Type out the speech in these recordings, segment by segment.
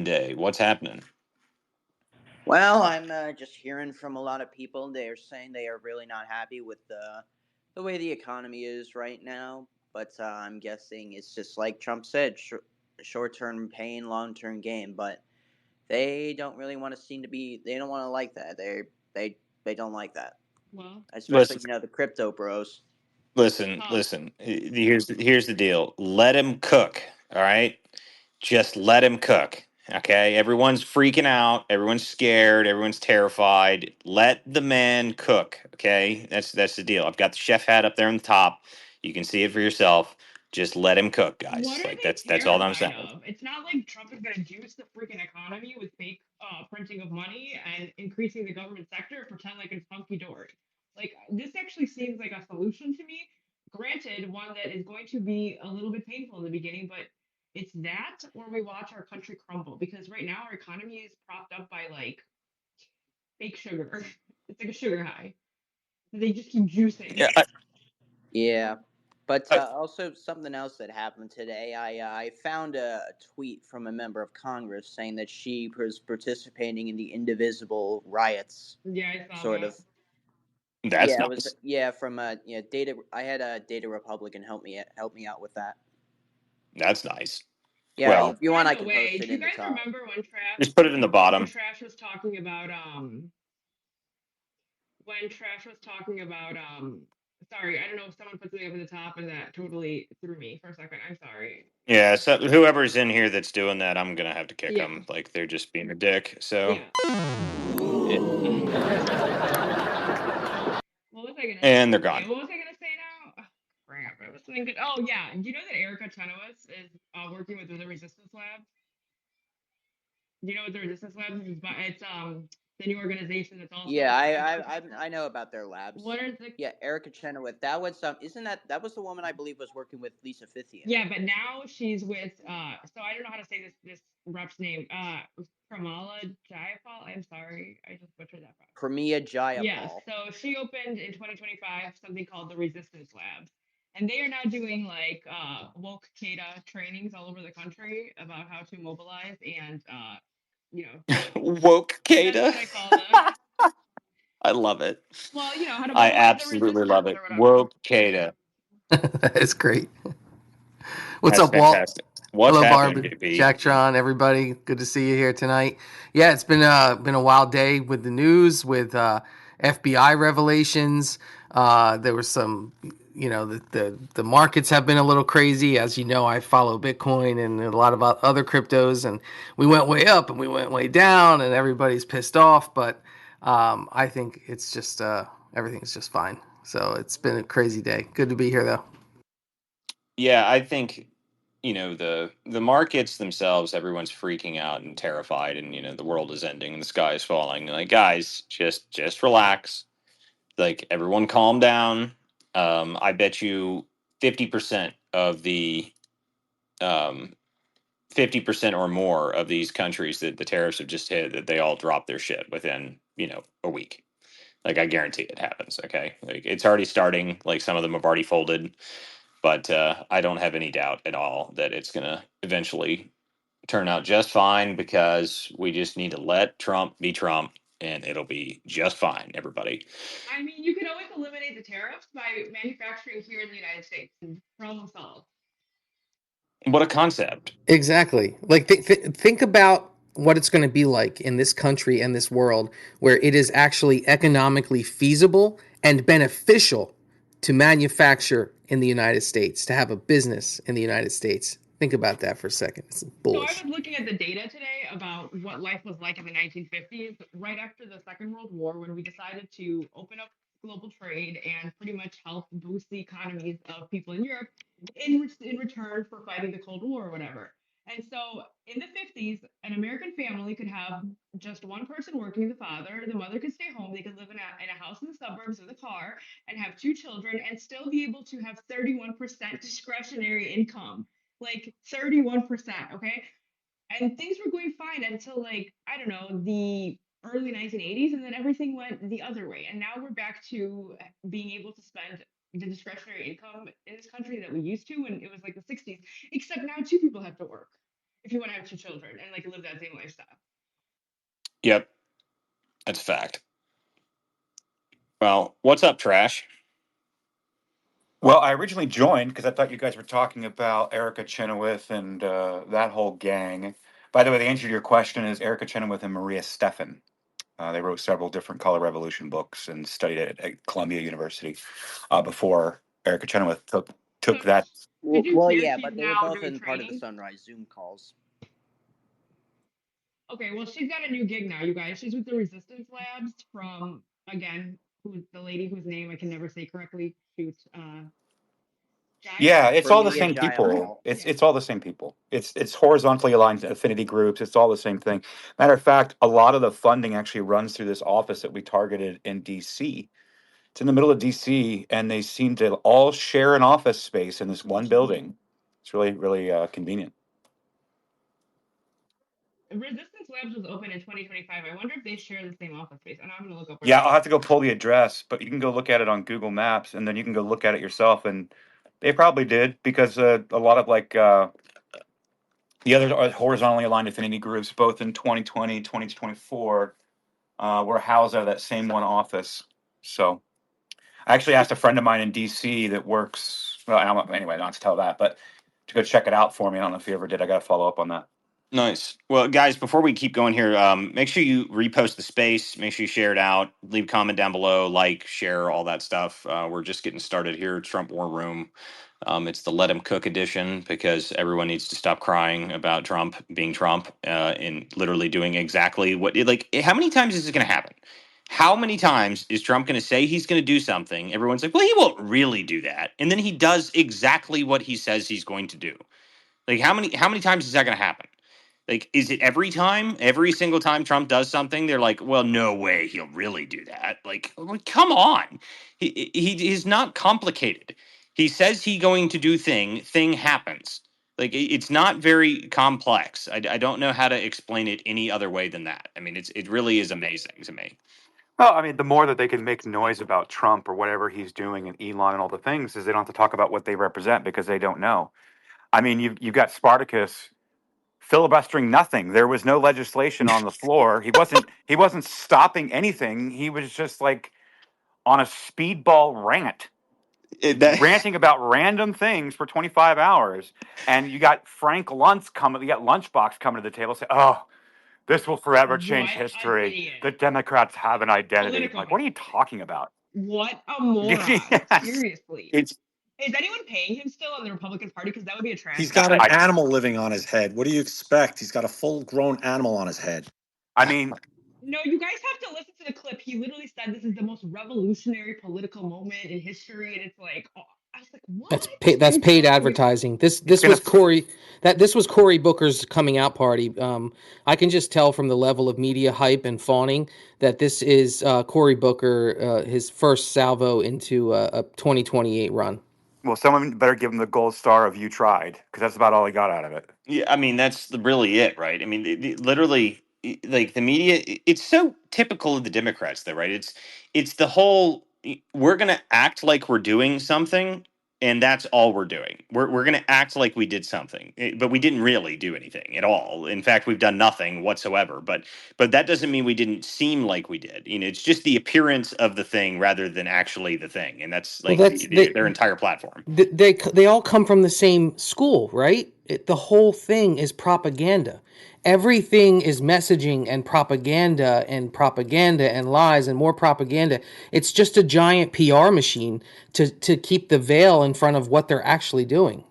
day. What's happening? Well, I'm just hearing from a lot of people. They are saying they are really not happy with the way the economy is right now. But I'm guessing it's just like Trump said, short term pain, long term gain. But they don't really want to seem to be. They don't want to like that. They don't like that. Well, Especially Listen, the crypto bros. listen, huh. listen. Here's the deal. Let him cook. All right, just let him cook. Okay, everyone's freaking out. Everyone's scared. Everyone's terrified. Let the man cook. Okay, that's the deal. I've got the chef hat up there on the top. You can see it for yourself. Just let him cook, What guys. are Like they that's all I'm terrified saying. of? It's not like Trump is going to juice the freaking economy with fake printing of money and increasing the government sector and pretend like it's hunky dory. Like, this actually seems like a solution to me. Granted, one that is going to be a little bit painful in the beginning, but it's that or we watch our country crumble because right now our economy is propped up by like fake sugar. It's like a sugar high. They just keep juicing. Yeah. Yeah. But I, also something else that happened today. I found a tweet from a member of Congress saying that she was participating in the Indivisible riots, Yeah, I saw sort that. of. that's Yeah, it was nice. from data. I had a Data Republican help me out with that. That's nice. Yeah, Oh, Well, if you want, by I the can way, post do it you in the guys top. remember just put it in the when bottom. Trash was talking about when Trash was talking about sorry, I don't know if someone put something up at the top and that totally threw me for a second. I'm sorry. Yeah, so whoever's in here that's doing that, I'm gonna have to kick Yeah. them. Like they're just being a dick. So, Yeah. yeah. What was I gonna And they're say? gone. What was I gonna say now? Oh, crap. It was something good. Oh yeah. Do you know that Erica Chenoweth is working with the Resistance Lab? Do you know what the Resistance Lab is? It's the new organization that's also Yeah, fighting for. I know about their labs. What are the Yeah, Erica Chenoweth. That was isn't that was the woman I believe was working with Lisa Fithian. Yeah, but now she's with so I don't know how to say this rep's name. Kamala Jayapal. I'm sorry. I just butchered that. Premia Yes. Jayapal. So she opened in 2025 something called the Resistance Labs. And they are now doing like woke Kata trainings all over the country about how to mobilize and you know, Woke that's Kata. what I call them. I love it. Well, how to I mobilize the absolutely love resistance it. or whatever. Woke Kata. It's great. What's That's up, Walt? fantastic. What's Hello, happening, Barbie, JP? Jacktron, everybody. Good to see you here tonight. Yeah, it's been a wild day with the news, with FBI revelations. There was some, the markets have been a little crazy. As you know, I follow Bitcoin and a lot of other cryptos, and we went way up and we went way down, and everybody's pissed off. But I think it's just everything's just fine. So it's been a crazy day. Good to be here, though. Yeah, I think the markets themselves. Everyone's freaking out and terrified, and the world is ending and the sky is falling. Like, guys, just relax. Like, everyone, calm down. I bet you 50% of the um, 50% or more of these countries that the tariffs have just hit, that they all drop their shit within a week. Like, I guarantee it happens. Okay, like it's already starting. Like, some of them have already folded, but I don't have any doubt at all that it's gonna eventually turn out just fine, because we just need to let Trump be Trump, and it'll be just fine, everybody. I mean, you could always eliminate the tariffs by manufacturing here in the United States. Problem solved. What a concept. Exactly. Like think about what it's going to be like in this country and this world where it is actually economically feasible and beneficial to manufacture in the United States, to have a business in the United States. Think about that for a second. It's So I bullish. was looking at the data today about what life was like in the 1950s, right after the Second World War, when we decided to open up global trade and pretty much help boost the economies of people in Europe in return for fighting the Cold War or whatever. And so in the 50s, an American family could have just one person working, the father, the mother could stay home, they could live in a house in the suburbs with a car and have two children and still be able to have 31% discretionary income, like 31%. Okay. And things were going fine until, like, I don't know, the early 1980s, and then everything went the other way. And now we're back to being able to spend the discretionary income in this country that we used to when it was like the 60s, except now two people have to work. if you want to have two children and like live that same lifestyle. Yep, that's a fact. Well, what's up, Trash? Well, I originally joined because I thought you guys were talking about Erica Chenoweth and that whole gang. By the way, the answer to your question is Erica Chenoweth and Maria Stephan. They wrote several different color revolution books and studied at Columbia University before Erica Chenoweth took So that. did you Well, hear yeah, she's but they were now both doing in part of the training? Sunrise Zoom calls. Okay, well, she's got a new gig now, you guys. She's with the Resistance Labs from, again, who's the lady whose name I can never say correctly. Shoot, Giles? Yeah, it's all the Cornelia same Giles people. Hall. It's Yeah. it's all the same people. It's horizontally aligned affinity groups. It's all the same thing. Matter of fact, a lot of the funding actually runs through this office that we targeted in DC. It's in the middle of DC, and they seem to all share an office space in this one building. It's really, really convenient. Resistance Labs was open in 2025. I wonder if they share the same office space. And I'm going to look up where Yeah, that I'll is. have to go pull the address, but you can go look at it on Google Maps, and then you can go look at it yourself. And they probably did because a lot of the other horizontally aligned affinity groups, both in 2020, 2024, were housed out of that same one office. So I actually asked a friend of mine in DC that works. Well, anyway, not to tell that, but to go check it out for me. I don't know if you ever did. I got to follow up on that. Nice. Well, guys, before we keep going here, make sure you repost the space. Make sure you share it out. Leave a comment down below, like, share, all that stuff. We're just getting started here. Trump War Room. It's the Let Him Cook edition because everyone needs to stop crying about Trump being Trump and literally doing exactly what. Like, how many times is this going to happen? How many times is Trump going to say he's going to do something? Everyone's like, well, he won't really do that, and then he does exactly what he says he's going to do. Like, how many times is that going to happen? Like, is it every time? Every single time Trump does something, they're like, "Well, no way, he'll really do that." Like, come on, he's not complicated. He says he going to do thing happens. Like, it's not very complex. I don't know how to explain it any other way than that. I mean, it really is amazing to me. Well, I mean, the more that they can make noise about Trump or whatever he's doing and Elon and all the things is they don't have to talk about what they represent because they don't know. I mean, you've got Spartacus filibustering nothing. There was no legislation on the floor. He wasn't stopping anything. He was just like on a speedball rant, That ranting about random things for 25 hours. And you got Frank Luntz coming. You got Lunchbox coming to the table, say, "Oh, this will forever change What an history. idiot. The Democrats have an identity." Politico Like, what are you history. talking about? What a moron. Yes. Seriously. It's Is anyone paying him still on the Republican Party? Because that would be a He's tragedy. got an I animal living on his head. What do you expect? He's got a full-grown animal on his head. I mean, No, you guys have to listen to the clip. He literally said this is the most revolutionary political moment in history, and it's like, oh, I was like, what? That's paid advertising. This it's gonna was Cory this was Cory Booker's coming out party. I can just tell from the level of media hype and fawning that this is Cory Booker his first salvo into a 2028 run. well, someone better give him the gold star of "You tried" because that's about all he got out of it. Yeah, I mean really it, right? I mean, literally, like the media, it's so typical of the Democrats, though, right? It's the whole we're gonna act like we're doing something, and that's all we're doing. We're gonna act like we did something, but we didn't really do anything at all. In fact, we've done nothing whatsoever. But that doesn't mean we didn't seem like we did. You know, it's just the appearance of the thing rather than actually the thing, and that's Well, like their entire platform. they all come from the same school, right? The whole thing is propaganda. Everything is messaging and propaganda and lies and more propaganda. It's just a giant PR machine to keep the veil in front of what they're actually doing.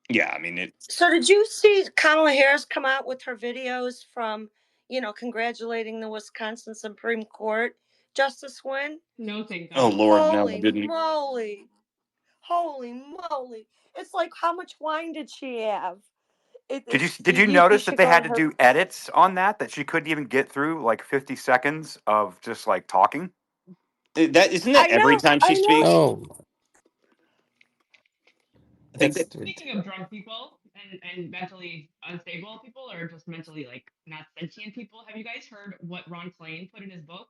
Yeah, I mean it. So did you see Kamala Harris come out with her videos from, congratulating the Wisconsin Supreme Court Justice win? No, thank Oh God. Lord, no, I Holy didn't. moly. Holy moly. It's like, how much wine did she have? Did you notice that they had to do edits on that she couldn't even get through like 50 seconds of just like talking? That isn't that I every know, time she I know. speaks. Oh, I think it's Speaking of drunk people and mentally unstable people, or just mentally like not sentient people, have you guys heard what Ron Klain put in his book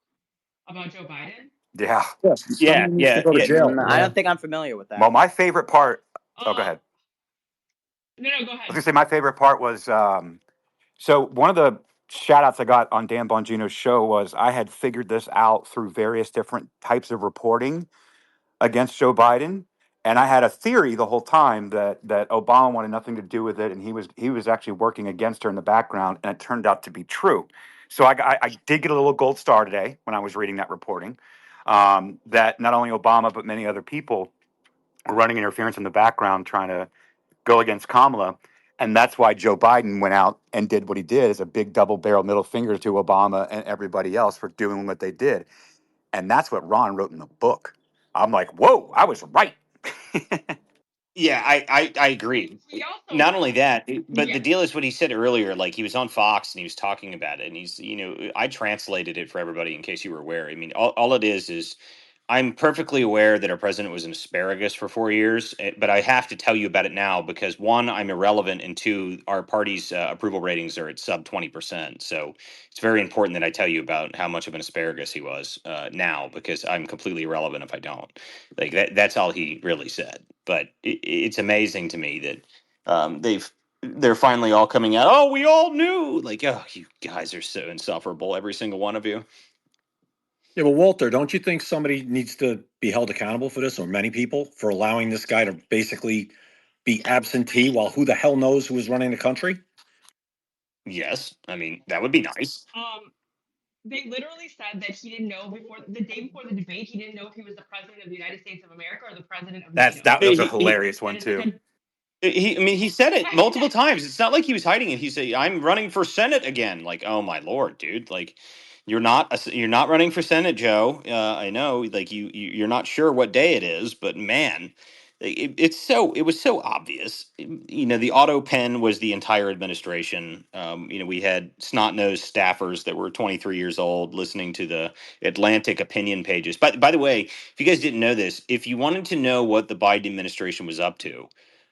about Joe Biden? Yeah. Yes, yeah, someone needs to yeah, go to yeah. jail. I yeah. don't think I'm familiar with that. Well, my favorite part. Oh, go Uh, ahead. No, go I was ahead. gonna say my favorite part was so one of the shout outs I got on Dan Bongino's show was I had figured this out through various different types of reporting against Joe Biden. And I had a theory the whole time that Obama wanted nothing to do with it, and he was actually working against her in the background, and it turned out to be true. So I did get a little gold star today when I was reading that reporting, that not only Obama but many other people were running interference in the background trying to go against Kamala, and that's why Joe Biden went out and did what he did as a big double barrel middle finger to Obama and everybody else for doing what they did. And that's what Ron wrote in the book. I'm like, whoa, I was right. Yeah, I agree. We also, Not only that, but yeah. the deal is what he said earlier. Like he was on Fox and he was talking about it, and he's I translated it for everybody in case you were aware. I mean, all it is I'm perfectly aware that our president was an asparagus for 4 years, but I have to tell you about it now because one, I'm irrelevant, and two, our party's approval ratings are at sub 20%. So it's very important that I tell you about how much of an asparagus he was now because I'm completely irrelevant if I don't. Like that's all he really said. But it's amazing to me that they're finally all coming out. Oh, we all knew. Like, oh, you guys are so insufferable, every single one of you. Yeah, but Walter, don't you think somebody needs to be held accountable for this, or many people, for allowing this guy to basically be absentee while who the hell knows who is running the country? Yes, I mean that would be nice. They literally said that he didn't know before the day before the debate. He didn't know if he was the president of the United States of America or the president of That's NATO. that was a He, hilarious That one is too. such I mean, he said it a multiple times. It's not like he was hiding it. He said, "I'm running for Senate again." Like, oh my lord, dude! Like, you're not running for Senate, Joe. I know, like you're not sure what day it is, but man, it was so obvious. The auto pen was the entire administration. We had snot nosed staffers that were 23 years old listening to the Atlantic opinion pages. By the way, if you guys didn't know this, if you wanted to know what the Biden administration was up to.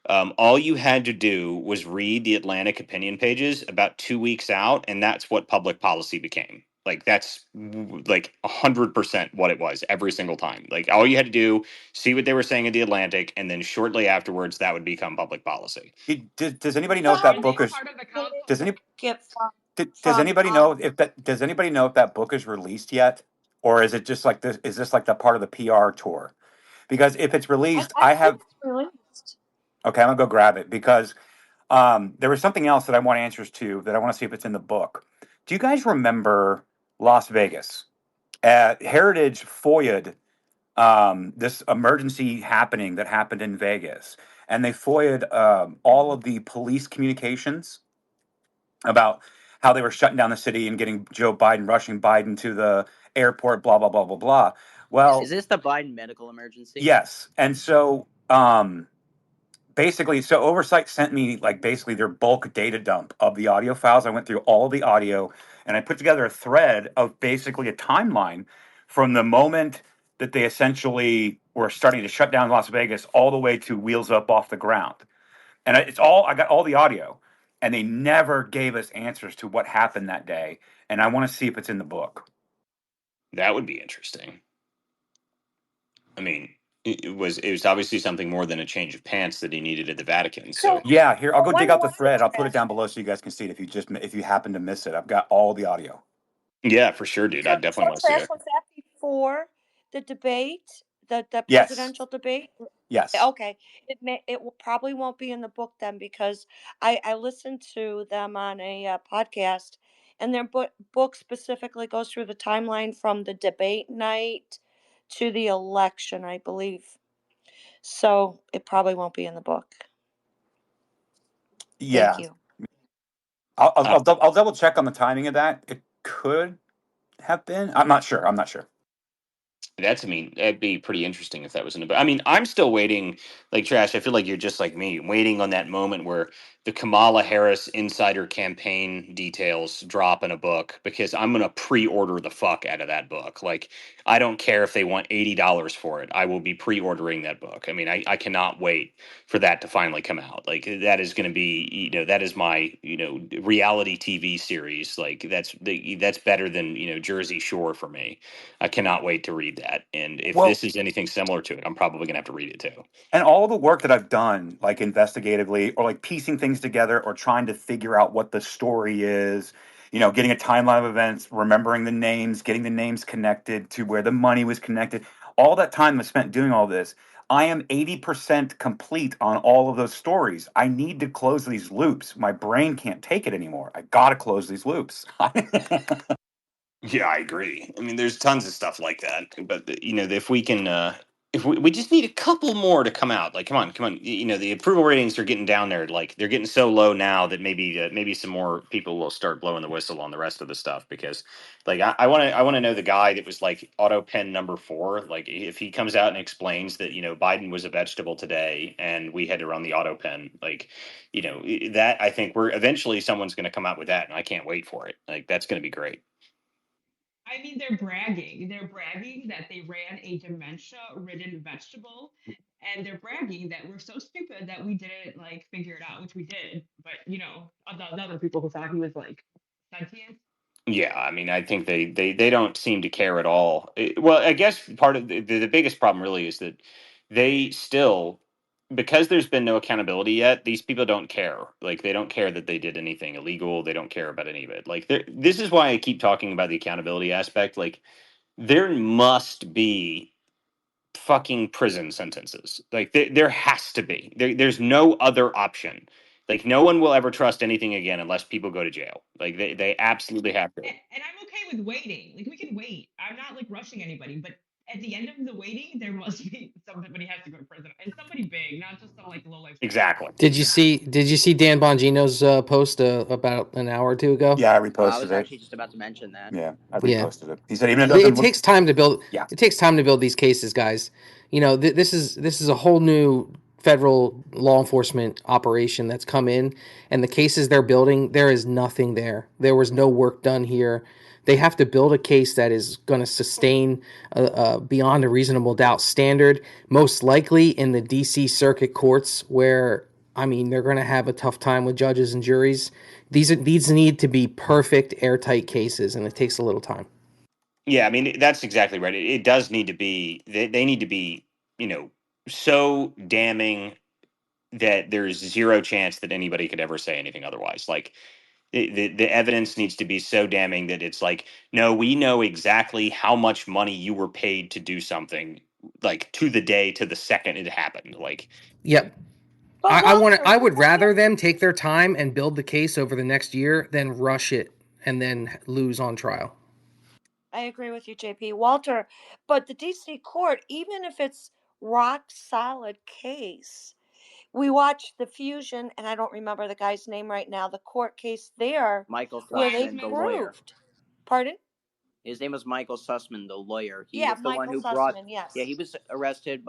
All you had to do was read the Atlantic opinion pages about 2 weeks out, and that's what public policy became. Like that's like 100% what it was every single time. Like all you had to do, see what they were saying in the Atlantic, and then shortly afterwards, that would become public policy. Does anybody know So if how that Are did they book is? part of the they council? Does any get from does from anybody know if that? Does anybody know if that book is released yet, or is it just like this? Is this like the part of the PR tour? Because if it's released, I I think have. it's released. Okay, I'm gonna go grab it because there was something else that I want answers to that I want to see if it's in the book. Do you guys remember Las Vegas? Heritage FOIA'd this emergency happening that happened in Vegas, and they FOIA'd all of the police communications about how they were shutting down the city and getting Joe Biden, rushing Biden to the airport, blah blah blah blah blah. Is Well, this the Biden medical emergency? yes, and so basically, so Oversight sent me like basically their bulk data dump of the audio files. I went through all the audio and I put together a thread of basically a timeline from the moment that they essentially were starting to shut down Las Vegas all the way to wheels up off the ground. And I got all the audio, and they never gave us answers to what happened that day. And I want to see if it's in the book. That would be interesting. I mean, it was obviously something more than a change of pants that he needed at the Vatican. So So Yeah, here I'll go dig when out the was it, thread. I'll put it Trash? down below so you guys can see it if you happen to miss it. I've got all the audio. yeah, for sure, dude. I So definitely want to see Trash, it. was that before the debate, the Yes, presidential debate? yes. Okay, probably won't be in the book then because I listened to them on a podcast, and their book specifically goes through the timeline from the debate night to the election, I believe. So it probably won't be in the book. Thank Yeah, you. Uh, I'll double check on the timing of that. It could have been. I'm not sure. I'm not sure. I mean, that'd be pretty interesting if that was in the. I mean, I'm still waiting, like Trash. I feel like you're just like me, waiting on that moment where the Kamala Harris insider campaign details drop in a book, because I'm going to pre-order the fuck out of that book. Like, I don't care if they want $80 for it. I will be pre-ordering that book. I mean, I cannot wait for that to finally come out. Like, that is going to be, that is my, reality TV series. Like, that's better than, Jersey Shore for me. I cannot wait to read that. And if Well, this is anything similar to it, I'm probably going to have to read it too. and all the work that I've done, like investigatively or like piecing things together or trying to figure out what the story is, getting a timeline of events, remembering the names, getting the names connected to where the money was connected, all that time I spent doing all this. I am 80% complete on all of those stories. I need to close these loops. My brain can't take it anymore. I got to close these loops. Yeah, I agree. I mean, there's tons of stuff like that, but if we can, if we just need a couple more to come out. Like, come on, come on. The approval ratings are getting down there. Like, they're getting so low now that maybe some more people will start blowing the whistle on the rest of the stuff, because, like, I want to know the guy that was like auto pen number 4. Like, if he comes out and explains that Biden was a vegetable today and we had to run the auto pen, like, that, I think we're eventually someone's going to come out with that, and I can't wait for it. Like, that's going to be great. I mean, they're bragging. They're bragging that they ran a dementia-ridden vegetable, and they're bragging that we're so stupid that we didn't like figure it out, which we did. But the other people who thought he was like sentient. Yeah, I mean, I think they don't seem to care at all. Well, I guess part of the biggest problem really is that they still, because there's been no accountability yet, these people don't care. Like, they don't care that they did anything illegal. They don't care about any of it. Like, this is why I keep talking about the accountability aspect. Like, there must be fucking prison sentences. Like, there has to be. There's no other option. Like, no one will ever trust anything again unless people go to jail. Like, they absolutely have to. And I'm okay with waiting. Like, we can wait. I'm not like rushing anybody, but at the end of the waiting, there must be somebody has to go to prison, and somebody big, not just some like low life citizen. Exactly. Did you see Dan Bongino's post about an hour or two ago? Yeah, I I reposted was it. actually just about to mention that. Yeah, I Yeah. reposted it. He said even if it It doesn't look. takes time to build. Yeah. It takes time to build these cases, guys. This is a whole new federal law enforcement operation that's come in, and the cases they're building, there is nothing there. There was no work done here. They have to build a case that is going to sustain beyond a reasonable doubt standard, most likely in the D.C. Circuit courts, where, I mean, they're going to have a tough time with judges and juries. These need to be perfect, airtight cases, and it takes a little time. Yeah, I mean, that's exactly right. It does need to be. They need to be, so damning that there's zero chance that anybody could ever say anything otherwise. Like, the evidence needs to be so damning that it's like, no, we know exactly how much money you were paid to do something, like, to the day, to the second it happened. Like, Yep. But I want Walter, to. I you would look at rather them take their time and build the case over the next year than rush it and then lose on trial. I agree with you, JP. Walter, but the DC court, even if it's rock solid case, we watched the fusion, and I don't remember the guy's name right now, the court case there Michael where they Sussman, the Klansman. lawyer. proved. Pardon? His name was Michael Sussman, the lawyer. He Yeah, was the one Michael who brought. Sussman, Yeah, yes. he was arrested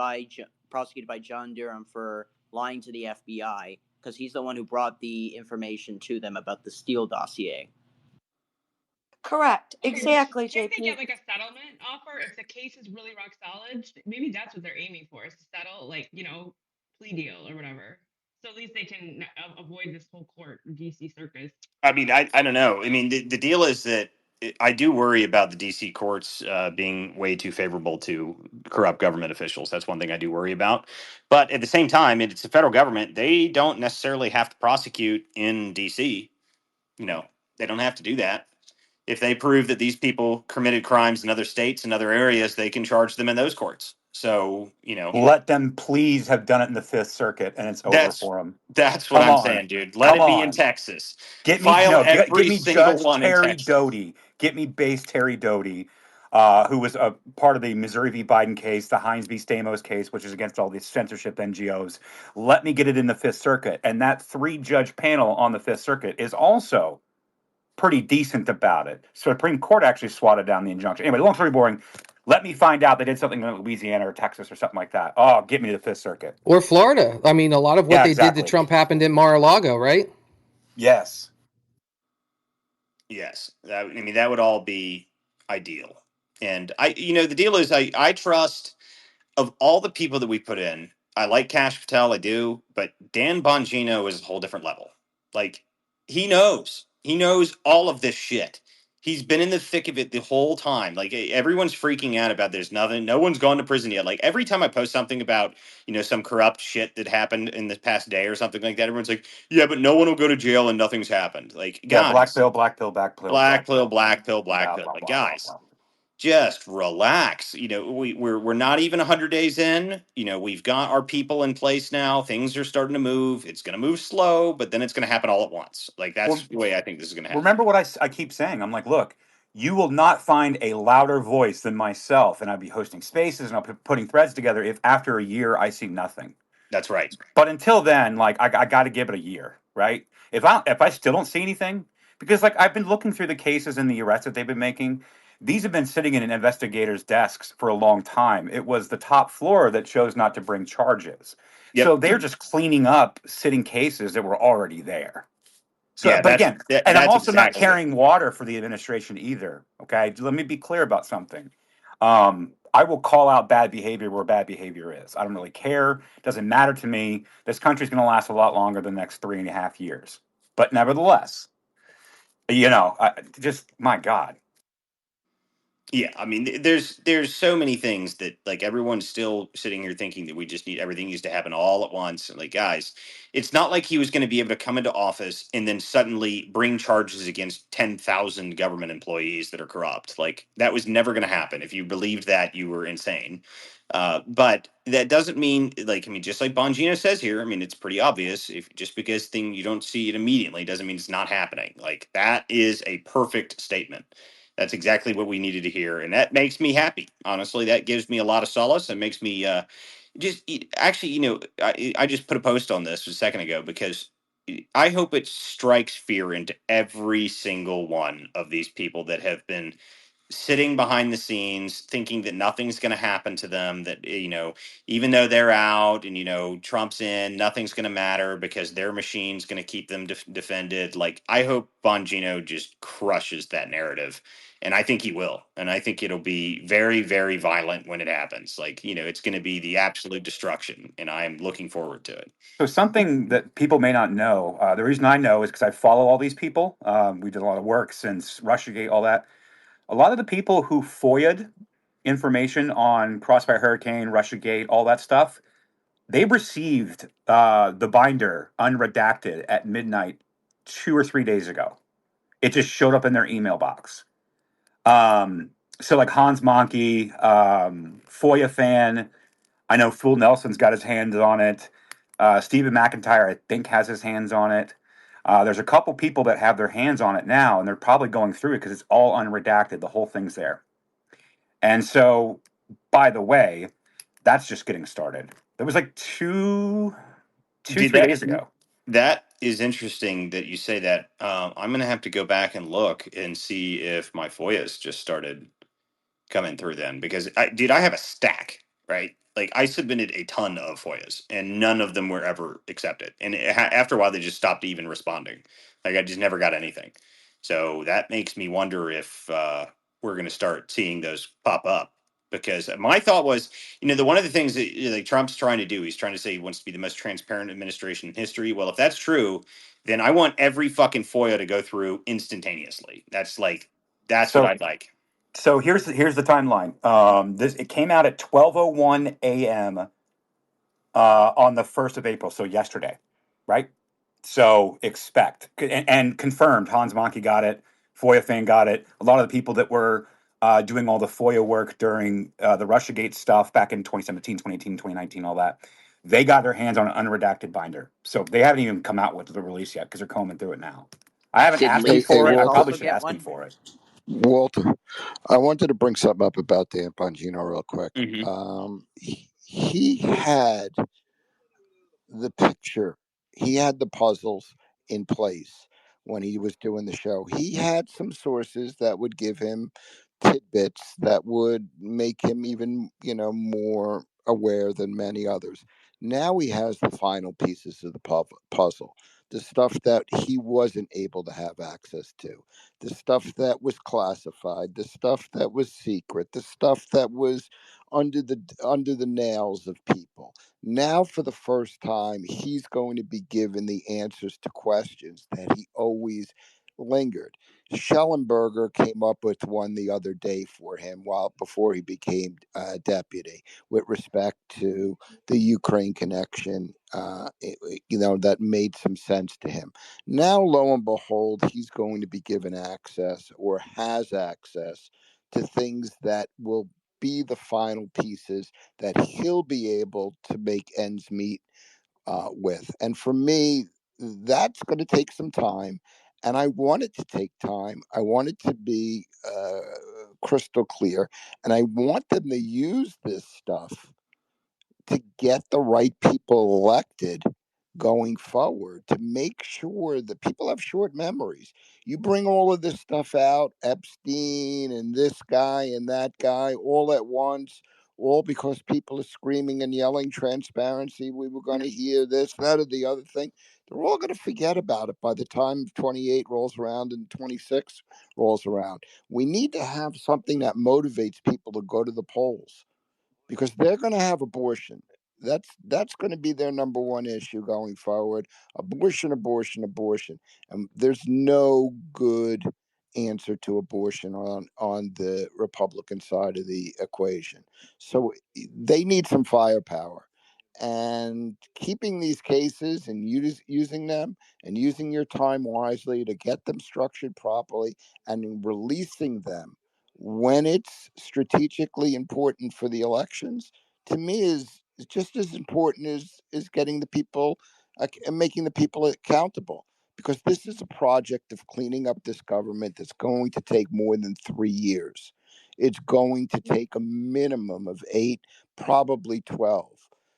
prosecuted by John Durham for lying to the FBI, because he's the one who brought the information to them about the Steele dossier. Correct. Okay, Exactly, but can't they JP. get like a settlement offer if the case is really rock solid? Maybe that's what they're aiming for, is to settle, like, plea deal or whatever. So at least they can avoid this whole court DC circus. I mean, I don't know. I mean, the deal is that I do worry about the DC courts being way too favorable to corrupt government officials. That's one thing I do worry about. But at the same time, it's the federal government. They don't necessarily have to prosecute in DC. They don't have to do that. If they prove that these people committed crimes in other states and other areas, they can charge them in those courts. So, Let them please have done it in the Fifth Circuit, and it's over that's for them. that's what Come I'm on, saying, dude. Let come it be in on. Texas. Get me File no, give every me single Judge one in Terry Texas. Doty. Get me base Terry Doty, who was a part of the Missouri v. Biden case, the Hines v. Stamos case, which is against all these censorship NGOs. Let me get it in the Fifth Circuit, and that 3-judge panel on the Fifth Circuit is also pretty decent about it. Supreme Court actually swatted down the injunction. Anyway, long story boring. Let me find out they did something in Louisiana or Texas or something like that. Oh, get me to the Fifth Circuit. Or Florida. I mean, a lot of what Yeah, they did to exactly. Trump happened in Mar-a-Lago, right? Yes. Yes, I mean that would all be ideal. And the deal is, I trust of all the people that we put in. I like Cash Patel, I do, but Dan Bongino is a whole different level. Like he knows all of this shit. He's been in the thick of it the whole time. Like everyone's freaking out about there's nothing. No one's gone to prison yet. Like every time I post something about some corrupt shit that happened in this past day or something like that, everyone's like, yeah, but no one will go to jail and nothing's happened. Like Yeah, black guys, pill, black pill, black pill, black black pill, pill. black pill, black Blah, pill. blah, Like blah, blah, guys, blah. just relax. We're not even 100 days in. We've got our people in place now. Things are starting to move. It's going to move slow, but then it's going to happen all at once. Like that's Well, the way I think this is going to happen. remember what I keep saying? I'm like, look, you will not find a louder voice than myself, and I'll be hosting spaces and I'll be putting threads together if after a year I see nothing. That's right. But until then, like I got to give it a year, right? If I still don't see anything, because like I've been looking through the cases and the arrests that they've been making, these have been sitting in an investigator's desks for a long time. It was the top floor that chose not to bring charges, so Yep. they're just cleaning up sitting cases that were already there. So, Yeah. but again, and I'm That's also not exactly it. carrying water for the administration either. Okay, let me be clear about something. I will call out bad behavior where bad behavior is. I don't really care. It doesn't matter to me. This country's going to last a lot longer than the next 3.5 years. But nevertheless, just my God. Yeah, I mean, there's so many things that like everyone's still sitting here thinking that we just need everything needs to happen all at once. And like, guys, it's not like he was going to be able to come into office and then suddenly bring charges against 10,000 government employees that are corrupt. Like that was never going to happen. If you believed that, you were insane. But that doesn't mean like I mean, just like Bongino says here. I mean, it's pretty obvious. If just because you don't see it immediately doesn't mean it's not happening. Like that is a perfect statement. That's exactly what we needed to hear, and that makes me happy. Honestly, that gives me a lot of solace. It makes me actually, I just put a post on this a second ago because I hope it strikes fear into every single one of these people that have been sitting behind the scenes thinking that nothing's going to happen to them, that even though they're out and Trump's in, nothing's going to matter because their machine's going to keep them defended. Like I hope Bongino just crushes that narrative, and I think he will, and I think it'll be very, very violent when it happens. Like it's going to be the absolute destruction, and I am looking forward to it. So something that people may not know, the reason I know is because I follow all these people. We did a lot of work since Russiagate, all that. A lot of the people who FOIA'd information on Crossfire Hurricane, Russiagate, all that stuff, they received the binder unredacted at midnight 2 or 3 days ago. It just showed up in their email box. So like Hans Monkey, FOIA fan, I know Fool Nelson's got his hands on it. Stephen McIntyre, I think, has his hands on it. There's a couple people that have their hands on it now, and they're probably going through it because it's all unredacted. The whole thing's there. And so, by the way, that's just getting started. That was like two, Dude, 3 days ago. that is interesting that you say that. I'm gonna have to go back and look and see if my FOIAs just started coming through then, because I have a stack, right? Like I submitted a ton of FOIAs and none of them were ever accepted. And after a while, they just stopped even responding. Like I just never got anything. So that makes me wonder if we're going to start seeing those pop up. Because my thought was, one of the things that like Trump's trying to do, he's trying to say he wants to be the most transparent administration in history. Well, if that's true, then I want every fucking FOIA to go through instantaneously. That's what So, I'd like. so here's the timeline. It came out at 12:01 a.m. On the 1st of April, so yesterday, right? So expect and confirmed. Hans Monkey got it. FOIA fan got it. A lot of the people that were doing all the FOIA work during the Russiagate stuff back in 2017, 2018, 2019, all that, they got their hands on an unredacted binder. So they haven't even come out with the release yet because they're combing through it now. I haven't Did asked them Lee for it. I Smith probably also should get ask them one? for it. Walter, I wanted to bring something up about Dan Bongino real quick. Mhm. He had the picture, he had the puzzles in place when he was doing the show. He had some sources that would give him tidbits that would make him even, more aware than many others. Now he has the final pieces of the puzzle, the stuff that he wasn't able to have access to, the stuff that was classified, the stuff that was secret, the stuff that was under the nails of people. Now, for the first time, he's going to be given the answers to questions that he always lingered. Schellenberger came up with one the other day for him while before he became deputy, with respect to the Ukraine connection. That made some sense to him. Now, lo and behold, he's going to be given access or has access to things that will be the final pieces that he'll be able to make ends meet with. And for me, that's going to take some time. And I want it to take time. I want it to be crystal clear. And I want them to use this stuff to get the right people elected going forward, to make sure that people have short memories. You bring all of this stuff out, Epstein and this guy and that guy, all at once, all because people are screaming and yelling transparency. We were going to hear this, that, or the other thing. They're all going to forget about it by the time 28 rolls around and 26 rolls around. We need to have something that motivates people to go to the polls, because they're going to have abortion. That's going to be their number one issue going forward. Abortion, abortion, abortion. And there's no good answer to abortion on the Republican side of the equation. So they need some firepower. And keeping these cases and using them and using your time wisely to get them structured properly and releasing them when it's strategically important for the elections, to me is just as important as getting the people and making the people accountable, because this is a project of cleaning up this government that's going to take more than 3 years. It's going to take a minimum of 8, probably 12.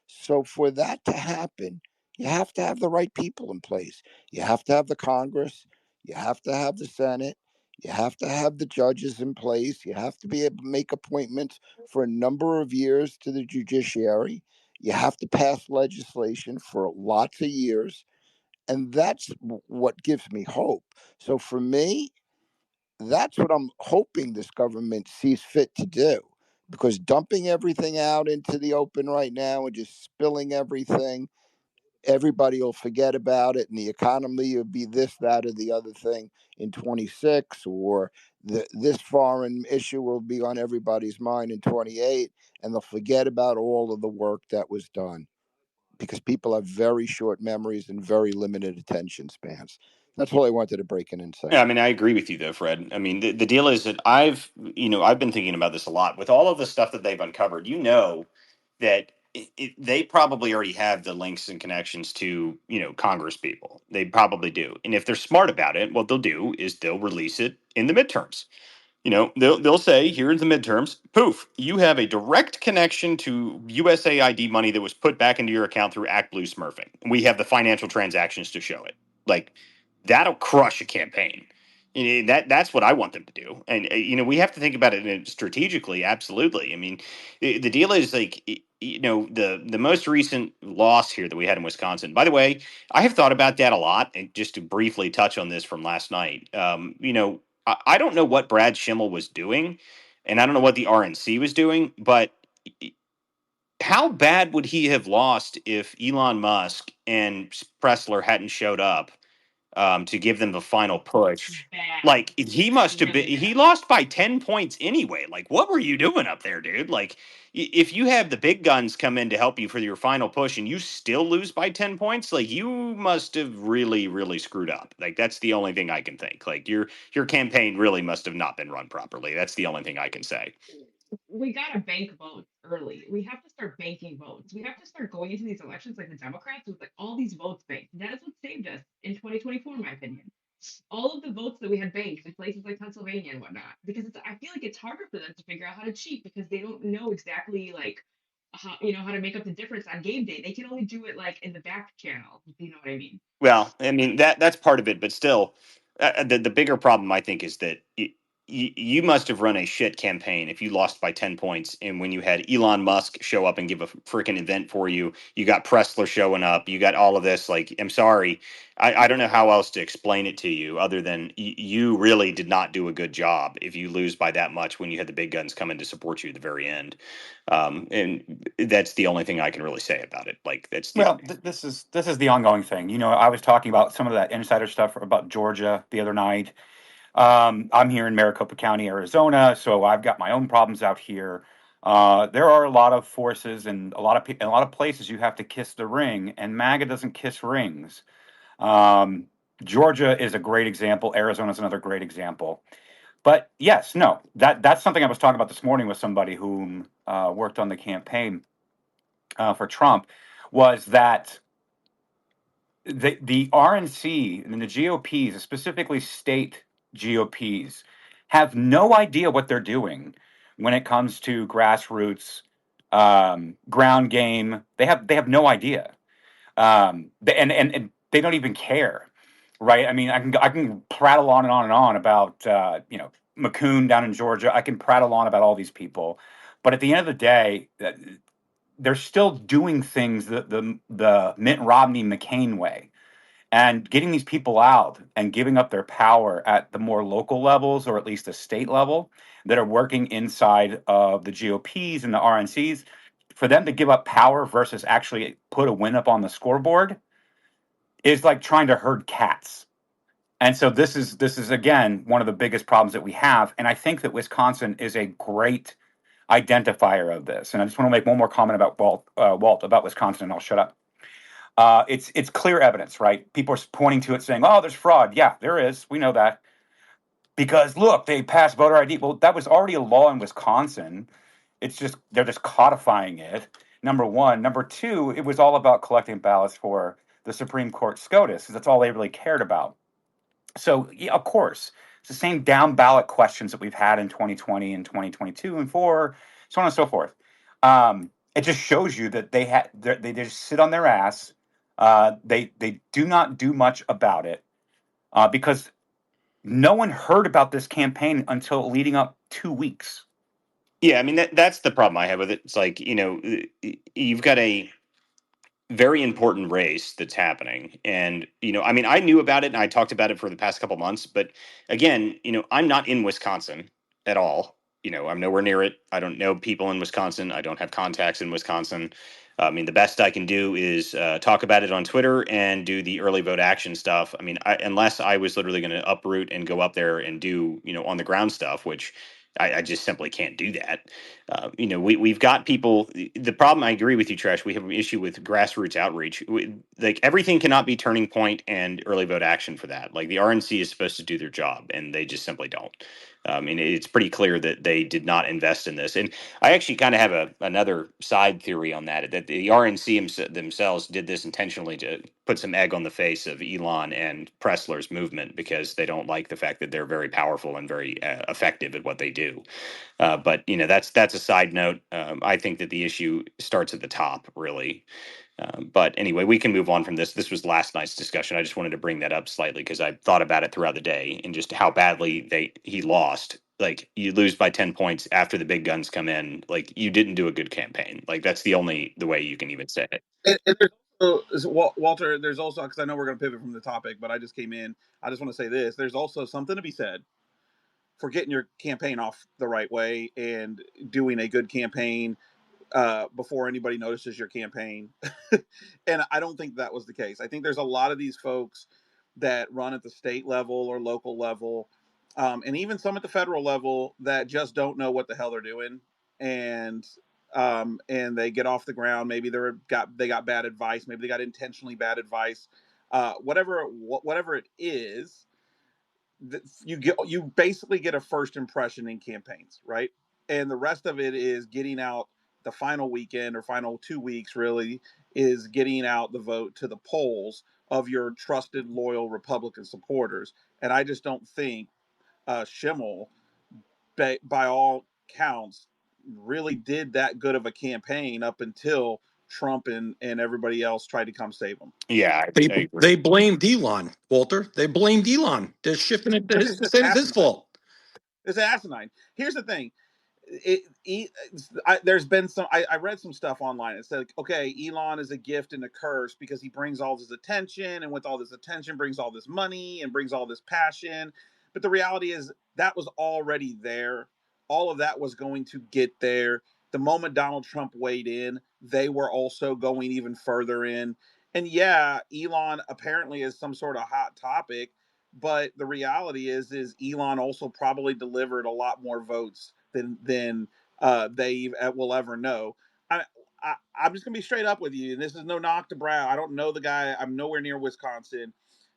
So for that to happen, you have to have the right people in place. You have to have the Congress, you have to have the Senate, you have to have the judges in place. You have to be able to make appointments for a number of years to the judiciary. You have to pass legislation for lots of years. And that's what gives me hope. So for me, that's what I'm hoping this government sees fit to do. Because dumping everything out into the open right now and just spilling everything, everybody will forget about it, and the economy will be this, that, or the other thing in 26, or this foreign issue will be on everybody's mind in 28, and they'll forget about all of the work that was done, because people have very short memories and very limited attention spans. That's all I wanted to break in and say. Yeah, I mean, I agree with you though, Fred. I mean, the deal is that I've been thinking about this a lot with all of the stuff that they've uncovered. That they probably already have the links and connections to, Congress people. They probably do. And if they're smart about it, what they'll do is they'll release it in the midterms. They'll say, here's the midterms. Poof, you have a direct connection to USAID money that was put back into your account through Act Blue smurfing. We have the financial transactions to show it. Like, that'll crush a campaign. That's what I want them to do. And we have to think about it strategically. Absolutely. I mean, the deal is like, the most recent loss here that we had in Wisconsin. By the way, I have thought about that a lot. And just to briefly touch on this from last night, I don't know what Brad Schimmel was doing, and I don't know what the RNC was doing, but how bad would he have lost if Elon Musk and Pressler hadn't showed up to give them the final push? Bad. Like, he must have been, Really he bad. lost by 10 points anyway. Like, what were you doing up there, dude? Like, if you have the big guns come in to help you for your final push and you still lose by 10 points, like, you must have really, really screwed up. Like, that's the only thing I can think. Like, your campaign really must have not been run properly. That's the only thing I can say. We gotta bank votes early. We have to start banking votes. We have to start going into these elections like the Democrats with like all these votes banked. That is what saved us in 2024, in my opinion. All of the votes that we had banked in places like Pennsylvania and whatnot, because I feel like it's harder for them to figure out how to cheat because they don't know exactly like how to make up the difference on game day. They can only do it like in the back channel, if you know what I mean. Well, I mean, that's part of it, but still, the bigger problem I think is that you must have run a shit campaign if you lost by 10 points. And when you had Elon Musk show up and give a freaking event for you, you got Pressler showing up, you got all of this. Like, I'm sorry. I don't know how else to explain it to you other than you really did not do a good job if you lose by that much when you had the big guns come in to support you at the very end. And that's the only thing I can really say about it. Like, that's the Well, this is the ongoing thing. You know, I was talking about some of that insider stuff about Georgia the other night. I'm here in Maricopa County, Arizona, so I've got my own problems out here. There are a lot of forces and a lot of places you have to kiss the ring, and MAGA doesn't kiss rings. Um, Georgia is a great example. Arizona is another great example. But yes, no, that's something I was talking about this morning with somebody whom worked on the campaign for Trump. Was that the RNC and the GOPs, specifically state GOPs, have no idea what they're doing when it comes to grassroots ground game. They have no idea, and they don't even care, right? I mean, I can prattle on and on and on about McCoon down in Georgia. I can prattle on about all these people, but at the end of the day, they're still doing things the Mitt Romney McCain way, and getting these people out and giving up their power at the more local levels, or at least the state level, that are working inside of the GOPs and the RNCs, for them to give up power versus actually put a win up on the scoreboard is like trying to herd cats. And so this is again one of the biggest problems that we have. And I think that Wisconsin is a great identifier of this. And I just want to make one more comment about Walt about Wisconsin, and I'll shut up. It's clear evidence, right? People are pointing to it, saying, "Oh, there's fraud." Yeah, there is. We know that because look, they passed voter ID. Well, that was already a law in Wisconsin. It's just they're just codifying it. Number one, number two, it was all about collecting ballots for the Supreme Court SCOTUS, because that's all they really cared about. So, yeah, of course, it's the same down ballot questions that we've had in 2020 and 2022 and four, so on and so forth. It just shows you that they just sit on their ass. They do not do much about it because no one heard about this campaign until leading up 2 weeks. Yeah, I mean that's the problem I have with it. It's like, you've got a very important race that's happening, and I mean, I knew about it and I talked about it for the past couple months, but again, I'm not in Wisconsin at all. I'm nowhere near it. I don't know people in Wisconsin. I don't have contacts in Wisconsin. I mean, the best I can do is talk about it on Twitter and do the early vote action stuff. I mean, unless I was literally going to uproot and go up there and do on the ground stuff, which I just simply can't do that. We've got people. The problem, I agree with you, Trash. We have an issue with grassroots outreach. Like, everything cannot be Turning Point and early vote action for that. Like, the RNC is supposed to do their job, and they just simply don't. And it's pretty clear that they did not invest in this. And I actually kind of have another side theory on that the RNC themselves did this intentionally to put some egg on the face of Elon and Pressler's movement, because they don't like the fact that they're very powerful and very effective at what they do. But that's a side note. I think that the issue starts at the top, really. But anyway, we can move on from this. This was last night's discussion. I just wanted to bring that up slightly because I thought about it throughout the day and just how badly he lost. Like, you lose by 10 points after the big guns come in. Like, you didn't do a good campaign. Like, that's the way you can even say it. And there's also, Walter, there's also, because I know we're going to pivot from the topic, but I just came in. I just want to say this. There's also something to be said for getting your campaign off the right way and doing a good campaign before anybody notices your campaign. And I don't think that was the case. I think there's a lot of these folks that run at the state level or local level, and even some at the federal level, that just don't know what the hell they're doing. And they get off the ground. Maybe they got bad advice. Maybe they got intentionally bad advice. Whatever it is, you basically get a first impression in campaigns, right? And the rest of it is getting out the final weekend or final 2 weeks, really, is getting out the vote to the polls of your trusted, loyal Republican supporters. And I just don't think Schimmel, by all counts, really did that good of a campaign up until Trump and everybody else tried to come save him. Yeah, They I agree. they blamed Elon, Walter. They blamed Elon. They're shifting it to Which his, is just saying it's his asinine. fault. It's asinine. Here's the thing. There's been some. I read some stuff online. It said, okay, Elon is a gift and a curse because he brings all this attention, and with all this attention brings all this money and brings all this passion. But the reality is that was already there. All of that was going to get there. The moment Donald Trump weighed in, they were also going even further in. And yeah, Elon apparently is some sort of hot topic, but the reality is Elon also probably delivered a lot more votes than they will ever know. I, I'm just gonna be straight up with you, and this is no knock to Brown. I don't know the guy. I'm nowhere near Wisconsin,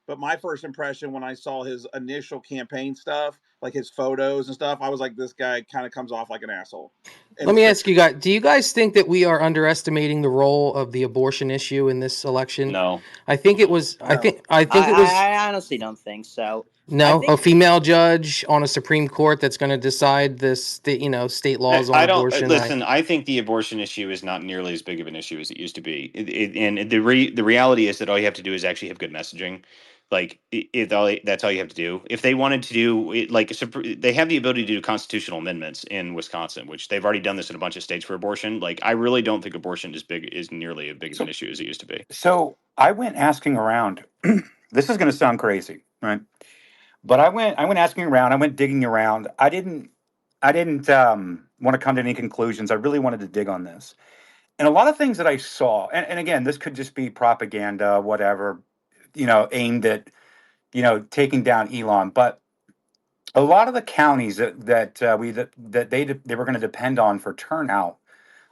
but my first impression when I saw his initial campaign stuff, like his photos and stuff, I was like, this guy kind of comes off like an asshole. And Let me ask you guys, do you guys think that we are underestimating the role of the abortion issue in this election? No. I think it was No, I think it was I honestly don't think so. I no, a think female judge on a Supreme Court that's going to decide this state laws on I don't abortion. listen. I think the abortion issue is not nearly as big of an issue as it used to be. And the reality is that all you have to do is actually have good messaging. Like that's all you have to do. If they wanted to do it, like they have the ability to do constitutional amendments in Wisconsin, which they've already done this in a bunch of states for abortion. Like I really don't think abortion is nearly as big of an So, issue as it used to be. so I went asking around. This is going to sound crazy, right? But I went asking around. I went digging around. I didn't want to come to any conclusions. I really wanted to dig on this. And a lot of things that I saw, and again, this could just be propaganda, whatever, aimed at, taking down Elon. But a lot of the counties that they were going to depend on for turnout,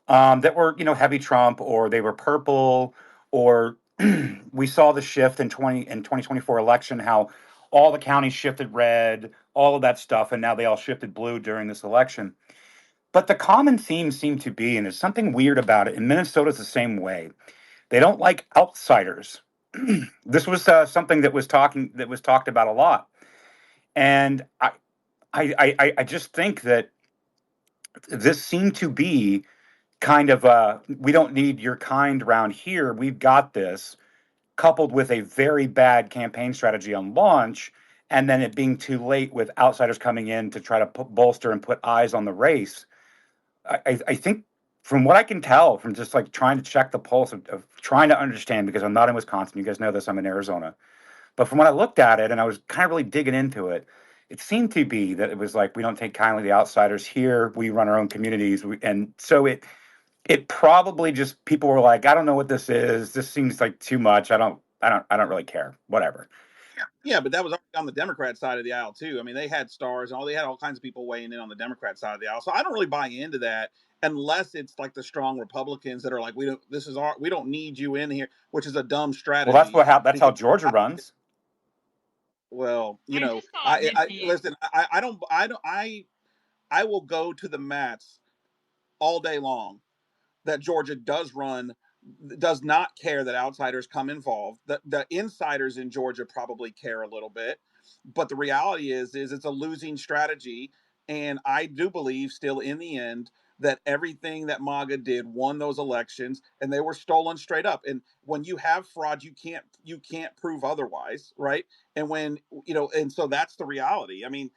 that were, heavy Trump, or they were purple, or we saw the shift in 2024 election, how all the counties shifted red, all of that stuff, and now they all shifted blue during this election. But the common theme seemed to be, and there's something weird about it, and Minnesota's the same way. They don't like outsiders. This was something that was talked about a lot, and I just think that this seemed to be kind of we don't need your kind around here. We've got this, coupled with a very bad campaign strategy on launch, and then it being too late with outsiders coming in to try to bolster and put eyes on the race. I think, from what I can tell, from just like trying to check the pulse of trying to understand, because I'm not in Wisconsin, you guys know this, I'm in Arizona. But from when I looked at it and I was kind of really digging into it, it seemed to be that it was like, we don't take kindly to outsiders here. We run our own communities, and so it probably just, people were like, I don't know what this is. This seems like too much. I don't really care. Whatever. yeah, but that was on the Democrat side of the aisle too. I mean, they had stars and they had all kinds of people weighing in on the Democrat side of the aisle. So I don't really buy into that unless it's like the strong Republicans that are like, we don't need you in here, which is a dumb Well, that's strategy that's how because Georgia runs. well, I just saw I Nikki. listen. I will go to the mats all day long that Georgia does not care that outsiders come involved. The insiders in Georgia probably care a little bit, but the reality is it's a losing strategy. And I do believe still in the end that everything that MAGA did won those elections, and they were stolen straight up. And when you have fraud, you can't prove otherwise, right? And when and so that's the reality. I mean,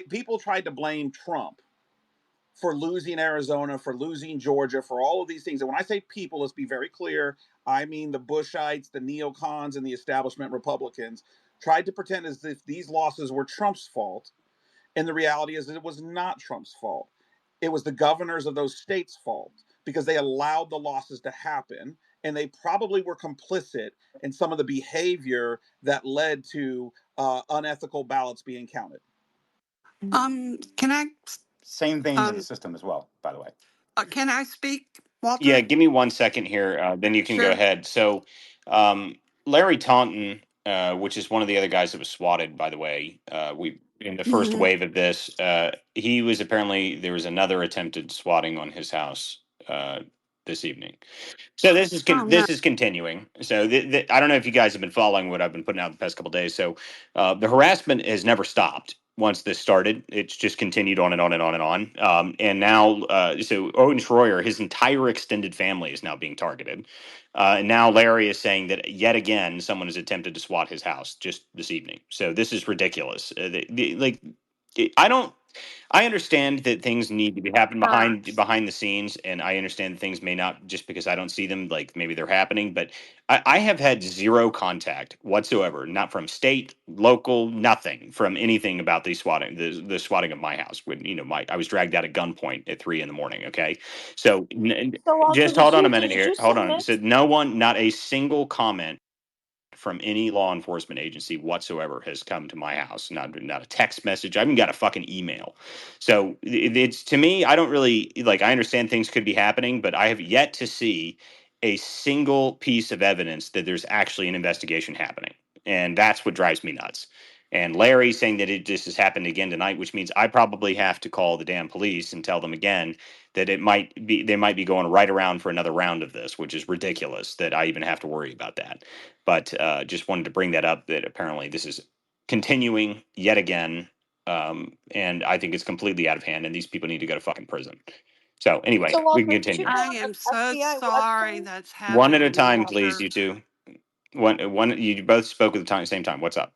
people tried to blame Trump for losing Arizona, for losing Georgia, for all of these things. And when I say people, let's be very clear, I mean the Bushites, the neocons, and the establishment Republicans tried to pretend as if these losses were Trump's fault. And the reality is that it was not Trump's fault. It was the governors of those states' fault because they allowed the losses to happen. And they probably were complicit in some of the behavior that led to unethical ballots being counted. Can I, Same vein of the um, system as well, by the way. can I speak, Yeah, Walter? give me 1 second here, then you can go Sure. ahead. So, Larry Taunton, which is one of the other guys that was swatted, by the way, we in the first Hmm. wave of this, he was apparently there was another attempted swatting on his house this evening. So Oh, no. this is continuing. So I don't know if you guys have been following what I've been putting out the past couple of days. So the harassment has never stopped once this started. It's just continued on and on and on and on. And now, so Owen Schroyer, his entire extended family is now being targeted. And now Larry is saying that yet again someone has attempted to swat his house just this evening. So this is ridiculous. Like I don't. I understand that things need to be happening Curt. behind the scenes, and I understand things may not just because I don't see them, like maybe they're happening. But I have had zero contact whatsoever, not from state, local, nothing from anything about the swatting of my house. When I was dragged out at gunpoint at 3 a.m. Okay, so So Walter, just hold on a minute did here. you Hold on. submit? So no one, not a single comment from any law enforcement agency whatsoever has come to my house. Not a text message. I haven't got a fucking email. So it's to me, I don't really like. I understand things could be happening, but I have yet to see a single piece of evidence that there's actually an investigation happening, and that's what drives me nuts. And Larry saying that it just has happened again tonight, which means I probably have to call the damn police and tell them again that they might be going right around for another round of this, which is ridiculous that I even have to worry about that. But just wanted to bring that up that apparently this is continuing yet again. And I think it's completely out of hand, and these people need to go to fucking prison. So anyway, So we can Walter, did you continue. go I on the am so FBI sorry website? that's One at a happening, time, please, you Walter. two. One, you both spoke at the same time. What's up?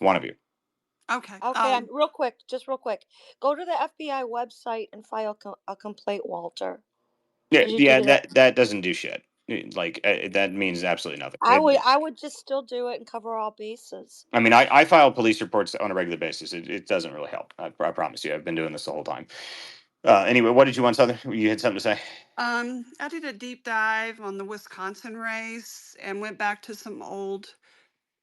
One of you. Okay. Okay, I'm real quick, just real quick. Go to the FBI website and file a complaint, Walter. Yeah, Did you do yeah. that? That doesn't do shit. Like that means absolutely nothing. I would just still do it and cover all bases. I mean, I file police reports on a regular basis. It doesn't really help. I promise you. I've been doing this the whole time. Anyway, what did you want, Southern? You had something to say? I did a deep dive on the Wisconsin race and went back to some old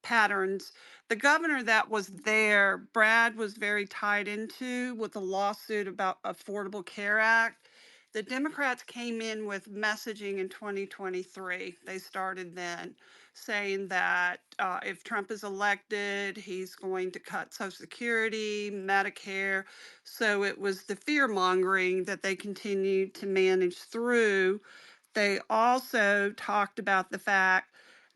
patterns. The governor that was there, Brad was very tied into with a lawsuit about Affordable Care Act. The Democrats came in with messaging in 2023. They started then saying that if Trump is elected, he's going to cut Social Security, Medicare. So it was the fear mongering that they continued to manage through. They also talked about the fact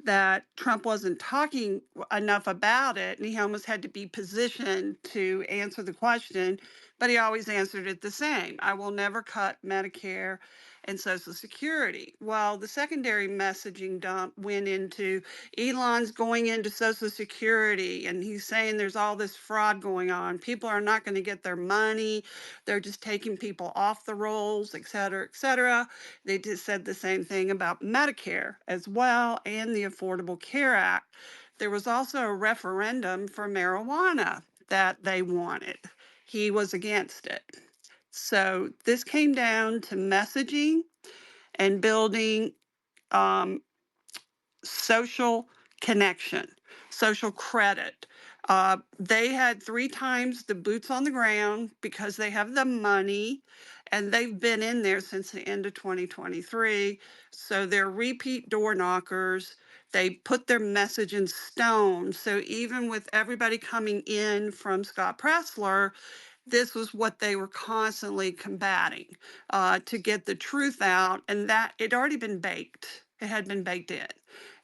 that Trump wasn't talking enough about it, and he almost had to be positioned to answer the question, but he always answered it the same: I will never cut Medicare and Social Security. Well, the secondary messaging dump went into Elon's going into Social Security, and he's saying there's all this fraud going on. People are not going to get their money. They're just taking people off the rolls, et cetera, et cetera. They just said the same thing about Medicare as well and the Affordable Care Act. There was also a referendum for marijuana that they wanted. He was against it. So this came down to messaging and building um, social connection, social credit. They had 3 times the boots on the ground because they have the money and they've been in there since the end of 2023. So they're repeat door knockers. They put their message in stone. So even with everybody coming in from Scott Pressler, this was what they were constantly combating to get the truth out, and that it already been baked. It had been baked in.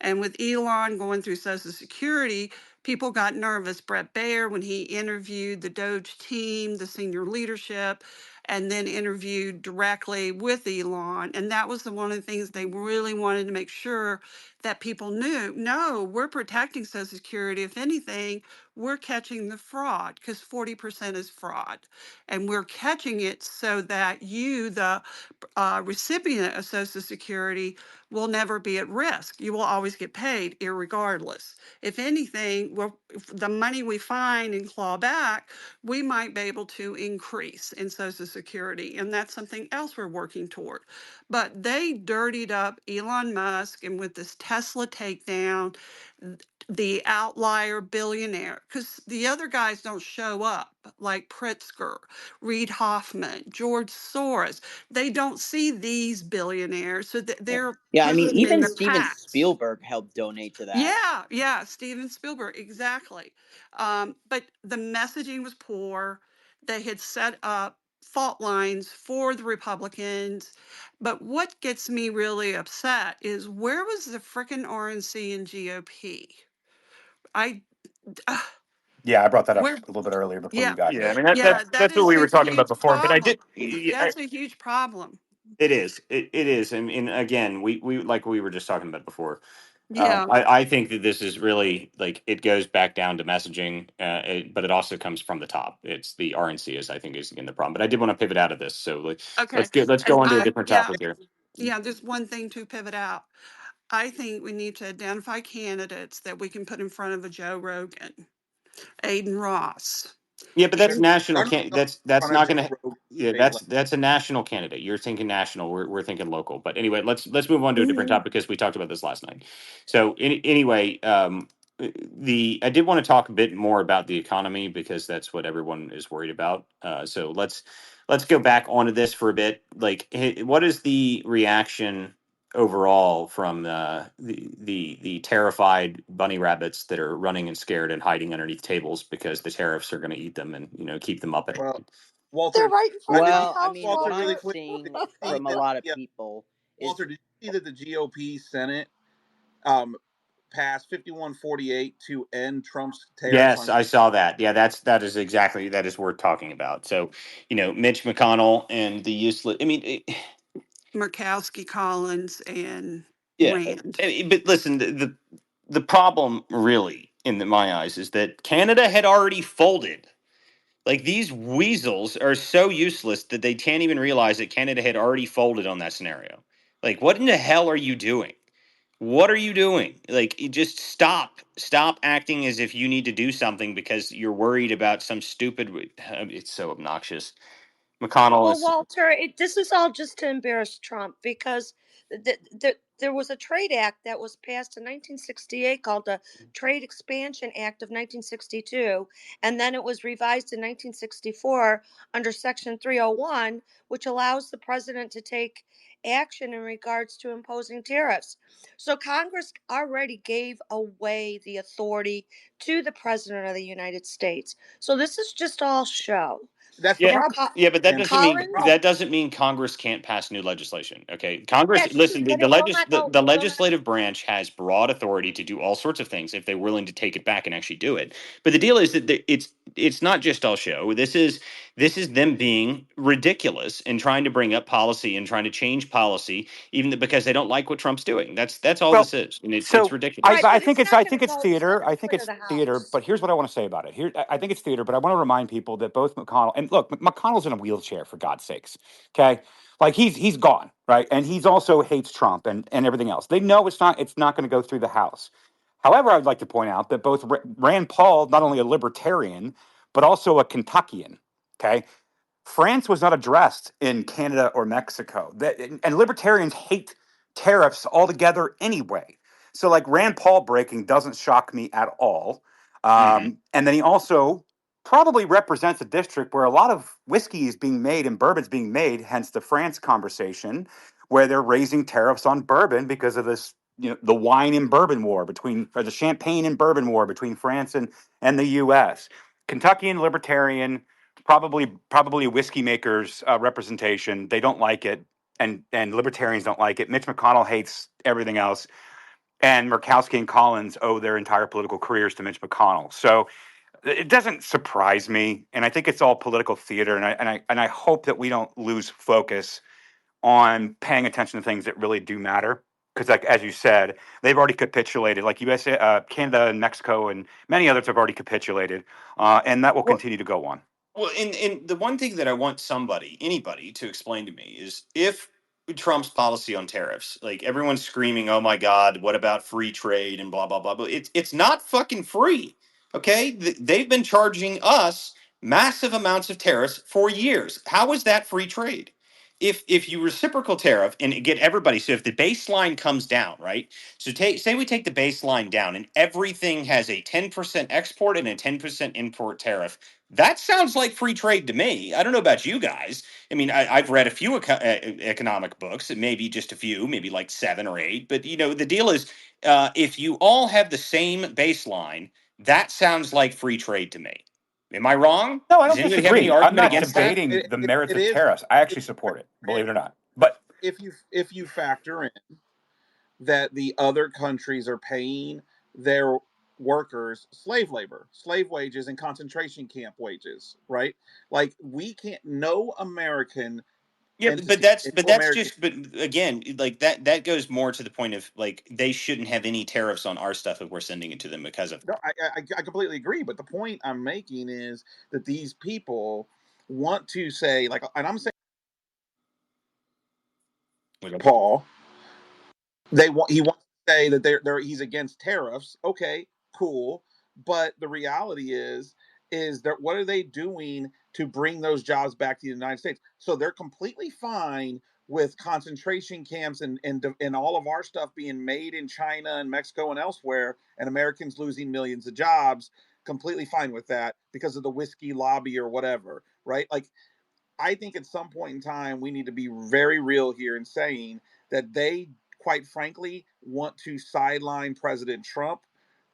And with Elon going through Social Security, people got nervous. Brett Baer, when he interviewed the Doge team, the senior leadership, and then interviewed directly with Elon. And that was one of the things they really wanted to make sure that people knew. No, we're protecting Social Security. If anything, we're catching the fraud because 40% is fraud. And we're catching it so that you, the recipient of Social Security, will never be at risk. You will always get paid, irregardless. If anything, if the money we find and claw back, we might be able to increase in Social Security. And that's something else we're working toward. But they dirtied up Elon Musk, and with this Tesla takedown, the outlier billionaire, because the other guys don't show up, like Pritzker, Reid Hoffman, George Soros. They don't see these billionaires, so they're Yeah, I putting mean, them in even their Steven packs. Spielberg helped donate to that. Yeah, yeah, Steven Spielberg, exactly. But the messaging was poor. They had set up fault lines for the Republicans. But what gets me really upset is, where was the frickin' RNC and GOP? I, uh, Yeah, I brought that up where, a little bit earlier before you yeah, got Yeah, I here. mean yeah, that that's what is we were a talking about huge before. But I problem. did. That's a huge problem. It is. It is. And again, we like we were just talking about before. Yeah. I think that this is really like it goes back down to messaging, but it also comes from the top. It's the RNC is I think is again the problem. But I did want to pivot out of this, so Okay. let's And go on to a different yeah, topic here. yeah, there's one thing to pivot out. I think we need to identify candidates that we can put in front of a Joe Rogan, Aiden Ross. Yeah, but that's And national. I don't Can know that's on a not Joe going to. Rogan Yeah, debate. Like, that's a national candidate. You're thinking national. We're thinking local. But anyway, let's move on to a different Mhm. topic because we talked about this last night. So anyway, the I did want to talk a bit more about the economy because that's what everyone is worried about. So let's go back onto this for a bit. Like, what is the reaction overall from the terrified bunny rabbits that are running and scared and hiding underneath tables because the tariffs are going to eat them and keep them up at well, They're Walter, right in I front of did my Well, I house, mean, what Walter really I'm Walter. quick. seeing Did you see from a that? lot of Yeah, people is Walter, did you see that the GOP Senate passed 51-48 to end Trump's tariffs Yes, on? I saw that. Yeah, that is worth talking about. So, Mitch McConnell and the useless. I mean, Murkowski, Collins, and yeah. Rand. But listen, the problem really, my eyes, is that Canada had already folded. Like these weasels are so useless that they can't even realize that Canada had already folded on that scenario. Like, what in the hell are you doing? What are you doing? Like, you just stop acting as if you need to do something because you're worried about some stupid. It's so obnoxious. McConnell Well, is. Walter, this is all just to embarrass Trump because there was a trade act that was passed in 1968 called the Trade Expansion Act of 1962, and then it was revised in 1964 under Section 301, which allows the president to take action in regards to imposing tariffs. So Congress already gave away the authority to the president of the United States. So this is just all show. That's the Yeah, Now, problem. yeah, but And Collins, that doesn't mean Congress can't pass new legislation. Okay, Congress. that's true, Listen, but it will not go. the It will not. legislative branch has broad authority to do all sorts of things if they're willing to take it back and actually do it. But the deal is that it's not just all show. This is them being ridiculous and trying to bring up policy and trying to change policy, because they don't like what Trump's doing. That's all Well, this is, and it's so I, Right, ridiculous. I but think it's it's not I going think to it's go. It's not theater. going I to think go to it's the theater. House. But here's what I want to say about it. I think it's theater. But I want to remind people that both McConnell and look, McConnell's in a wheelchair for God's sakes. Okay, like he's gone, right, and he's also hates Trump and everything else. They know it's not going to go through the House. However, I'd like to point out that both Rand Paul, not only a libertarian but also a Kentuckian. Okay, France was not addressed in Canada or Mexico. And libertarians hate tariffs altogether anyway. So, like Rand Paul breaking doesn't shock me at all. Hmm. And then he also probably represents a district where a lot of whiskey is being made and bourbon's being made, hence the France conversation, where they're raising tariffs on bourbon because of this, the wine and bourbon war or the champagne and bourbon war between France and the US. Kentuckian libertarian, probably a whiskey makers representation. They don't like it, and libertarians don't like it. Mitch McConnell hates everything else, and Murkowski and Collins owe their entire political careers to Mitch McConnell. So it doesn't surprise me, and I think it's all political theater. And I hope that we don't lose focus on paying attention to things that really do matter. Because, like as you said, they've already capitulated. Like USA, Canada, and Mexico, and many others have already capitulated, and that will continue to go on. Well, and the one thing that I want anybody to explain to me is if Trump's policy on tariffs, like everyone's screaming, "Oh my God, what about free trade and blah blah blah?" But it's not fucking free. Okay, they've been charging us massive amounts of tariffs for years. How is that free trade? If you reciprocal tariff and get everybody, so if the baseline comes down, right? So say we take the baseline down and everything has a 10% export and a 10% import tariff, that sounds like free trade to me. I don't know about you guys. I mean, I've read a few economic books, maybe just a few, maybe like 7 or 8. But the deal is, if you all have the same baseline, that sounds like free trade to me. Am I wrong? No, I Does don't anybody have any disagree. I'm argument not well, against that? debating the merits it of is. tariffs. I It, actually support it, and believe it or not. But if you factor in that the other countries are paying their workers slave labor, slave wages, and concentration camp wages, right? Like we can't. No American Yeah, but entity that's and but no that's American. just but again, like that goes more to the point of like they shouldn't have any tariffs on our stuff if we're sending it to them because of No, I completely agree. But the point I'm making is that these people want to say like, and I'm saying that. Paul, he wants to say that he's against tariffs. Okay, cool. But the reality is that what are they doing to bring those jobs back to the United States? So they're completely fine with concentration camps and all of our stuff being made in China and Mexico and elsewhere, and Americans losing millions of jobs. Completely fine with that because of the whiskey lobby or whatever, right? Like I think at some point in time, we need to be very real here in saying that they, quite frankly, want to sideline President Trump.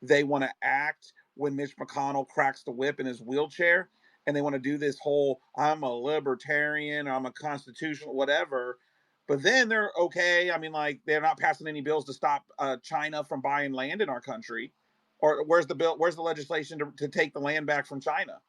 They want to act when Mitch McConnell cracks the whip in his wheelchair. And they want to do this whole I'm a libertarian, I'm a constitutional, whatever. But then they're okay. I mean, like, they're not passing any bills to stop China from buying land in our country. Or where's the bill? Where's the legislation to take the land back from China?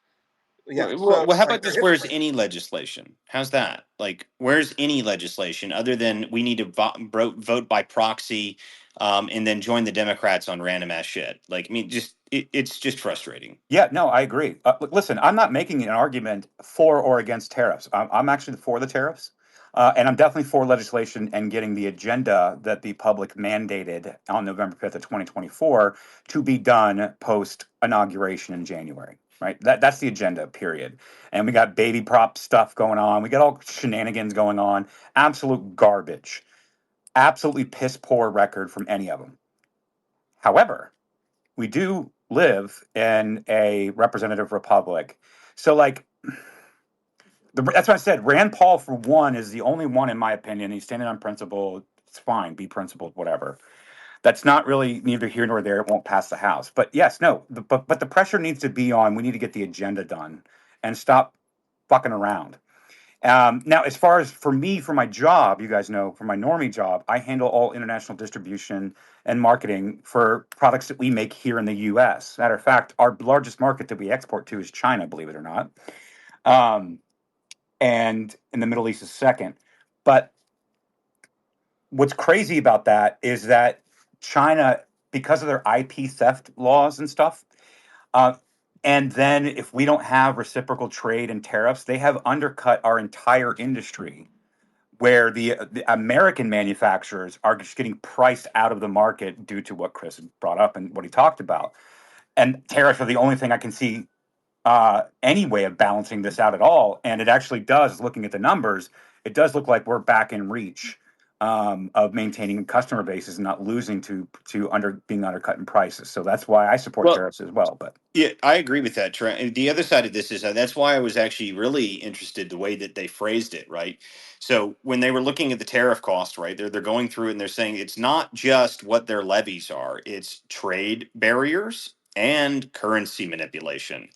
Yeah. So Well, how like about they're this? Where's hypocrites. any legislation? How's that? Like, where's any legislation other than we need to vote by proxy, and then join the Democrats on random ass shit? Like, I mean, it's just frustrating. Yeah, no, I agree. Listen, I'm not making an argument for or against tariffs. I'm actually for the tariffs. And I'm definitely for legislation and getting the agenda that the public mandated on November 5th of 2024 to be done post inauguration in January, right? That's the agenda, period. And we got baby prop stuff going on. We got all shenanigans going on. Absolute garbage. Absolutely piss poor record from any of them. However, we do live in a representative republic. So, like, that's what I said. Rand Paul, for one, is the only one, in my opinion. He's standing on principle. It's fine. Be principled, whatever. That's not really neither here nor there. It won't pass the House. But yes, no. But the pressure needs to be on. We need to get the agenda done and stop fucking around. Now, as far as for me, for my job, you guys know, for my normie job, I handle all international distribution and marketing for products that we make here in the U.S. Matter of fact, our largest market that we export to is China, believe it or not. And in the Middle East is second. But what's crazy about that is that China, because of their IP theft laws and stuff, uh, and then if we don't have reciprocal trade and tariffs, they have undercut our entire industry where the American manufacturers are just getting priced out of the market due to what Chris brought up and what he talked about. And tariffs are the only thing I can see any way of balancing this out at all. And it actually does, looking at the numbers, it does look like we're back in reach of maintaining customer bases and not losing to being undercut in prices. So that's why I support Well, tariffs as well. But yeah, I agree with that, Trent. And the other side of this is that's why I was actually really interested the way that they phrased it, right? So when they were looking at the tariff cost, right, they're going through it and they're saying it's not just what their levies are; it's trade barriers and currency manipulation.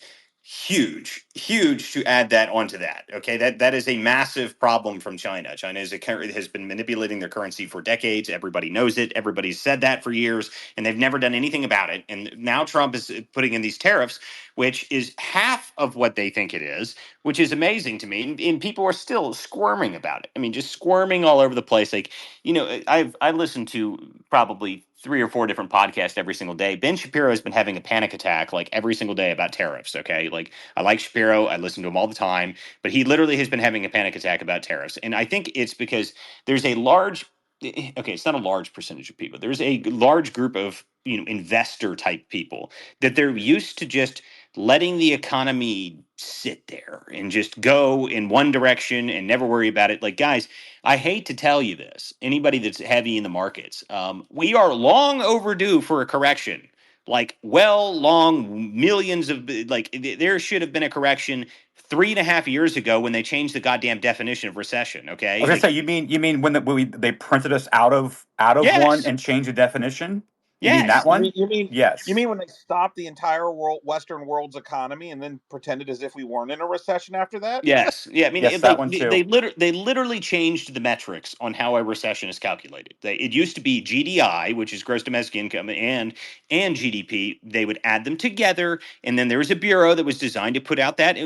Huge, huge to add that onto that. Okay, that is a massive problem from China. China has been manipulating their currency for decades. Everybody knows it. Everybody's said that for years, and they've never done anything about it. And now Trump is putting in these tariffs, which is half of what they think it is, which is amazing to me. And people are still squirming about it. I mean, just squirming all over the place. Like, I listen to probably 3 or 4 different podcasts every single day. Ben Shapiro has been having a panic attack like every single day about tariffs. Okay, like I like Shapiro, I listen to him all the time, but he literally has been having a panic attack about tariffs, and I think it's because there's a large okay, it's not a large percentage of people. There's a large group of investor type people that they're used to just letting the economy sit there and just go in one direction and never worry about it. Like, guys, I hate to tell you this, anybody that's heavy in the markets, we are long overdue for a correction. Like, well, long millions of like, there should have been a correction 3.5 years ago when they changed the goddamn definition of recession. I Okay, was gonna say, like, you mean when they printed us out of one yes, and changed the definition? You mean that Yes. You one? mean you mean you Yes. mean when they stopped the entire Western world's economy and then pretended as if we weren't in a recession after that? Yes. Yeah. I mean, Yes, that one too. they literally changed the metrics on how a recession is calculated. It used to be GDI, which is gross domestic income, and GDP. They would add them together, and then there was a bureau that was designed to put out that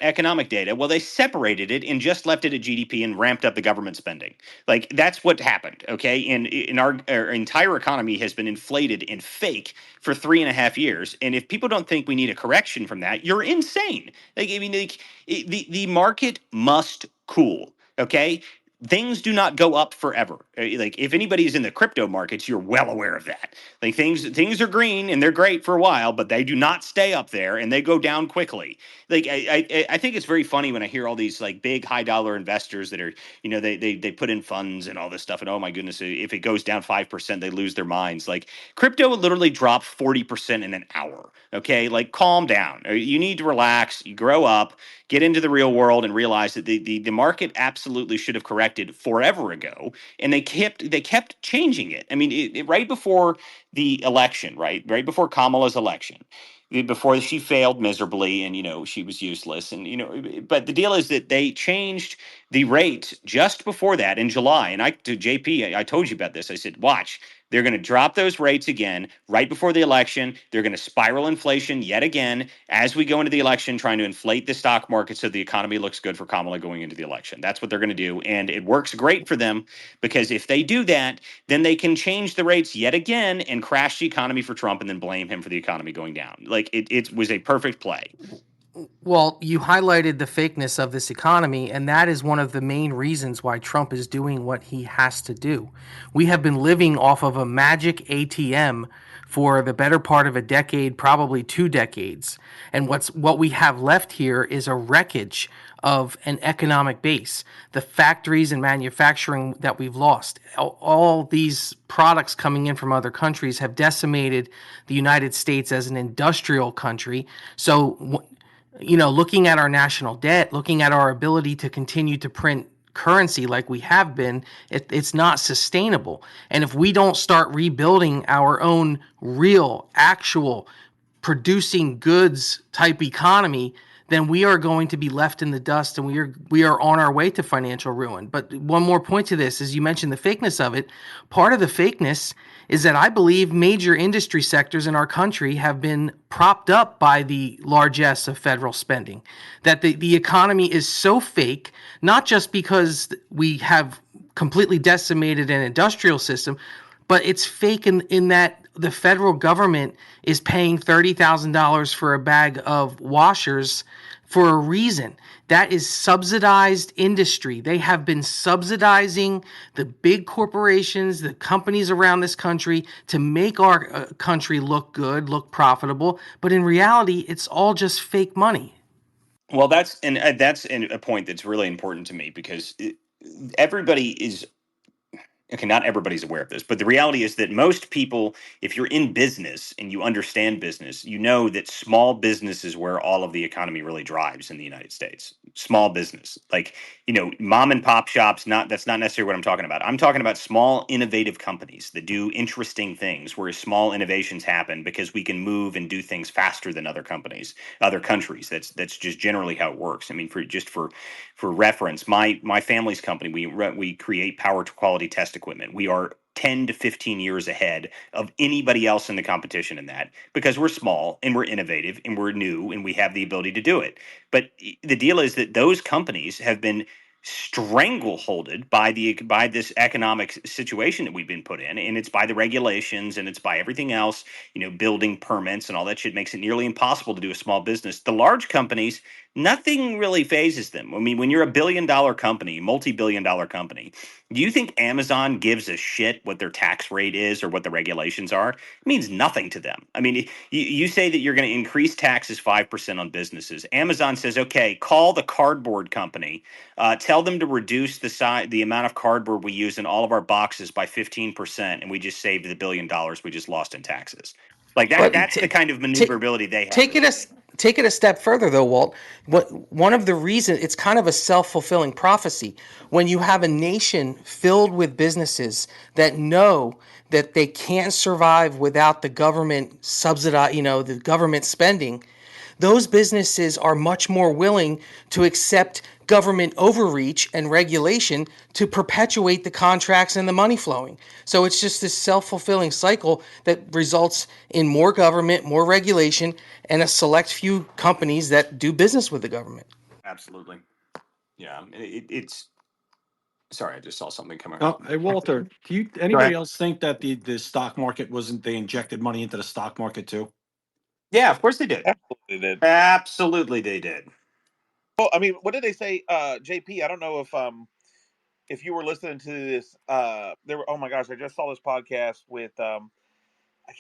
economic data. Well, they separated it and just left it at GDP and ramped up the government spending. Like that's what happened. Okay, and in our entire economy has been inflated and fake for 3.5 years. And if people don't think we need a correction from that, you're insane. Like I mean, like the market must cool. Okay, things do not go up forever. Like if anybody's in the crypto markets, you're well aware of that. Like things are green and they're great for a while, but they do not stay up there and they go down quickly. Like I think it's very funny when I hear all these like big high dollar investors that are, they put in funds and all this stuff, and oh my goodness, if it goes down 5%, they lose their minds. Like crypto literally dropped 40% in an hour. Okay, like calm down. You need to relax. You grow up, get into the real world, and realize that the market absolutely should have corrected forever ago, and they kept changing it. I mean, right before the election, right before Kamala's election, before she failed miserably, and she was useless, and but the deal is that they changed the rate just before that in July. And to JP, I told you about this. I said, watch, they're going to drop those rates again right before the election. They're going to spiral inflation yet again as we go into the election, trying to inflate the stock market so the economy looks good for Kamala going into the election. That's what they're going to do. And it works great for them, because if they do that, then they can change the rates yet again and crash the economy for Trump and then blame him for the economy going down. Like it was a perfect play. Well, you highlighted the fakeness of this economy, and that is one of the main reasons why Trump is doing what he has to do. We have been living off of a magic ATM for the better part of a decade, probably 2 decades. And what we have left here is a wreckage of an economic base. The factories and manufacturing that we've lost, all these products coming in from other countries have decimated the United States as an industrial country. So looking at our national debt, looking at our ability to continue to print currency like we have been, it's not sustainable. And if we don't start rebuilding our own real, actual producing goods type economy, then we are going to be left in the dust, and we are on our way to financial ruin. But one more point to this, as you mentioned the fakeness of it, part of the fakeness is that I believe major industry sectors in our country have been propped up by the largesse of federal spending. That the economy is so fake, not just because we have completely decimated an industrial system, but it's fake in that the federal government is paying $30,000 for a bag of washers for a reason. That is subsidized industry. They have been subsidizing the big corporations, the companies around this country to make our country look good, look profitable. But in reality, it's all just fake money. Well, that's a point that's really important to me, because everybody is okay, not everybody's aware of this, but the reality is that most people, if you're in business and you understand business, you know that small business is where all of the economy really drives in the United States. Small business, like, mom and pop shops, that's not necessarily what I'm talking about. I'm talking about small, innovative companies that do interesting things, where small innovations happen because we can move and do things faster than other companies, other countries. That's just generally how it works. I mean, for reference, my family's company, we create power quality test equipment. We are 10 to 15 years ahead of anybody else in the competition in that, because we're small and we're innovative and we're new and we have the ability to do it. But the deal is that those companies have been strangleholded by this economic situation that we've been put in, and it's by the regulations and it's by everything else, building permits and all that shit makes it nearly impossible to do a small business. The large companies, nothing really phases them. I mean, when you're a billion-dollar company, multi-billion-dollar company, do you think Amazon gives a shit what their tax rate is or what the regulations are? It means nothing to them. I mean, you say that you're going to increase taxes 5% on businesses. Amazon says, okay, call the cardboard company, tell them to reduce the amount of cardboard we use in all of our boxes by 15%, and we just saved the $1 billion we just lost in taxes. Like that. But That's the kind of t- maneuverability they have. take it take it a step further, though, Walt. One of the reasons, it's kind of a self-fulfilling prophecy. When you have a nation filled with businesses that know that they can't survive without the government subsidize, the government spending, those businesses are much more willing to accept government overreach and regulation to perpetuate the contracts and the money flowing. So it's just this self-fulfilling cycle that results in more government, more regulation, and a select few companies that do business with the government. Absolutely. Yeah. It's sorry, I just saw something coming Oh, up. hey, Walter, do you Go anybody ahead. else think that the stock market wasn't they injected money into the stock market too? Yeah, of course they did. Absolutely did. Absolutely they did. Well, I mean, what did they say, JP? I don't know if you were listening to this. There were, oh my gosh, I just saw this podcast with I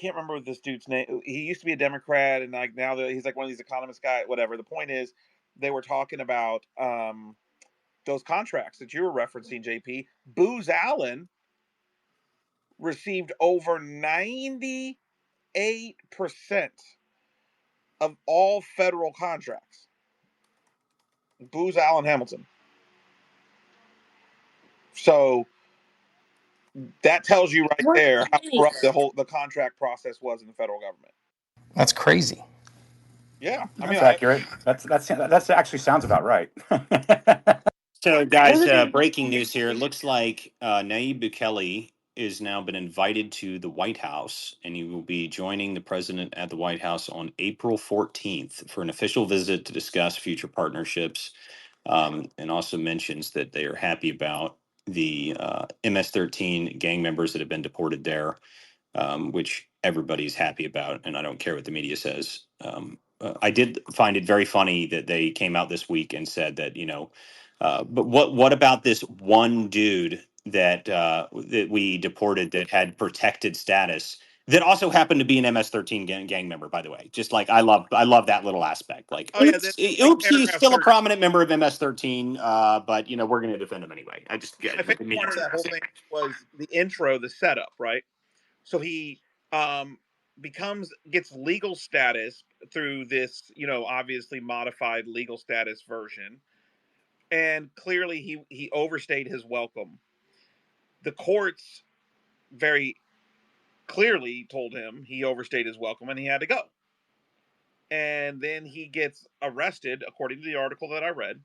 can't remember this dude's name. He used to be a Democrat, and like now he's like one of these economist guys. Whatever. The point is, they were talking about those contracts that you were referencing, JP. Booz Allen received over 98% of all federal contracts. Booz Allen Hamilton. So that tells you right there how corrupt the contract process was in the federal government. That's crazy. Yeah, I mean, That's accurate. That's actually sounds about right. So, guys, breaking news here. It looks like Nayib Bukele is now been invited to the White House, and he will be joining the president at the White House on April 14th for an official visit to discuss future partnerships, and also mentions that they are happy about the MS-13 gang members that have been deported there, which everybody's happy about, and I don't care what the media says. I did find it very funny that they came out this week and said that, but what about this one dude that we deported that had protected status that also happened to be an MS-13 gang member, by the way. Just like I love that little aspect. Like, oh yeah, like oops, he's paragraph still a 30. prominent member of MS-13, but we're going to defend him anyway. I just My get favorite the part media. of that whole thing was the intro, the setup, right? So he um, gets legal status through this, obviously modified legal status version, and clearly he overstayed his welcome. The courts very clearly told him he overstayed his welcome and he had to go. And then he gets arrested, according to the article that I read.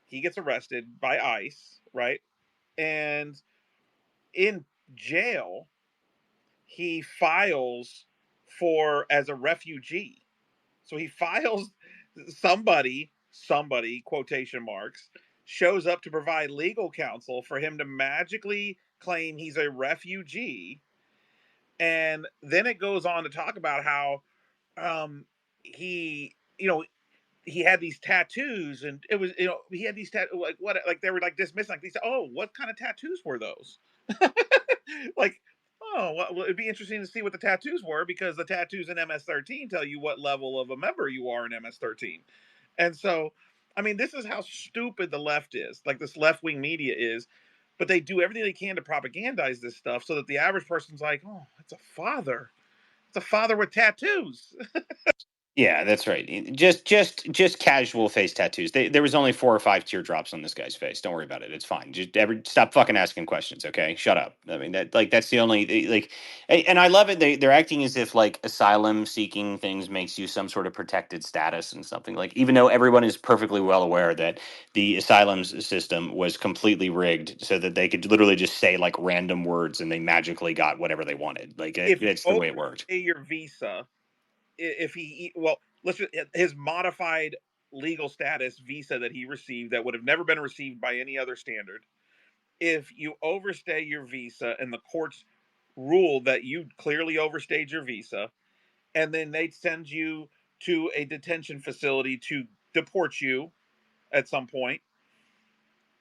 He gets arrested by ICE, right? And in jail, he files for as a refugee. So he files somebody quotation marks shows up to provide legal counsel for him to magically claim he's a refugee. And then it goes on to talk about how he he had these tattoos, and it was he had these tattoos, like what, like they were like dismissing, like they said, oh, what kind of tattoos were those? Like, oh, well, it'd be interesting to see what the tattoos were, because the tattoos in MS-13 tell you what level of a member you are in MS-13. And so, I mean, this is how stupid the left is, like this left-wing media is, but they do everything they can to propagandize this stuff so that the average person's like, oh, it's a father, with tattoos. Yeah, that's right. Just casual face tattoos. There was only 4 or 5 teardrops on this guy's face. Don't worry about it. It's fine. Just stop fucking asking questions. Okay, shut up. I mean that's the only like, and I love it. They're acting as if like asylum seeking things makes you some sort of protected status and something, like, even though everyone is perfectly well aware that the asylum system was completely rigged so that they could literally just say like random words and they magically got whatever they wanted. Like If you it's the way it worked. overstay your visa, if he, well, let's just, his modified legal status visa that he received that would have never been received by any other standard, if you overstay your visa and the courts rule that you clearly overstayed your visa, and then they send you to a detention facility to deport you at some point,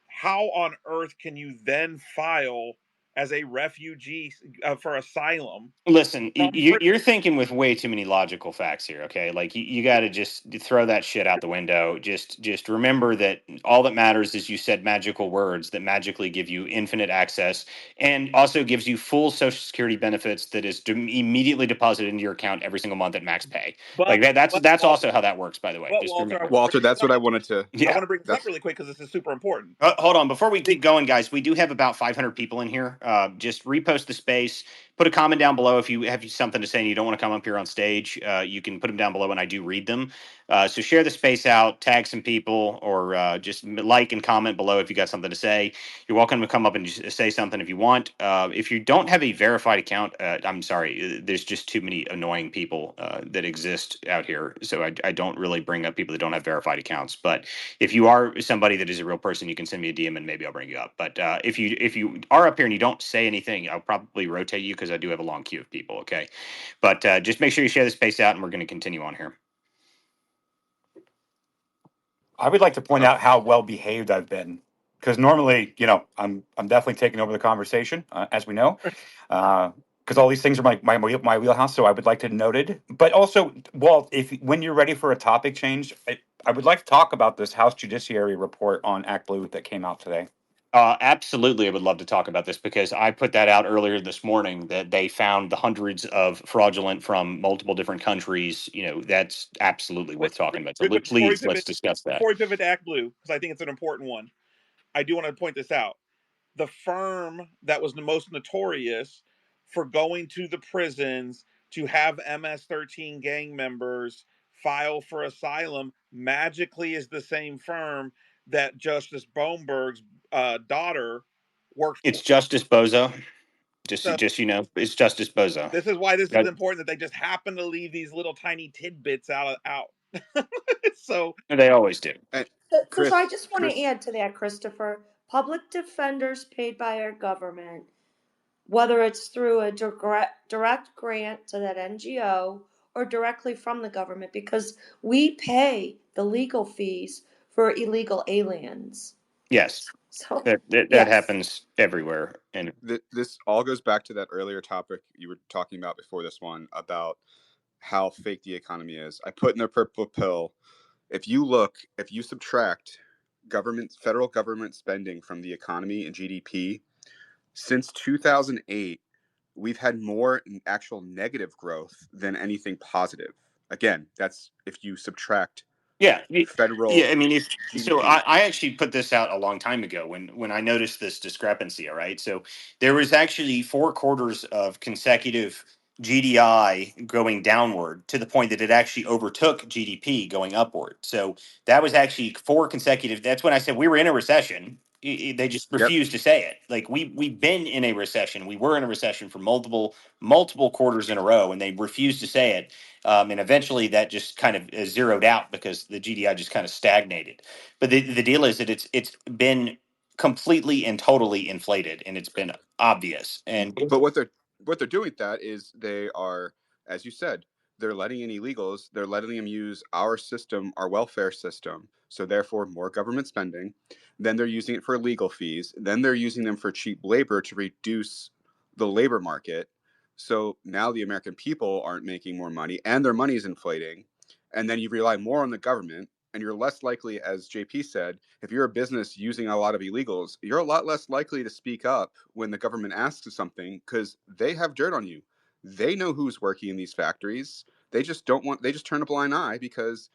how on earth can you then file as a refugee for asylum Listen, from you're thinking with way too many logical facts here. Okay, like you got to just throw that shit out the window. Just remember that all that matters is you said magical words that magically give you infinite access, and also gives you full Social Security benefits that is immediately deposited into your account every single month at max pay. But Like that. That's but that's Walter, also how that works. By the way, just Walter, I remember. want to bring Walter, this that's up what I really. wanted to. I Yeah. want to bring this up That's really quick because this is super important. Hold on. Before we The, keep going, guys, we do have about 500 people in here. Just repost the space. Put a comment down below if you have something to say and you don't want to come up here on stage. You can put them down below and I do read them. So share the space out, tag some people, or just like and comment below if you got something to say. You're welcome to come up and just say something if you want. If you don't have a verified account, I'm sorry. There's just too many annoying people that exist out here. So I don't really bring up people that don't have verified accounts. But if you are somebody that is a real person, you can send me a DM and maybe I'll bring you up. But if you are up here and you don't say anything, I'll probably rotate you because I do have a long queue of people. Okay, but just make sure you share the space out, and we're going to continue on here. I would like to point oh, out how well behaved I've been, because normally, I'm definitely taking over the conversation, as we know, because all these things are my wheelhouse. So I would like to note it. But also, Walt, if when you're ready for a topic change, I would like to talk about this House Judiciary report on Act Blue that came out today. Absolutely, I would love to talk about this because I put that out earlier this morning that they found the hundreds of fraudulent from multiple different countries. That's absolutely wait, worth talking about. So really quick please, let's discuss that. before we pivot to Act Blue, because I think it's an important one. I do want to point this out. The firm that was the most notorious for going to the prisons to have MS-13 gang members file for asylum magically is the same firm that Justice Boneberg's daughter worked It's for. Justice Bozo. So It's Justice Bozo. this is why this is That- important that they just happen to leave these little tiny tidbits out. So They always do. and So I Chris, just want to add to that, Christopher. Public defenders paid by our government, whether it's through a direct grant to that NGO or directly from the government, because we pay the legal fees for illegal aliens. Yes, So, that yes. happens everywhere. And this all goes back to that earlier topic you were talking about before this one about how fake the economy is. I put in the purple pill. If you subtract federal government spending from the economy and GDP since 2008, we've had more actual negative growth than anything positive. Again, that's if you subtract yeah, yeah. federal I mean, so GDP. I actually put this out a long time ago when I noticed this discrepancy. All right, so there was actually 4 quarters of consecutive GDI going downward to the point that it actually overtook GDP going upward. So that was actually 4 consecutive. That's when I said we were in a recession. They just Yep. refused to say it. Like we've been in a recession. We were in a recession for multiple quarters in a row, and they refused to say it. And eventually that just kind of zeroed out because the GDI just kind of stagnated. But the deal is that it's been completely and totally inflated, and it's been obvious. And But what they're doing with that is they are, as you said, they're letting in illegals. They're letting them use our system, our welfare system. So therefore, more government spending. Then they're using it for legal fees. Then they're using them for cheap labor to reduce the labor market. So now the American people aren't making more money, and their money is inflating. And then you rely more on the government, and you're less likely, as JP said, if you're a business using a lot of illegals, you're a lot less likely to speak up when the government asks something because they have dirt on you. They know who's working in these factories. They just turn a blind eye because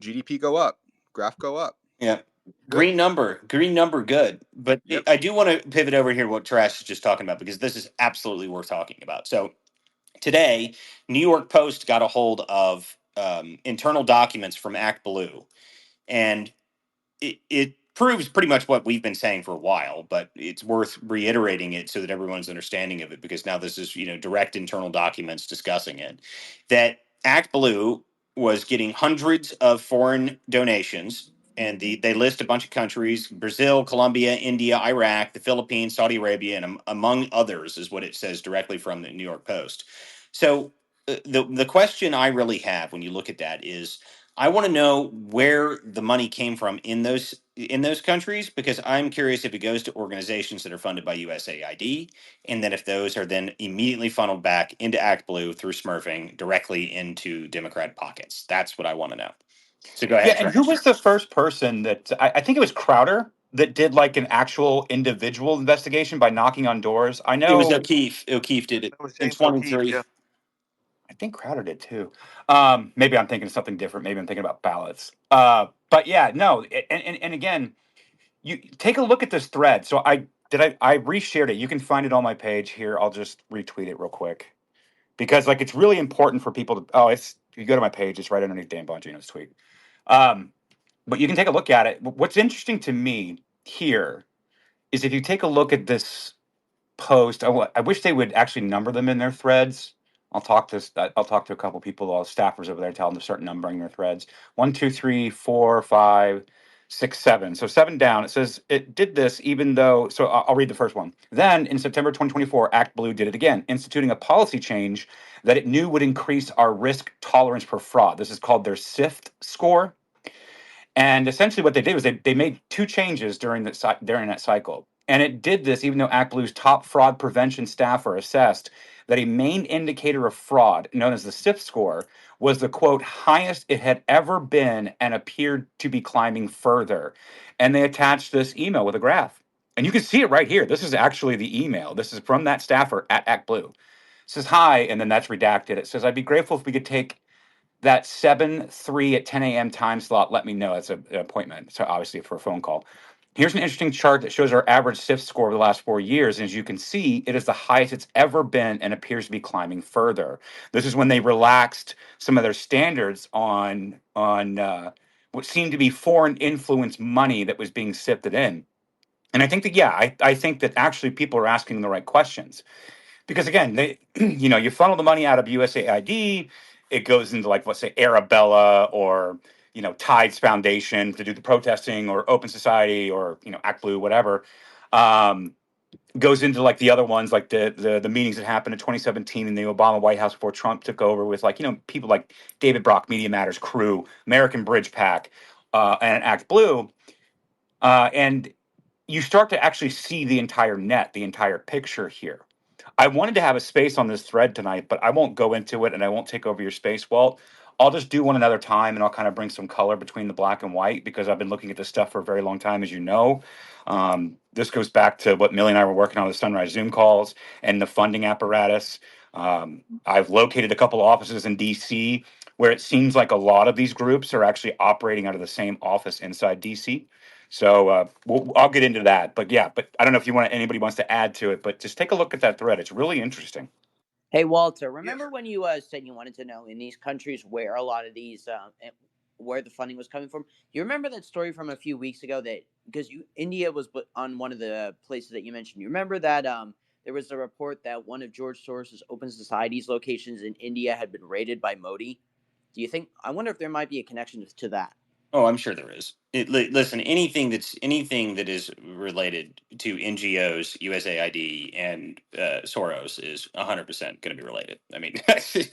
GDP go up, graph go up. yeah, Good. green number, good. But Yep. I do want to pivot over here what Trash is just talking about because this is absolutely worth talking about. So today, New York Post got a hold of internal documents from Act Blue, and it proves pretty much what we've been saying for a while, but it's worth reiterating it so that everyone's understanding of it because now this is direct internal documents discussing it. That Act Blue was getting hundreds of foreign donations. And they list a bunch of countries: Brazil, Colombia, India, Iraq, the Philippines, Saudi Arabia, and among others, is what it says directly from the New York Post. So the question I really have when you look at that is, I want to know where the money came from in those in those countries, because I'm curious if it goes to organizations that are funded by USAID, and then if those are then immediately funneled back into ActBlue through smurfing directly into Democrat pockets. That's what I want to know. So go Yeah, ahead, and Trent. who was the first person that I think it was Crowder that did like an actual individual investigation by knocking on doors? I It was know. O'Keefe. O'Keefe did it That was in James O'Keefe. 23. Yeah. I think Crowder did too. Maybe I'm thinking of something different. Maybe I'm thinking about ballots. But yeah, no. And again, you take a look at this thread. So I reshared it. You can find it on my page here. I'll just retweet it real quick because like it's really important for people to. Oh, it's if you go to my page, it's right underneath Dan Bongino's tweet. Um, but you can take a look at it. What's interesting to me here is if you take a look at this post. I wish they would actually number them in their threads. I'll talk to a couple people, all staffers over there, tell them to start numbering their threads. 1, 2, 3, 4, 5, 6, 7. So 7 down. It says it did this even though. So I'll read the first one. Then in September 2024, Act Blue did it again, instituting a policy change that it knew would increase our risk tolerance for fraud. This is called their SIFT score. And essentially, what they did was they made two changes during that cycle. And it did this even though ActBlue's top fraud prevention staffer assessed that a main indicator of fraud, known as the SIF score, was the quote highest it had ever been and appeared to be climbing further. And they attached this email with a graph. And you can see it right here. This is actually the email. This is from that staffer at ActBlue. It says hi, and then that's redacted. It says, I'd be grateful if we could take that 7-3 at 10 a.m. time slot, let me know. That's an appointment. So obviously for a phone call. Here's an interesting chart that shows our average SIFT score over the last 4 years. And as you can see, it is the highest it's ever been and appears to be climbing further. This is when they relaxed some of their standards on what seemed to be foreign influence money that was being sifted in. And I think that, yeah, I think that actually people are asking the right questions because again, they, you funnel the money out of USAID, it goes into like let's say Arabella or Tides Foundation to do the protesting, or Open Society, or Act Blue, whatever. Um, Goes into like the other ones, like the meetings that happened in 2017 in the Obama White House before Trump took over, with like people like David Brock, Media Matters, Crew, American Bridge PAC, and Act Blue, and you start to actually see the entire net, the entire picture here. I wanted to have a space on this thread tonight, but I won't go into it and I won't take over your space, Walt. I'll just do one another time and I'll kind of bring some color between the black and white because I've been looking at this stuff for a very long time, as you know. This goes back to what Millie and I were working on the Sunrise Zoom calls and the funding apparatus. I've located a couple offices in DC where it seems like a lot of these groups are actually operating out of the same office inside DC. So I'll get into that, but yeah, but I don't know if anybody wants to add to it, but just take a look at that thread. It's really interesting. Hey Walter, Yeah. remember when you said you wanted to know in these countries where a lot of these where the funding was coming from? You remember that story from a few weeks ago that because India was on one of the places that you mentioned. You remember that there was a report that one of George Soros's Open Society's locations in India had been raided by Modi. Do you think? I wonder if there might be a connection to that. Oh, I'm sure there is. Listen, anything that is related to NGOs, USAID, and Soros is 100% going to be related. I mean, is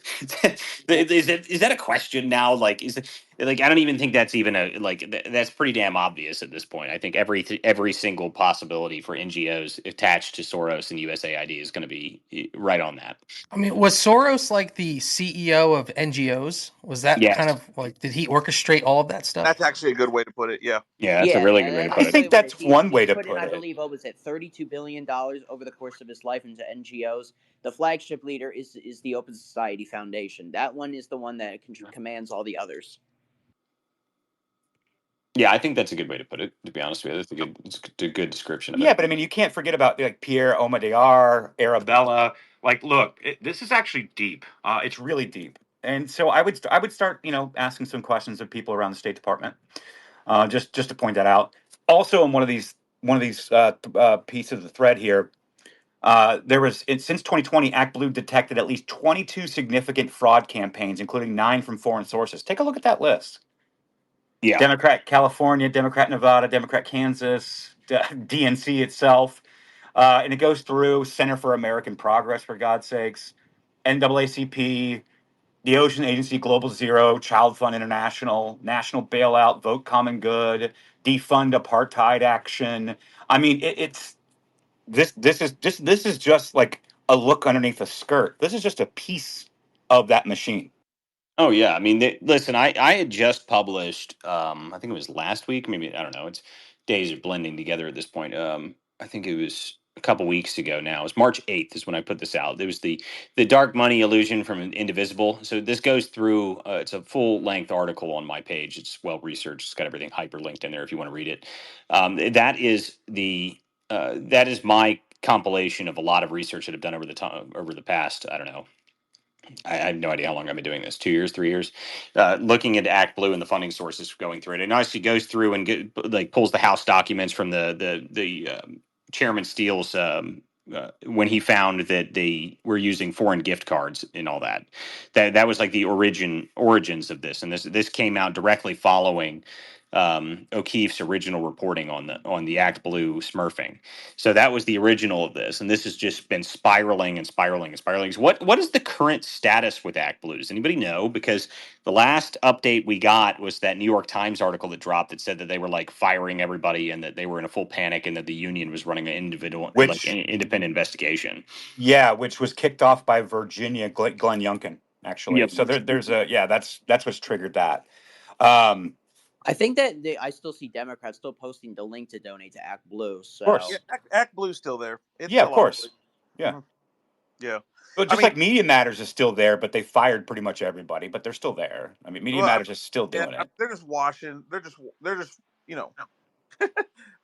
that a question now? Like, like I don't even think that's even that's pretty damn obvious at this point. I think every single possibility for NGOs attached to Soros and USAID is going to be right on that. I mean, was Soros like the CEO of NGOs? Was that kind Yes. of like, did he orchestrate all of that stuff? That's actually a good way to put it. Yeah. Yeah, that's a Yeah, really good way to that's I put a it. good think way. that's He's one way to put in, put I it. believe, what was it, $32 billion over the course of his life into NGOs. The flagship leader is the Open Society Foundation. That one is the one that commands all the others. Yeah, I think that's a good way to put it. To be honest with you, it's a good description of Yeah, it. but I mean, you can't forget about like Pierre Omidyar, Arabella. Like, look, this is actually deep. It's really deep. And so I would start, asking some questions of people around the State Department, just to point that out. Also, in one of these pieces of the thread here, since 2020, Act Blue detected at least 22 significant fraud campaigns, including 9 from foreign sources. Take a look at that list. Yeah. Democrat California, Democrat Nevada, Democrat Kansas, DNC itself. And it goes through Center for American Progress, for God's sakes, NAACP, the Ocean Agency, Global Zero, Child Fund International, National Bailout, Vote Common Good, defund apartheid action. I mean, it's this is just like a look underneath the skirt. This is just a piece of that machine. Oh yeah, I mean, listen, I had just published, I think it was last week, maybe I don't know. It's days are blending together at this point. I think it was a couple weeks ago now. It was March 8th is when I put this out. It was the dark money illusion from Indivisible. So this goes through. It's a full length article on my page. It's well researched. It's got everything hyperlinked in there if you want to read it. That is my compilation of a lot of research that I've done over the past, I don't know, I have no idea how long I've been doing this, 2 years, 3 years, looking at Act Blue and the funding sources going through it. And obviously goes through and pulls the House documents from the Chairman Steele's when he found that they were using foreign gift cards and all that. That was like the origins of this, and this came out directly following O'Keefe's original reporting on the Act Blue smurfing. So that was the original of this, and this has just been spiraling and spiraling and spiraling. So what is the current status with Act Blue? Does anybody know? Because the last update we got was that New York Times article that dropped that said that they were like firing everybody and that they were in a full panic and that the union was running an Which independent investigation. Yeah, which was kicked off by Virginia Glenn Youngkin, actually. Yep. So there's a yeah, that's what's triggered that. Um, I think that I still see Democrats still posting the link to donate to Act Blue. of So Yeah, course, Act Blue's still there. It's yeah, of still course, operating. yeah. Mhm. Yeah, But I just mean, like Media Matters is still there, but they fired pretty much everybody, but they're still there. I mean, Media well, Matters is still yeah, doing it. they're just washing. They're just you know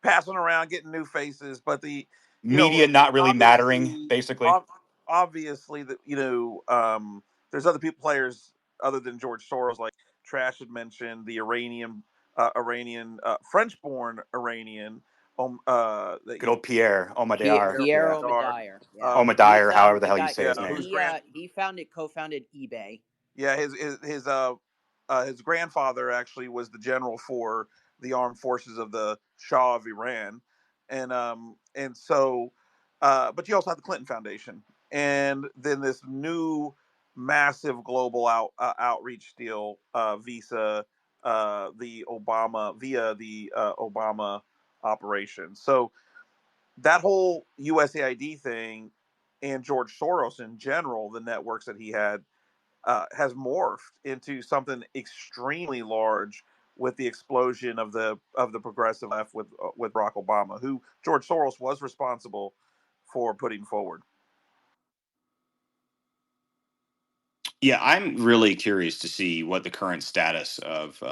passing around, getting new faces. But Media not really mattering, obviously, basically. obviously, that there's other people players other than George Soros. Like Trash had mentioned, the French-born Iranian, that Good old Pierre Omidyar, yeah, Piero Dar, Medire, yeah, um, Omidyar, however the the hell you guy, say his yeah, name. whose grand he co-founded eBay. yeah his grandfather actually was the general for the armed forces of the Shah of Iran, and so but you also have the Clinton Foundation, and then this new massive global outreach deal via the Obama operation. So that whole USAID thing and George Soros in general, the networks that he had, has morphed into something extremely large with the explosion of the progressive left with Barack Obama, who George Soros was responsible for putting forward. Yeah, I'm really curious to see what the current status of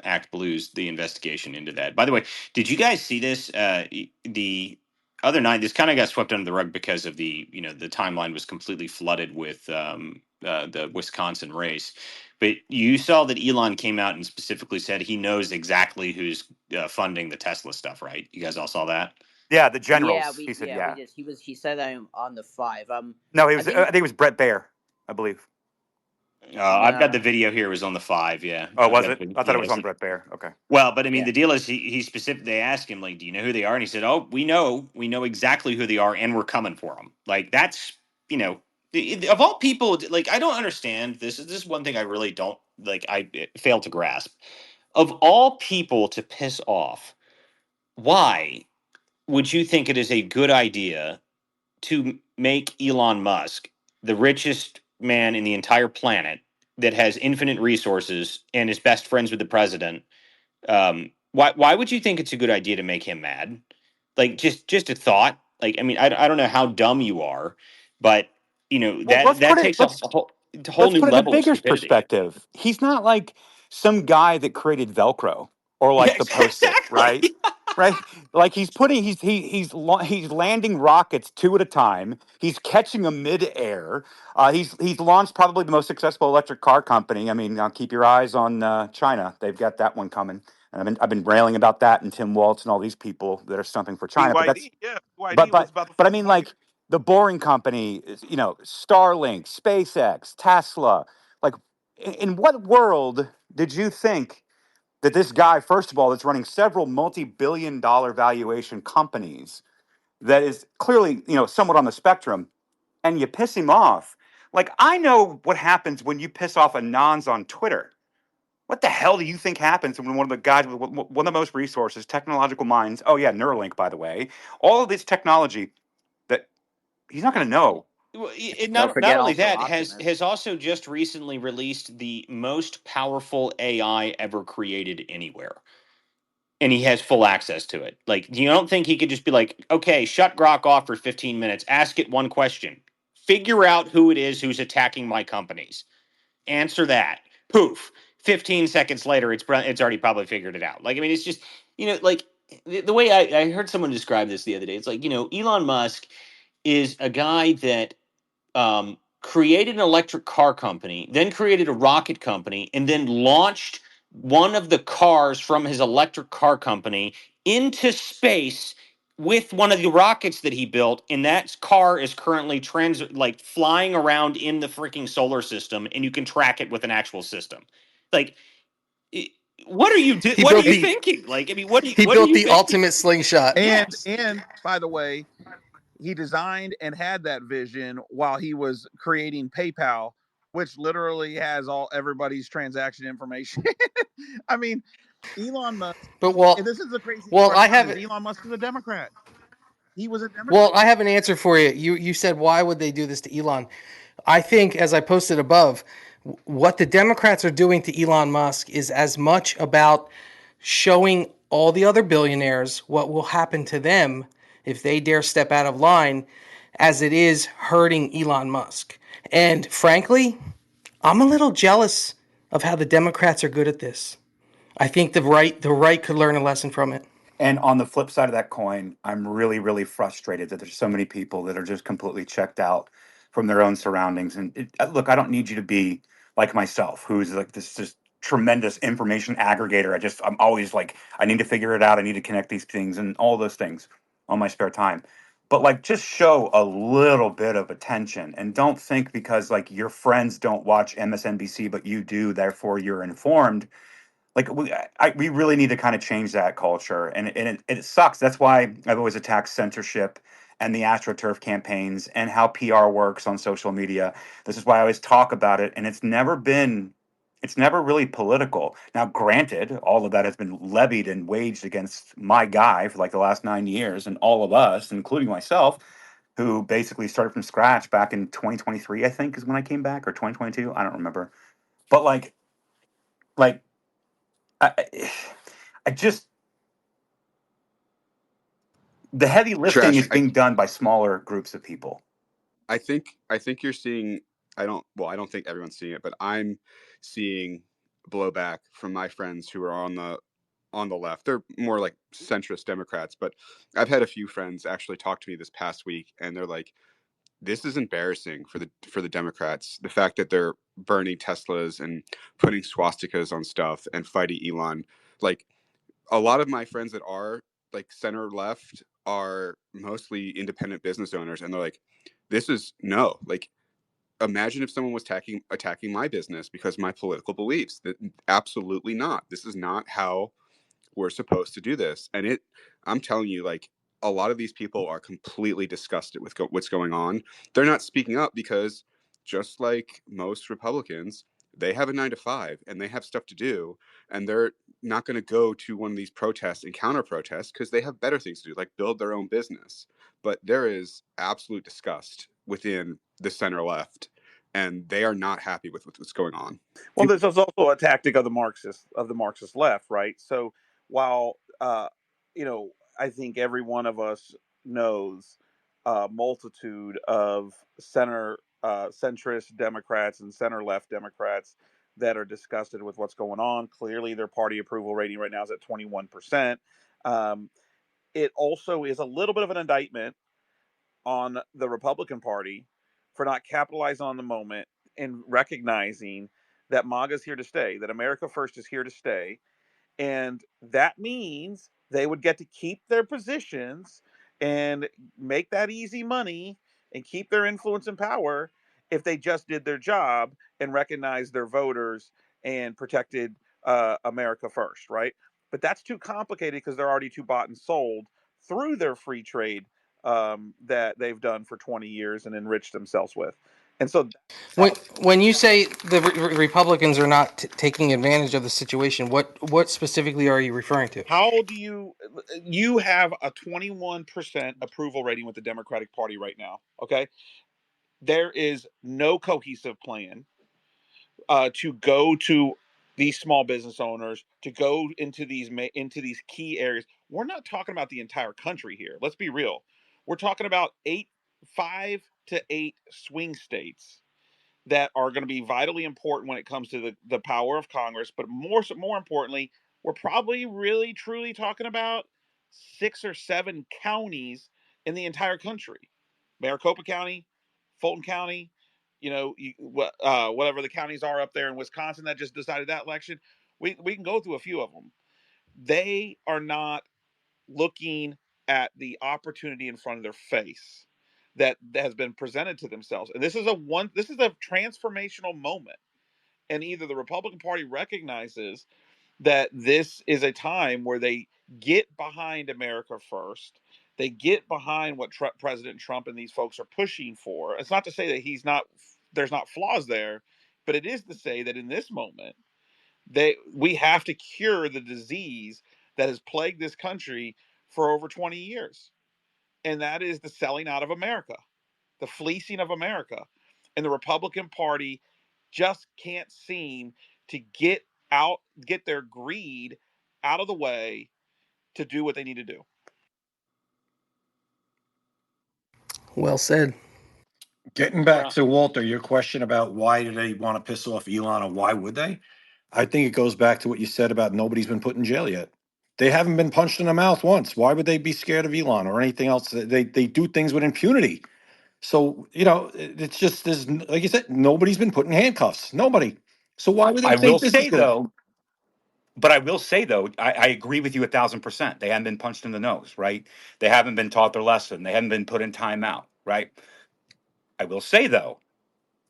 Act Blue's the investigation into that. By the way, did you guys see this? The other night, this kind of got swept under the rug because of the timeline was completely flooded with the Wisconsin race. But you saw that Elon came out and specifically said he knows exactly who's funding the Tesla stuff, right? You guys all saw that? Yeah, the Yeah, generals. He said, we yeah. just he said that on the five. No, he I was. I think think it was Brett Baer, I believe. I've got no, the video here. It was on the 5. Yeah, Oh, I've was got it? I thought it yeah. was on Brett Baer. Okay. Well, but I mean, yeah, the deal is he specific. They asked him like, "Do you know who they are?" And he said, "Oh, we know exactly who they are, and we're coming for them." Like that's of all people, like I don't understand this. This is one thing I really don't like. I fail to grasp. Of all people to piss off, why would you think it is a good idea to make Elon Musk the richest man in the entire planet that has infinite resources and is best friends with the president? Why would you think it's a good idea to make him mad? Like just a thought. Like I mean, I don't know how dumb you are, but Well, let's that put it. takes a whole Let's new put it in a level of bigger stupidity. perspective. He's not like some guy that created Velcro or Yeah, like the Post-it, right? exactly. Right? Like he's putting he's landing rockets two at a time. He's catching them midair. He's launched probably the most successful electric car company. I mean, keep your eyes on China. They've got that one coming. And I've been railing about that and Tim Waltz and all these people that are stumping for China. But that's BYD, yeah, BYD but was but about the but I first mean, one. like the boring company, Starlink, SpaceX, Tesla. Like, in what world did you think that this guy, first of all, that's running several multi-billion-dollar valuation companies, that is clearly, somewhat on the spectrum, and you piss him off? Like, I know what happens when you piss off a nons on Twitter. What the hell do you think happens when one of the guys with one of the most resources, technological minds, oh yeah, Neuralink, by the way, all of this technology that he's not going to know. Well, Don't not forget only also that, Optimus. has also just recently released the most powerful AI ever created anywhere, and he has full access to it. Like, you don't think he could just be like, okay, shut Grok off for 15 minutes, ask it one question, figure out who it is who's attacking my companies, answer that, poof. 15 seconds later, it's already probably figured it out. Like, I mean, it's just, like the way I heard someone describe this the other day. It's like, Elon Musk is a guy that created an electric car company, then created a rocket company, and then launched one of the cars from his electric car company into space with one of the rockets that he built. And that car is currently flying around in the freaking solar system, and you can track it with an actual system. Like, i- He what are built you And, the thinking? Like, I mean, he what are built you the thinking? ultimate slingshot. Yes. and by the way, he designed and had that vision while he was creating PayPal, which literally has all everybody's transaction information. I mean, Elon Musk. But And this is the crazy well, part I about have it is it. Elon Musk is a Democrat. He was a Well, Democrat. I have an answer for you. You said why would they do this to Elon? I think, as I posted above, what the Democrats are doing to Elon Musk is as much about showing all the other billionaires what will happen to them if they dare step out of line, as it is hurting Elon Musk. And frankly, I'm a little jealous of how the Democrats are good at this. I think the right could learn a lesson from it. And on the flip side of that coin, I'm really, really frustrated that there's so many people that are just completely checked out from their own surroundings. And look, I don't need you to be like myself, who's like this just tremendous information aggregator. I'm always like, I need to figure it out. I need to connect these things and all those things on my spare time. But like, just show a little bit of attention and don't think because like your friends don't watch MSNBC, but you do, therefore you're informed. Like we really need to kind of change that culture, and it sucks. That's why I've always attacked censorship and the AstroTurf campaigns and how PR works on social media. This is why I always talk about it, and it's never really political. Now, granted, all of that has been levied and waged against my guy for like the last 9 years, and all of us, including myself, who basically started from scratch back in 2023, I think, is when I came back, or 2022. I don't remember, but like I, I just the heavy lifting Trash. is being done by smaller groups of people. I think you're seeing. I don't think everyone's seeing it, but I'm seeing blowback from my friends who are on the left. They're more like centrist Democrats, but I've had a few friends actually talk to me this past week, and they're like, "This is embarrassing for the Democrats. The fact that they're burning Teslas and putting swastikas on stuff and fighting Elon. Like a lot of my friends that are like center left are mostly independent business owners, and they're like, this is no like." Imagine if someone was attacking my business because of my political beliefs. That absolutely not. This is not how we're supposed to do this. And I'm telling you, like, a lot of these people are completely disgusted with what's going on. They're not speaking up because, just like most Republicans, they have a 9 to 5 and they have stuff to do, and they're not going to go to one of these protests and counter protests because they have better things to do, like build their own business. But there is absolute disgust within the center left, and they are not happy with what's going on. Well, this is also a tactic of the Marxist left, right? So while I think every one of us knows a multitude of centrist Democrats and center left Democrats that are disgusted with what's going on. Clearly, their party approval rating right now is at 21%. Um, it also is a little bit of an indictment on the Republican Party for not capitalizing on the moment and recognizing that MAGA is here to stay, that America First is here to stay, and that means they would get to keep their positions and make that easy money and keep their influence and power if they just did their job and recognized their voters and protected America first, right? But that's too complicated because they're already too bought and sold through their free trade that they've done for 20 years and enriched themselves with. And so that's When how. when you say the Republicans are not taking advantage of the situation, what specifically are you referring to? How do you have a 21% approval rating with the Democratic Party right now? Okay, there is no cohesive plan to go to these small business owners, to go into these key areas. We're not talking about the entire country here. Let's be real. We're talking about 5 to 8 swing states that are going to be vitally important when it comes to the power of Congress. But more importantly, we're probably really truly talking about 6 or 7 counties in the entire country: Maricopa County, Fulton County, whatever the counties are up there in Wisconsin that just decided that election. We can go through a few of them. They are not looking at the opportunity in front of their face that has been presented to themselves. And this is a transformational moment. And either the Republican Party recognizes that this is a time where they get behind America first. They get behind what President Trump and these folks are pushing for. It's not to say that there's not flaws there, but it is to say that in this moment, we have to cure the disease that has plagued this country for over 20 years. And that is the selling out of America, the fleecing of America. And the Republican Party just can't seem to get their greed out of the way to do what they need to do. Well said. Getting back Well, to Walter, your question about why do they want to piss off Elon or why would they? I think it goes back to what you said about nobody's been put in jail yet. They haven't been punched in the mouth once. Why would they be scared of Elon or anything else? They do things with impunity. So, it's just there's like you said, nobody's been put in handcuffs. Nobody. So why would they I will think this is say gonna though, but I will say though, I agree with you 1,000%. They haven't been punched in the nose, right? They haven't been taught their lesson. They haven't been put in timeout, right? I will say though,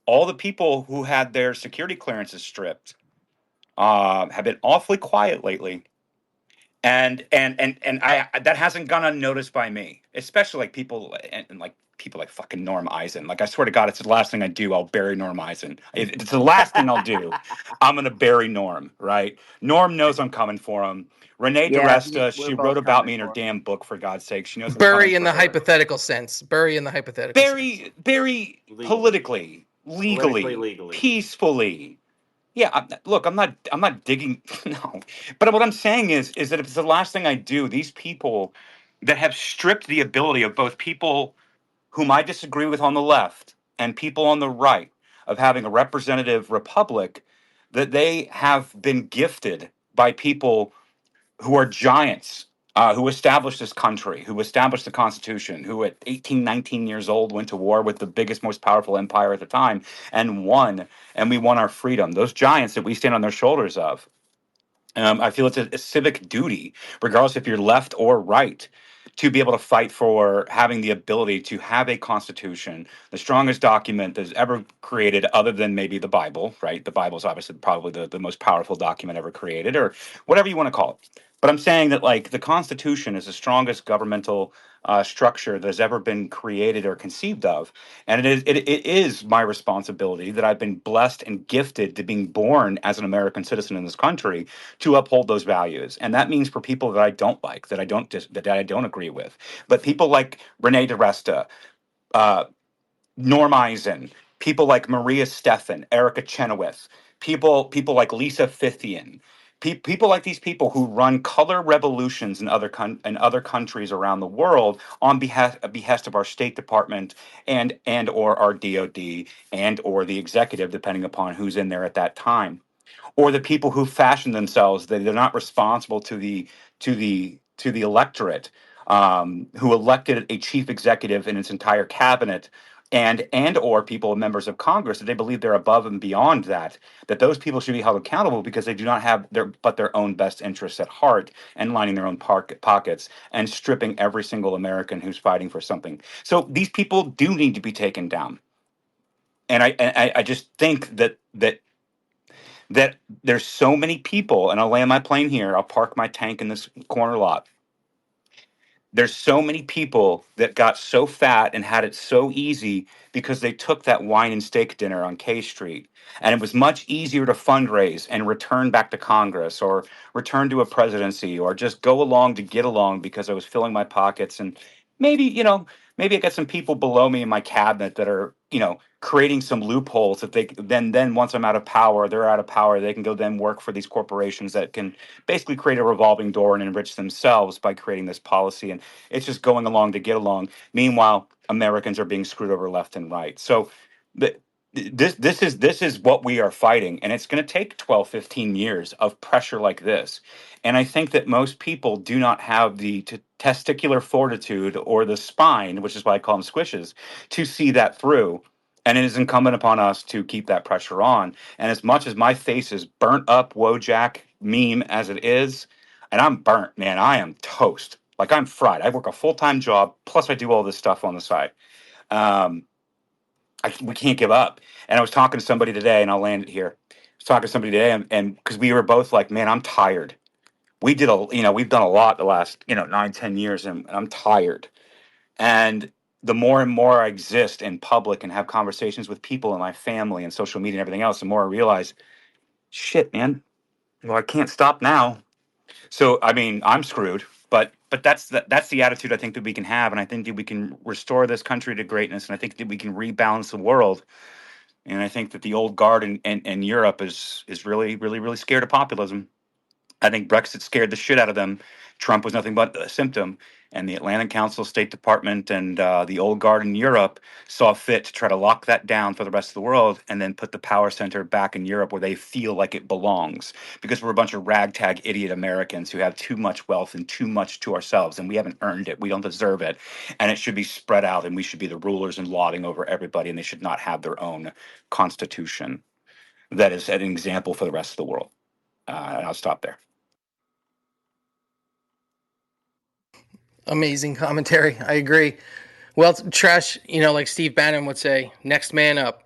all the people who had their security clearances stripped have been awfully quiet lately, and I that hasn't gone unnoticed by me, especially like people and like people like fucking Norm Eisen. Like I swear to God, it's the last thing I do. I'll bury Norm Eisen. It's the last thing I'll do. I'm gonna bury Norm. Right? Norm knows I'm coming for him. Renee Yeah, DiResta, we're she wrote both about coming me in her for him. damn book. For God's sake, she knows I'm coming Bury in for the her. hypothetical sense. Bury in the hypothetical sense. Very legally, politically, politically, legally, legally. peacefully. Yeah, look, I'm not digging. No, but what I'm saying is that if it's the last thing I do, these people that have stripped the ability of both people whom I disagree with on the left and people on the right of having a representative republic, that they have been gifted by people who are giants, who established this country, who established the Constitution, who at 18, 19 years old went to war with the biggest, most powerful empire at the time and won, and we won our freedom. Those giants that we stand on their shoulders of. I feel it's a civic duty, regardless if you're left or right, to be able to fight for having the ability to have a constitution, the strongest document that's ever created, other than maybe the Bible, right? The Bible is obviously probably the most powerful document ever created, or whatever you want to call it. But I'm saying that like the Constitution is the strongest governmental structure that has ever been created or conceived of, and it is my responsibility that I've been blessed and gifted to being born as an American citizen in this country to uphold those values. And that means for people that I don't like, that I don't agree with, but people like Renee DiResta, uh, Norm Eisen, people like Maria Stephan, Erica Chenoweth, people like Lisa Fithian, people like these people who run color revolutions in other countries around the world on behest of our State Department and or our DoD and or the executive, depending upon who's in there at that time, or the people who fashion themselves that they're not responsible to the electorate, who elected a chief executive and its entire cabinet, and or people members of Congress that they believe they're above and beyond that those people should be held accountable because they do not have their own best interests at heart and lining their own pockets and stripping every single American who's fighting for something. So these people do need to be taken down. And I just think that there's so many people, and I'll land my plane here. I'll park my tank in this corner lot. There's so many people that got so fat and had it so easy because they took that wine and steak dinner on K Street. And it was much easier to fundraise and return back to Congress or return to a presidency or just go along to get along because I was filling my pockets. And maybe, maybe I got some people below me in my cabinet that are, creating some loopholes that they then once I'm out of power, they're out of power, they can go then work for these corporations that can basically create a revolving door and enrich themselves by creating this policy. And it's just going along to get along. Meanwhile, Americans are being screwed over left and right. So the, this is what we are fighting, and it's going to take 12, 15 years of pressure like this. And I think that most people do not have the testicular fortitude or the spine, which is why I call them squishes, to see that through. And it is incumbent upon us to keep that pressure on. And as much as my face is burnt up, Wojak meme as it is, and I'm burnt, man, I am toast. Like I'm fried. I work a full time job, plus I do all this stuff on the side. Um, we can't give up. And I was talking to somebody today, and I'll land it here. I was talking to somebody today, and because we were both like, man, I'm tired. We've done a lot the last, 9, 10 years, and I'm tired. And the more and more I exist in public and have conversations with people in my family and social media and everything else, the more I realize, shit, man, well, I can't stop now. So, I mean, I'm screwed. But that's the attitude I think that we can have, and I think that we can restore this country to greatness, and I think that we can rebalance the world. And I think that the old guard in Europe is really, really, really scared of populism. I think Brexit scared the shit out of them. Trump was nothing but a symptom. And the Atlantic Council, State Department, and the old guard in Europe saw fit to try to lock that down for the rest of the world and then put the power center back in Europe where they feel like it belongs. Because we're a bunch of ragtag idiot Americans who have too much wealth and too much to ourselves, and we haven't earned it. We don't deserve it. And it should be spread out, and we should be the rulers and lording over everybody, and they should not have their own constitution that is an example for the rest of the world. And I'll stop there. Amazing commentary. I agree. Well, Trash, like Steve Bannon would say, next man up.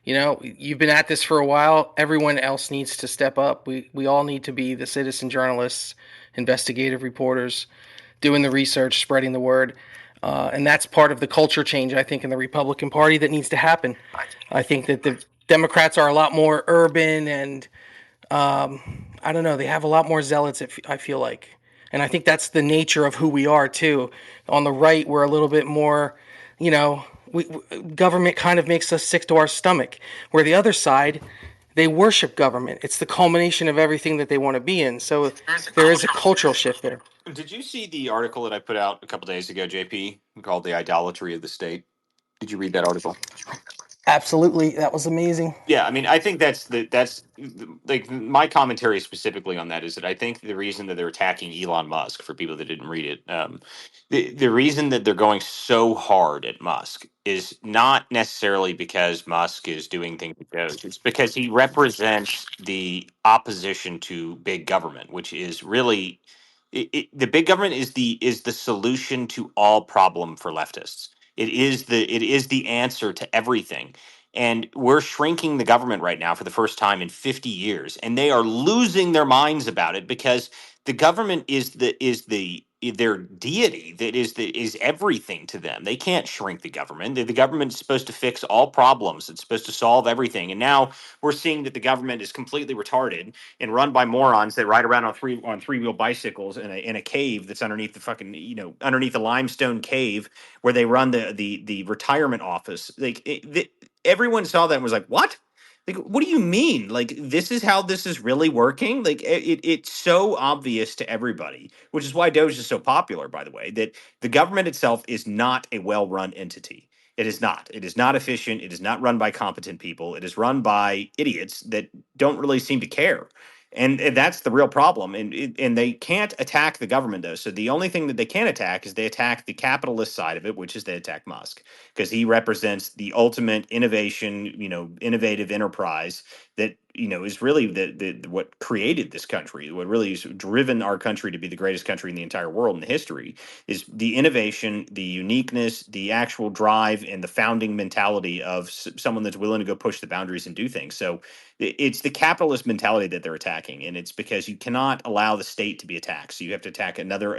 You've been at this for a while. Everyone else needs to step up. We all need to be the citizen journalists, investigative reporters, doing the research, spreading the word. And that's part of the culture change, I think, in the Republican Party that needs to happen. I think that the Democrats are a lot more urban and I don't know, they have a lot more zealots, I feel like. And I think that's the nature of who we are, too. On the right, we're a little bit more, government kind of makes us sick to our stomach. Where the other side, they worship government. It's the culmination of everything that they want to be in. So there is a cultural shift there. Did you see the article that I put out a couple days ago, JP, called "The Idolatry of the State"? Did you read that article? Absolutely. That was amazing. Yeah, I mean, I think like my commentary specifically on that is that I think the reason that they're attacking Elon Musk, for people that didn't read it, the reason that they're going so hard at Musk is not necessarily because Musk is doing things with Doge. It's because he represents the opposition to big government, which is really the big government is the solution to all problem for leftists. It is the answer to everything, and we're shrinking the government right now for the first time in 50 years. And they are losing their minds about it because the government is their deity, that is everything to them. They can't shrink the government. The government is supposed to fix all problems. It's supposed to solve everything. And now we're seeing that the government is completely retarded and run by morons that ride around on three-wheel bicycles in a cave that's underneath the fucking, underneath the limestone cave where they run the retirement office. Everyone saw that and was like, "What? Like, what do you mean? Like, this is how this is really working?" Like, it's so obvious to everybody, which is why Doge is so popular, by the way, that the government itself is not a well-run entity. It is not. It is not efficient. It is not run by competent people. It is run by idiots that don't really seem to care. And that's the real problem. And they can't attack the government, though. So the only thing that they can attack is they attack the capitalist side of it, which is they attack Musk, because he represents the ultimate innovation, innovative enterprise that is really the what created this country, what really has driven our country to be the greatest country in the entire world in the history, is the innovation, the uniqueness, the actual drive, and the founding mentality of someone that's willing to go push the boundaries and do things. So it's the capitalist mentality that they're attacking, and it's because you cannot allow the state to be attacked. So you have to attack another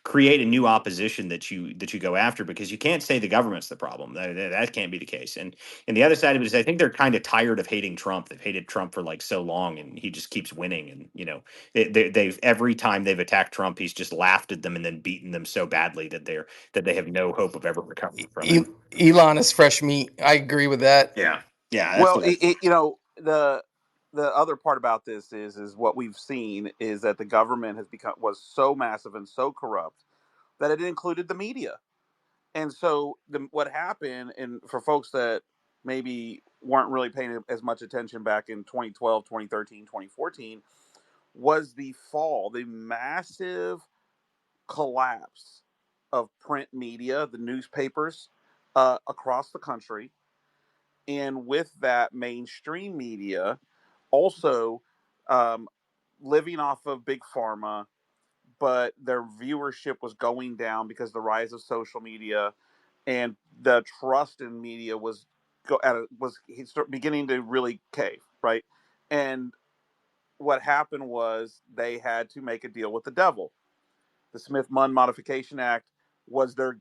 create a new opposition that you go after, because you can't say the government's the problem. That can't be the case. And the other side of it is, I think they're kind of tired of hating Trump. They've hated Trump for like so long, and he just keeps winning. And they've every time they've attacked Trump, he's just laughed at them and then beaten them so badly that they have no hope of ever recovering from it. Elon is fresh meat. I agree with that. Yeah, yeah, that's Well, what I. the other part about this is what we've seen is that the government was so massive and so corrupt that it included the media. And so what happened, and for folks that maybe weren't really paying as much attention back in 2012, 2013, 2014, was the massive collapse of print media, the newspapers across the country. And with that, mainstream media also um, living off of big pharma, but their viewership was going down because the rise of social media and the trust in media beginning to really cave, right? And what happened was they had to make a deal with the devil. The Smith-Munn Modification Act was their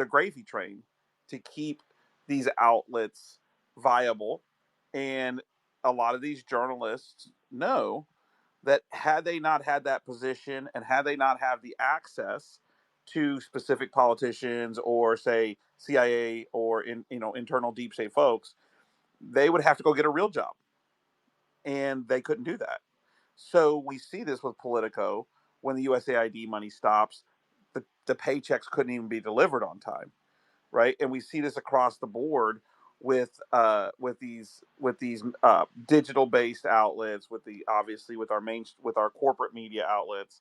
gravy train to keep these outlets viable. And a lot of these journalists know that had they not had that position and had they not have the access to specific politicians or say CIA or internal deep state folks, they would have to go get a real job, and they couldn't do that. So we see this with Politico. When the USAID money stops, the paychecks couldn't even be delivered on time, right? And we see this across the board with these digital based outlets, obviously with our corporate media outlets.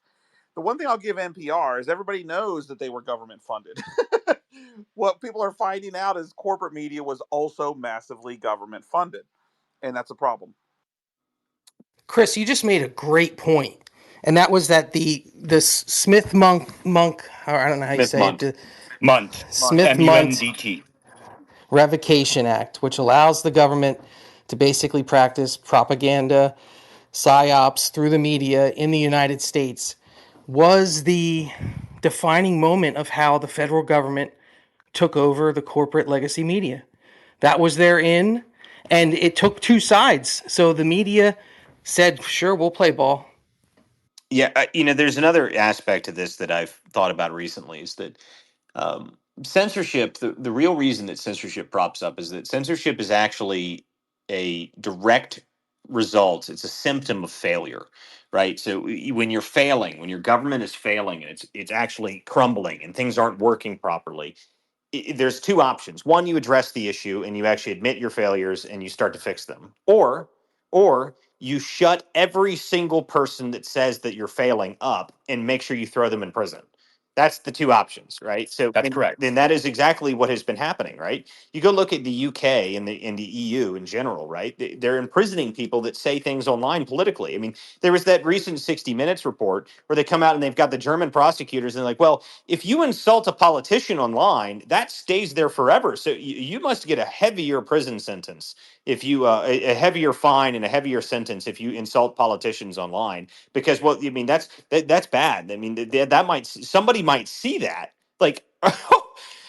The one thing I'll give NPR is everybody knows that they were government funded. What people are finding out is corporate media was also massively government funded, and that's a problem. Chris, you just made a great point, and that was that the Smith Monk, or I don't know how you Smith say it, Munt, the Munt, Month. Smith Munt Mundt. Revocation Act, which allows the government to basically practice propaganda, psyops through the media in the United States, was the defining moment of how the federal government took over the corporate legacy media. That was their in, and it took two sides. So the media said, sure, we'll play ball. Yeah, there's another aspect to this that I've thought about recently, is that censorship, the real reason that censorship props up is that censorship is actually a direct result. It's a symptom of failure, right? So when you're failing, when your government is failing and it's actually crumbling and things aren't working properly, there's two options. One, you address the issue and you actually admit your failures and you start to fix them. Or you shut every single person that says that you're failing up and make sure you throw them in prison. That's the two options, right? So That's and correct. then that is exactly what has been happening, right? You go look at the UK and the EU in general, right? They're imprisoning people that say things online politically. I mean, there was that recent 60 Minutes report where they come out and they've got the German prosecutors and they're like, well, if you insult a politician online, that stays there forever. So you must get a heavier prison sentence if you a heavier fine and a heavier sentence if you insult politicians online, because well, I mean that's bad. I mean that might, somebody might see that like.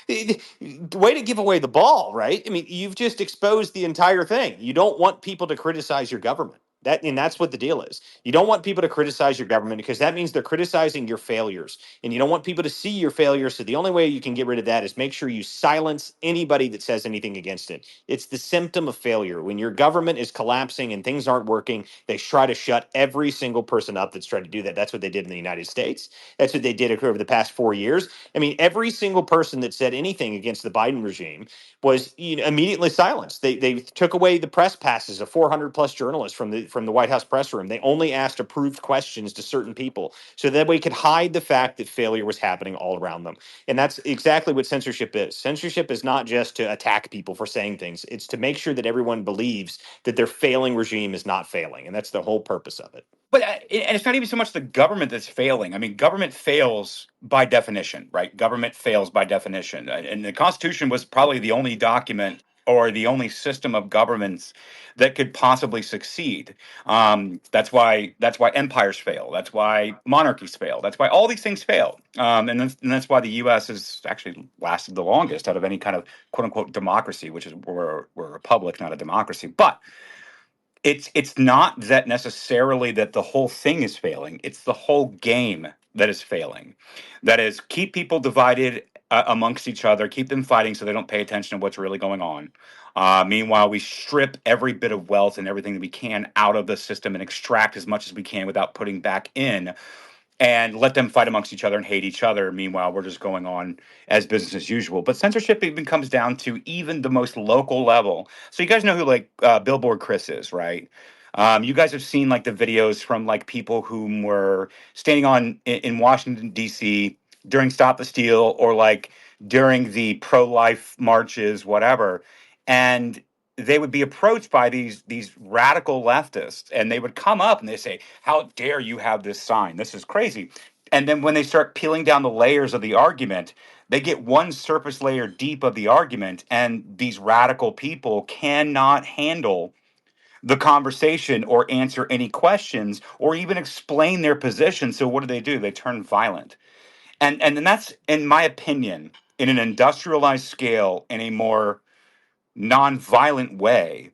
Way to give away the ball, right? I mean, you've just exposed the entire thing. You don't want people to criticize your government. That's what the deal is. You don't want people to criticize your government because that means they're criticizing your failures, and you don't want people to see your failures. So the only way you can get rid of that is make sure you silence anybody that says anything against it. It's the symptom of failure. When your government is collapsing and things aren't working, they try to shut every single person up that's tried to do that. That's what they did in the United States. That's what they did over the past 4 years. I mean, every single person that said anything against the Biden regime was immediately silenced. They took away the press passes of 400 plus journalists from from the White House press room. They only asked approved questions to certain people so that we could hide the fact that failure was happening all around them. And that's exactly what censorship is. Censorship is not just to attack people for saying things, it's to make sure that everyone believes that their failing regime is not failing. And that's the whole purpose of it. But and it's not even so much the government that's failing. I mean, government fails by definition, right? Government fails by definition, and the Constitution was probably the only document or the only system of governments that could possibly succeed. That's why empires fail. That's why monarchies fail. That's why all these things fail. And that's why the U.S. has actually lasted the longest out of any kind of quote unquote democracy, which is we're a republic, not a democracy. But it's not that necessarily that the whole thing is failing. It's the whole game that is failing. That is, keep people divided amongst each other, keep them fighting so they don't pay attention to what's really going on. Meanwhile, we strip every bit of wealth and everything that we can out of the system and extract as much as we can without putting back in, and let them fight amongst each other and hate each other. Meanwhile, we're just going on as business as usual. But censorship even comes down to even the most local level. So you guys know who like Billboard Chris is, right? You guys have seen like the videos from like people who were standing on in Washington D.C. during Stop the Steal or like during the pro-life marches, whatever, and they would be approached by these radical leftists, and they would come up and they say, how dare you have this sign, this is crazy. And then when they start peeling down the layers of the argument, they get one surface layer deep of the argument, and these radical people cannot handle the conversation or answer any questions or even explain their position. So what do? They turn violent. And then that's, in my opinion, in an industrialized scale, in a more nonviolent way,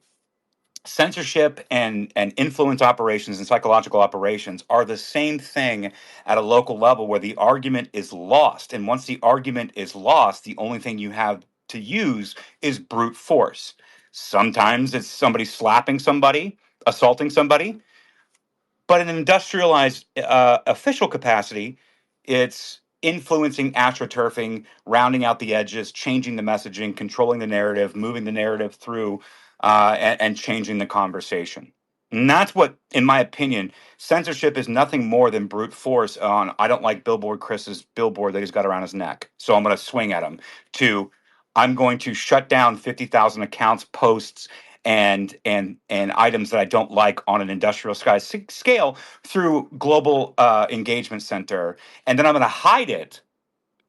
censorship and influence operations and psychological operations are the same thing at a local level where the argument is lost. And once the argument is lost, the only thing you have to use is brute force. Sometimes it's somebody slapping somebody, assaulting somebody, but in an industrialized official capacity, it's influencing, astroturfing, rounding out the edges, changing the messaging, controlling the narrative, moving the narrative through, and changing the conversation. And that's what, in my opinion, censorship is nothing more than brute force on, I don't like Billboard Chris's billboard that he's got around his neck, so I'm going to swing at him, to I'm going to shut down 50,000 accounts, posts, and items that I don't like on an industrial scale through global engagement center, and then I'm going to hide it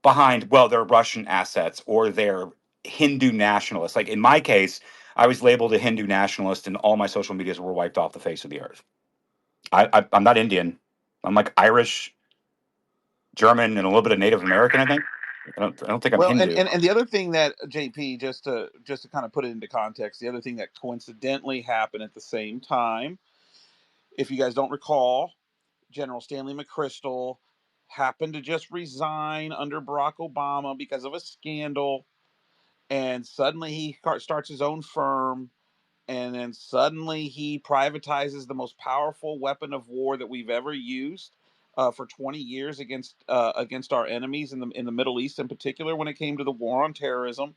behind, well, they're Russian assets or they're Hindu nationalists. Like in my case, I was labeled a Hindu nationalist, and all my social medias were wiped off the face of the earth. I'm not Indian. I'm like Irish, German, and a little bit of Native American. I think. I don't think I'm Well, and, Hindu. and and the other thing that JP, just to kind of put it into context, the other thing that coincidentally happened at the same time, if you guys don't recall, General Stanley McChrystal happened to just resign under Barack Obama because of a scandal, and suddenly he starts his own firm, and then suddenly he privatizes the most powerful weapon of war that we've ever used for 20 years against our enemies in the Middle East, in particular, when it came to the war on terrorism.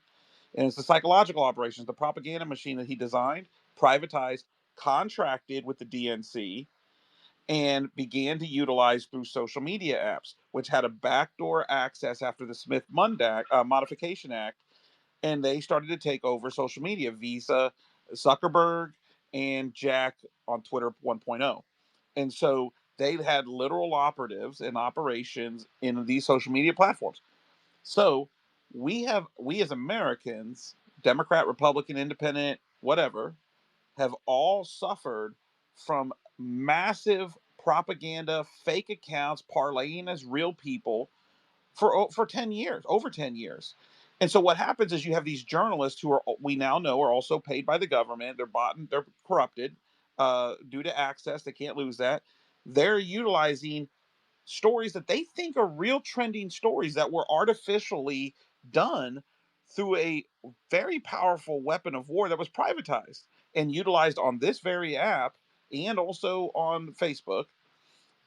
And it's the psychological operations, the propaganda machine that he designed, privatized, contracted with the DNC, and began to utilize through social media apps, which had a backdoor access after the Smith-Mundt Modification Act, and they started to take over social media. Visa, Zuckerberg, and Jack on Twitter 1.0. And so they had literal operatives and operations in these social media platforms. So we as Americans, Democrat, Republican, Independent, whatever, have all suffered from massive propaganda, fake accounts parlaying as real people for 10 years, over 10 years. And so what happens is you have these journalists who are, we now know, are also paid by the government. They're bought and they're corrupted due to access. They can't lose that. They're utilizing stories that they think are real trending stories that were artificially done through a very powerful weapon of war that was privatized and utilized on this very app and also on Facebook.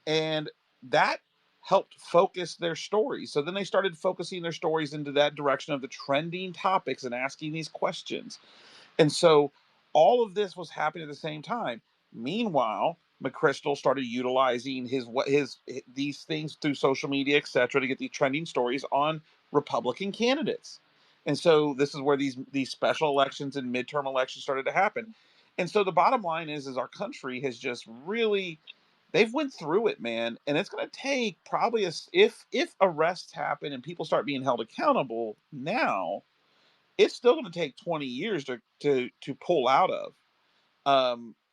And that helped focus their stories. So then they started focusing their stories into that direction of the trending topics and asking these questions. And so all of this was happening at the same time. Meanwhile, McChrystal started utilizing his these things through social media, etc., to get these trending stories on Republican candidates. And so this is where these special elections and midterm elections started to happen. And so the bottom line is our country has just really, they've went through it, man, and it's going to take probably if arrests happen and people start being held accountable now, it's still going to take 20 years to pull out of.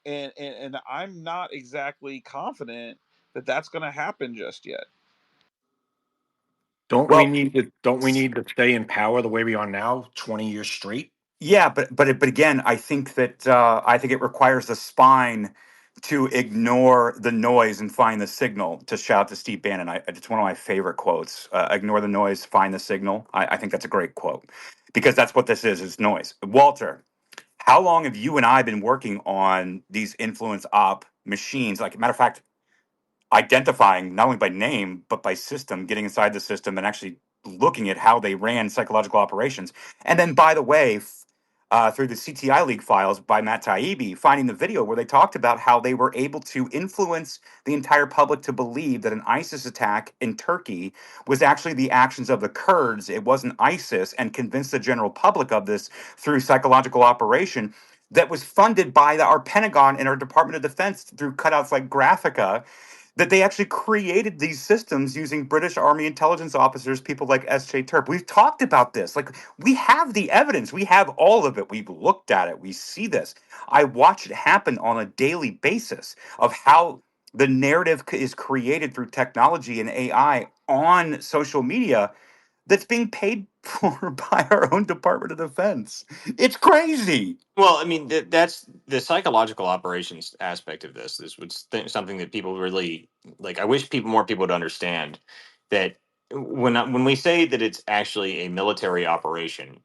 And I'm not exactly confident that that's going to happen just yet. Well, Don't we need to stay in power the way we are now, 20 years straight? yeah, but again, I think it requires the spine to ignore the noise and find the signal. To shout out to Steve Bannon, it's one of my favorite quotes. Ignore the noise, find the signal. I think that's a great quote because that's what this is. It's noise. Walter, how long have you and I been working on these influence op machines? Like, a matter of fact, identifying not only by name but by system, getting inside the system and actually looking at how they ran psychological operations. And then, by the way, through the CTI leak files by Matt Taibbi, finding the video where they talked about how they were able to influence the entire public to believe that an ISIS attack in Turkey was actually the actions of the Kurds. It wasn't ISIS, and convince the general public of this through psychological operation that was funded by our Pentagon and our Department of Defense through cutouts like Graphica, that they actually created these systems using British Army intelligence officers, people like S.J. Turp. We've talked about this. Like, we have the evidence. We have all of it. We've looked at it. We see this. I watch it happen on a daily basis of how the narrative is created through technology and AI on social media that's being paid for by our own Department of Defense. It's crazy. Well, I mean, that's the psychological operations aspect of this. This was something that people really like. I wish more people would understand that when we say that it's actually a military operation,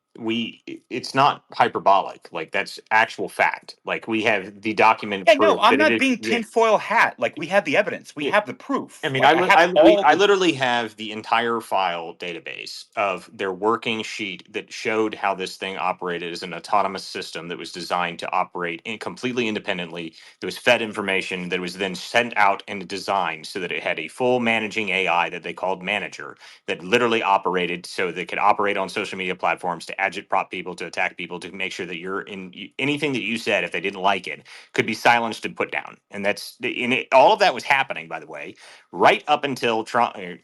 it's not hyperbolic. Like, that's actual fact. Like, we have the documented Yeah, no, proof I'm that it not is. being tinfoil hat. Like, we have the evidence. We Yeah. have the proof. I mean, Like, I have all I the. literally have the entire file database of their working sheet that showed how this thing operated as an autonomous system that was designed to operate completely independently. That was fed information that was then sent out and designed so that it had a full managing AI that they called Manager, that literally operated so they could operate on social media platforms to agitprop people, to attack people, to make sure that anything that you said, if they didn't like it, could be silenced and put down. And all of that was happening, by the way, right up until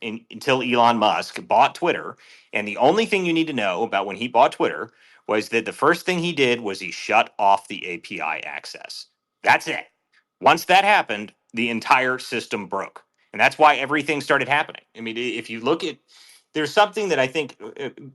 until Elon Musk bought Twitter. And the only thing you need to know about when he bought Twitter was that the first thing he did was he shut off the API access. That's it. Once that happened, the entire system broke. And that's why everything started happening. I mean, if you look at, there's something that I think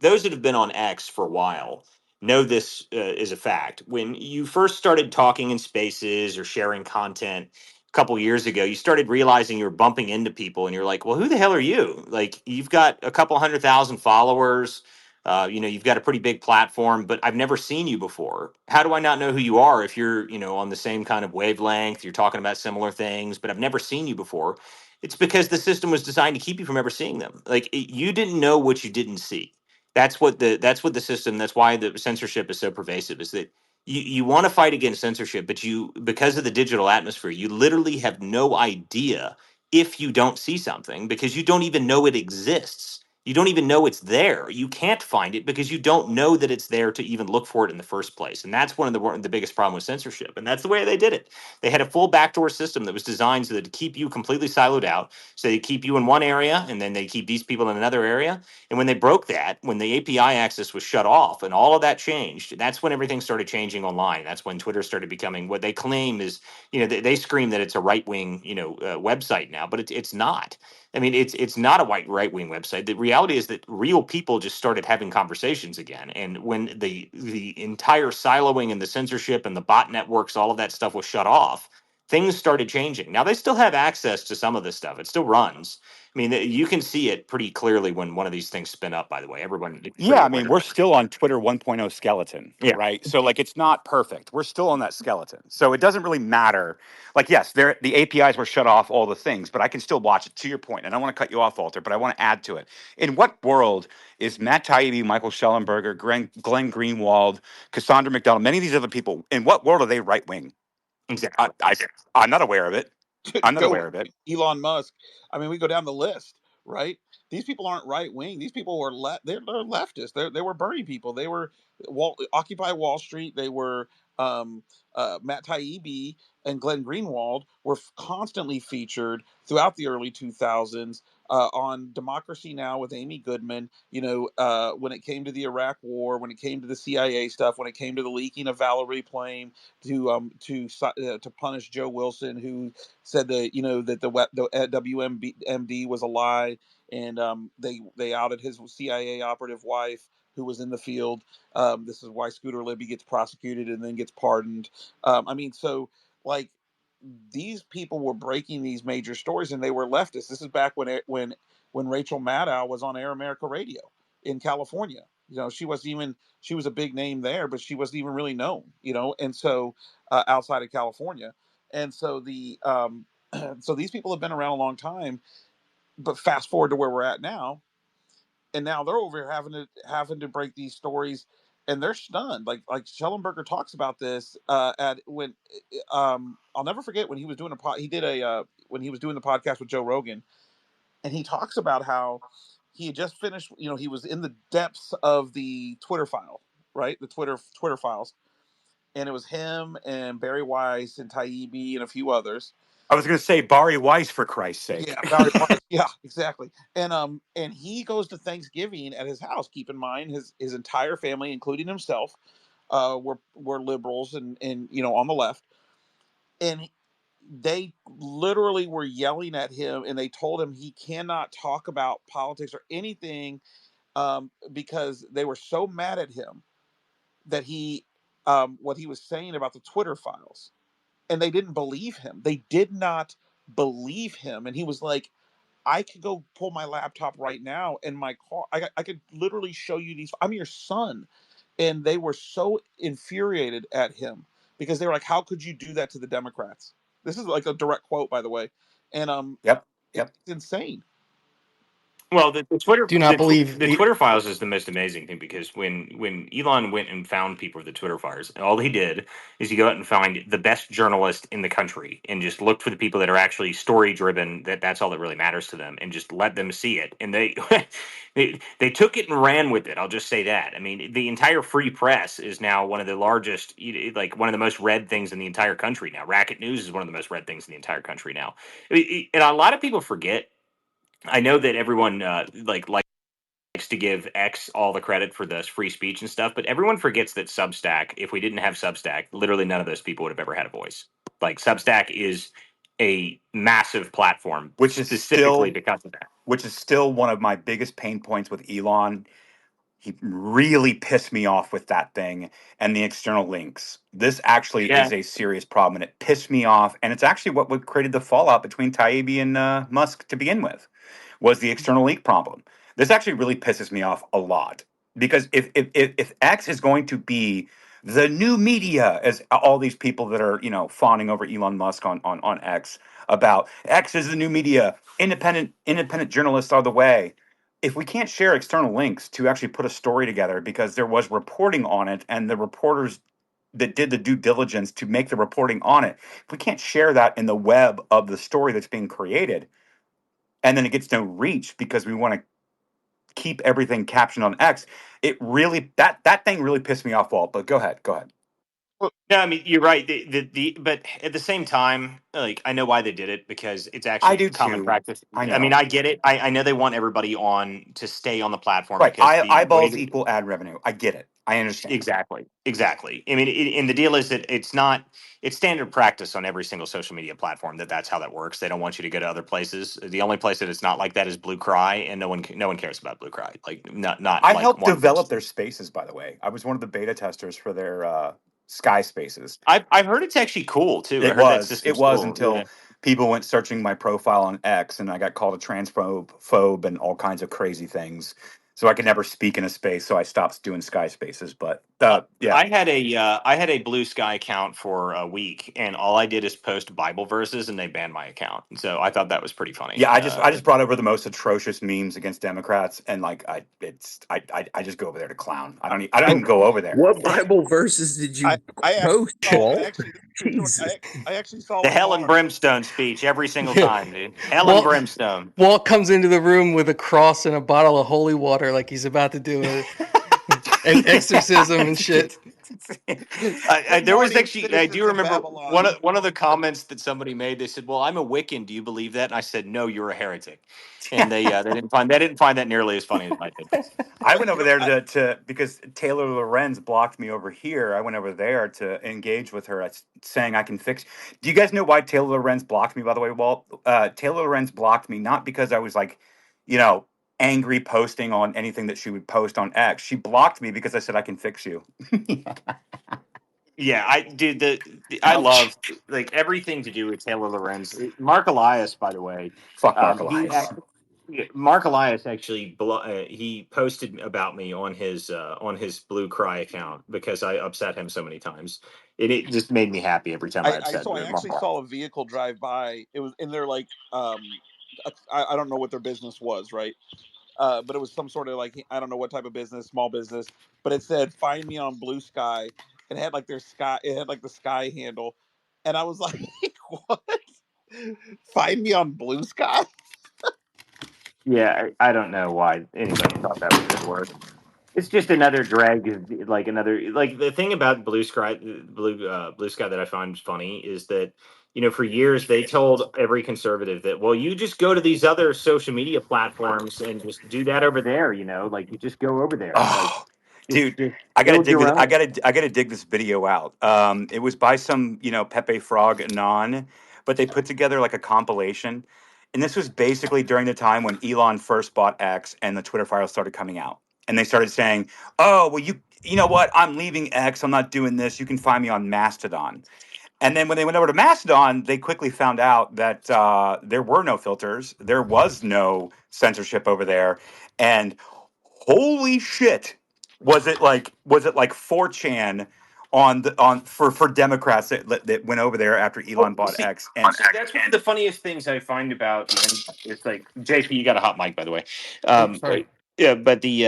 those that have been on X for a while know this is a fact. When you first started talking in spaces or sharing content, couple years ago, you started realizing you were bumping into people, and you're like, "Well, who the hell are you? Like, you've got a couple 100,000 followers, you've got a pretty big platform, but I've never seen you before. How do I not know who you are if you're, on the same kind of wavelength? You're talking about similar things, but I've never seen you before." It's because the system was designed to keep you from ever seeing them. Like, you didn't know what you didn't see. That's what the system. That's why the censorship is so pervasive. Is that you want to fight against censorship, but because of the digital atmosphere, you literally have no idea if you don't see something, because you don't even know it exists. You don't even know it's there. You can't find it because you don't know that it's there to even look for it in the first place. And that's one of the biggest problem with censorship. And that's the way they did it. They had a full backdoor system that was designed so that to keep you completely siloed out. So they keep you in one area, and then they keep these people in another area. And when they broke that, when the API access was shut off and all of that changed, that's when everything started changing online. That's when Twitter started becoming what they claim is, they scream that it's a right wing, website now, but it's not. I mean, it's not a right wing website. The reality is that real people just started having conversations again. And when the entire siloing and the censorship and the bot networks, all of that stuff was shut off, things started changing. Now they still have access to some of this stuff. It still runs. I mean, you can see it pretty clearly when one of these things spin up, by the way. Everyone is Yeah, pretty I aware mean, of we're that. still on Twitter 1.0 skeleton, Yeah. right? So, like, it's not perfect. We're still on that skeleton. So it doesn't really matter. Like, yes, the APIs were shut off, all the things, but I can still watch it. To your point, and I don't want to cut you off, Walter, but I want to add to it. In what world is Matt Taibbi, Michael Schellenberger, Glenn Greenwald, Cassandra McDonald, many of these other people, in what world are they right wing? I'm not aware of it. I'm not Joe aware of it. Elon Musk. I mean, we go down the list, right? These people aren't right wing. These people were they're leftists. They were Bernie people. They were Occupy Wall Street. They were um, Matt Taibbi and Glenn Greenwald were constantly featured throughout the early 2000s on Democracy Now with Amy Goodman. When it came to the Iraq War, when it came to the CIA stuff, when it came to the leaking of Valerie Plame to punish Joe Wilson, who said that the WMD was a lie, and they outed his CIA operative wife who was in the field. This is why Scooter Libby gets prosecuted and then gets pardoned. I mean, so like these people were breaking these major stories, and they were leftists. This is back when Rachel Maddow was on Air America Radio in California. She was a big name there, but she wasn't even really known. And so outside of California, and so so these people have been around a long time. But fast forward to where we're at now, and now they're over here having to break these stories, and they're stunned. Like Schellenberger talks about this at when I'll never forget when he was doing when he was doing the podcast with Joe Rogan, and he talks about how he had just finished. He was in the depths of the Twitter file, right? The Twitter files, and it was him and Barry Weiss and Taibbi and a few others. I was going to say Bari Weiss, for Christ's Yeah, sake. Barry Weiss. Yeah, exactly. And he goes to Thanksgiving at his house. Keep in mind his entire family, including himself, were liberals and on the left, and they literally were yelling at him, and they told him he cannot talk about politics or anything because they were so mad at him that he what he was saying about the Twitter files, and they didn't believe him. They did not believe him, and he was like, I could go pull my laptop right now in my car. I could literally show you these. I'm your son. And they were so infuriated at him because they were like, how could you do that to the Democrats? This is like a direct quote, by the way. And Yep. it's Yep. insane. Well, the Twitter Do not believe. the Twitter files is the most amazing thing because when Elon went and found people with the Twitter files, all he did is he go out and find the best journalist in the country and just looked for the people that are actually story driven. That's all that really matters to them, and just let them see it. And they they took it and ran with it. I'll just say that. I mean, the entire free press is now one of the largest, like one of the most read things in the entire country now. Racket News is one of the most read things in the entire country now, and a lot of people forget. I know that everyone likes to give X all the credit for this free speech and stuff, but everyone forgets that Substack, if we didn't have Substack, literally none of those people would have ever had a voice. Like Substack is a massive platform Which is specifically still because of that. one of my biggest pain points with Elon. He really pissed me off with that thing and the external links. This actually Yeah. is a serious problem, and it pissed me off. And it's actually what created the fallout between Taibbi and Musk to begin with, was the external link problem. This actually really pisses me off a lot because if X is going to be the new media, as all these people that are fawning over Elon Musk on X about X is the new media, independent journalists are the way. If we can't share external links to actually put a story together because there was reporting on it and the reporters that did the due diligence to make the reporting on it, if we can't share that in the web of the story that's being created, and then it gets no reach because we want to keep everything captioned on X, it really that thing really pissed me off, Walt. But go ahead, go ahead. No, I mean you're right. But at the same time, like I know why they did it because it's I actually do common too. practice. I I mean, know. I get it. I know they want everybody on to stay on the platform Right. because the way Eyeballs that equal ad revenue. I get it. I understand. exactly, exactly. I mean, and the deal is that it's not. It's standard practice on every single social media platform that's how that works. They don't want you to go to other places. The only place that it's not like that is Blue Cry, and no one cares about Blue Cry. Like not I like helped one develop person. their spaces, by the way. I was one of the beta testers for their Sky Spaces. I've heard it's actually cool too. I It heard that was. It system's was cool. Yeah. until people went searching my profile on X, and I got called a transphobe and all kinds of crazy things. so I could never speak in a space. So I stopped doing Sky Spaces. But yeah, I had a Blue Sky account for a week, and all I did is post Bible verses, and they banned my account. So I thought that was pretty funny. yeah, I just brought over the most atrocious memes against Democrats, and like I just go over there to clown. I don't even go over there. What Bible verses did I you I actually post, saw, and Walt? actually, this is a true story. Jesus. I actually saw The one of hell and ours. brimstone speech every single Yeah. time, dude. Hell and Walt brimstone. Walt comes into the room with a cross and a bottle of holy water, like he's about to do an exorcism and shit. Good There was morning, actually, I do citizens of remember Babylon. one of the comments that somebody made. They said, "Well, I'm a Wiccan. Do you believe that?" And I said, "No, you're a heretic." And they didn't find that nearly as funny as I did. I went over there I, to because Taylor Lorenz blocked me over here. I went over there to engage with her, saying I can fix. Do you guys know why Taylor Lorenz blocked me? By the way, Walt, Taylor Lorenz blocked me not because I was like, you know, angry posting on anything that she would post on X. She blocked me because I said I can fix you. Yeah, I dude, I Ouch. love like everything to do with Taylor Lorenz. Mark Elias, by the way, Fuck Mark he Elias. Mark Elias actually he posted about me on his Blue Cry account because I upset him so many times. It just made me happy every time I upset I Mark. actually saw a vehicle drive by. It was in their like I don't know what their business was, right? But it was some sort of like I don't know what type of business, small business. But it said "Find me on Blue Sky." It had like their sky. It had like the sky handle, and I was like, "What? Find me on Blue Sky?" Yeah, I don't know why anybody thought that was going to work. It's just another drag, like another like the thing about Blue Sky that I find funny is that for years they told every conservative that well you just go to these other social media platforms and just do that over there, like you just go over there, like Oh, dude, just I gotta build dig your this. own. I gotta dig this video out. It was by some, Pepe Frog Anon, but they put together like a compilation, and this was basically during the time when Elon first bought X and the Twitter files started coming out, and they started saying, "Oh, well, you know what? I'm leaving X. I'm not doing this. You can find me on Mastodon." And then when they went over to Mastodon, they quickly found out that there were no filters, there was no censorship over there, and holy shit, was it like 4chan for Democrats that went over there after Oh, Elon bought see, X and that's one of the funniest things I find about the internet. It's like JP, you got a hot mic, by the way. Oops, sorry. Yeah, but the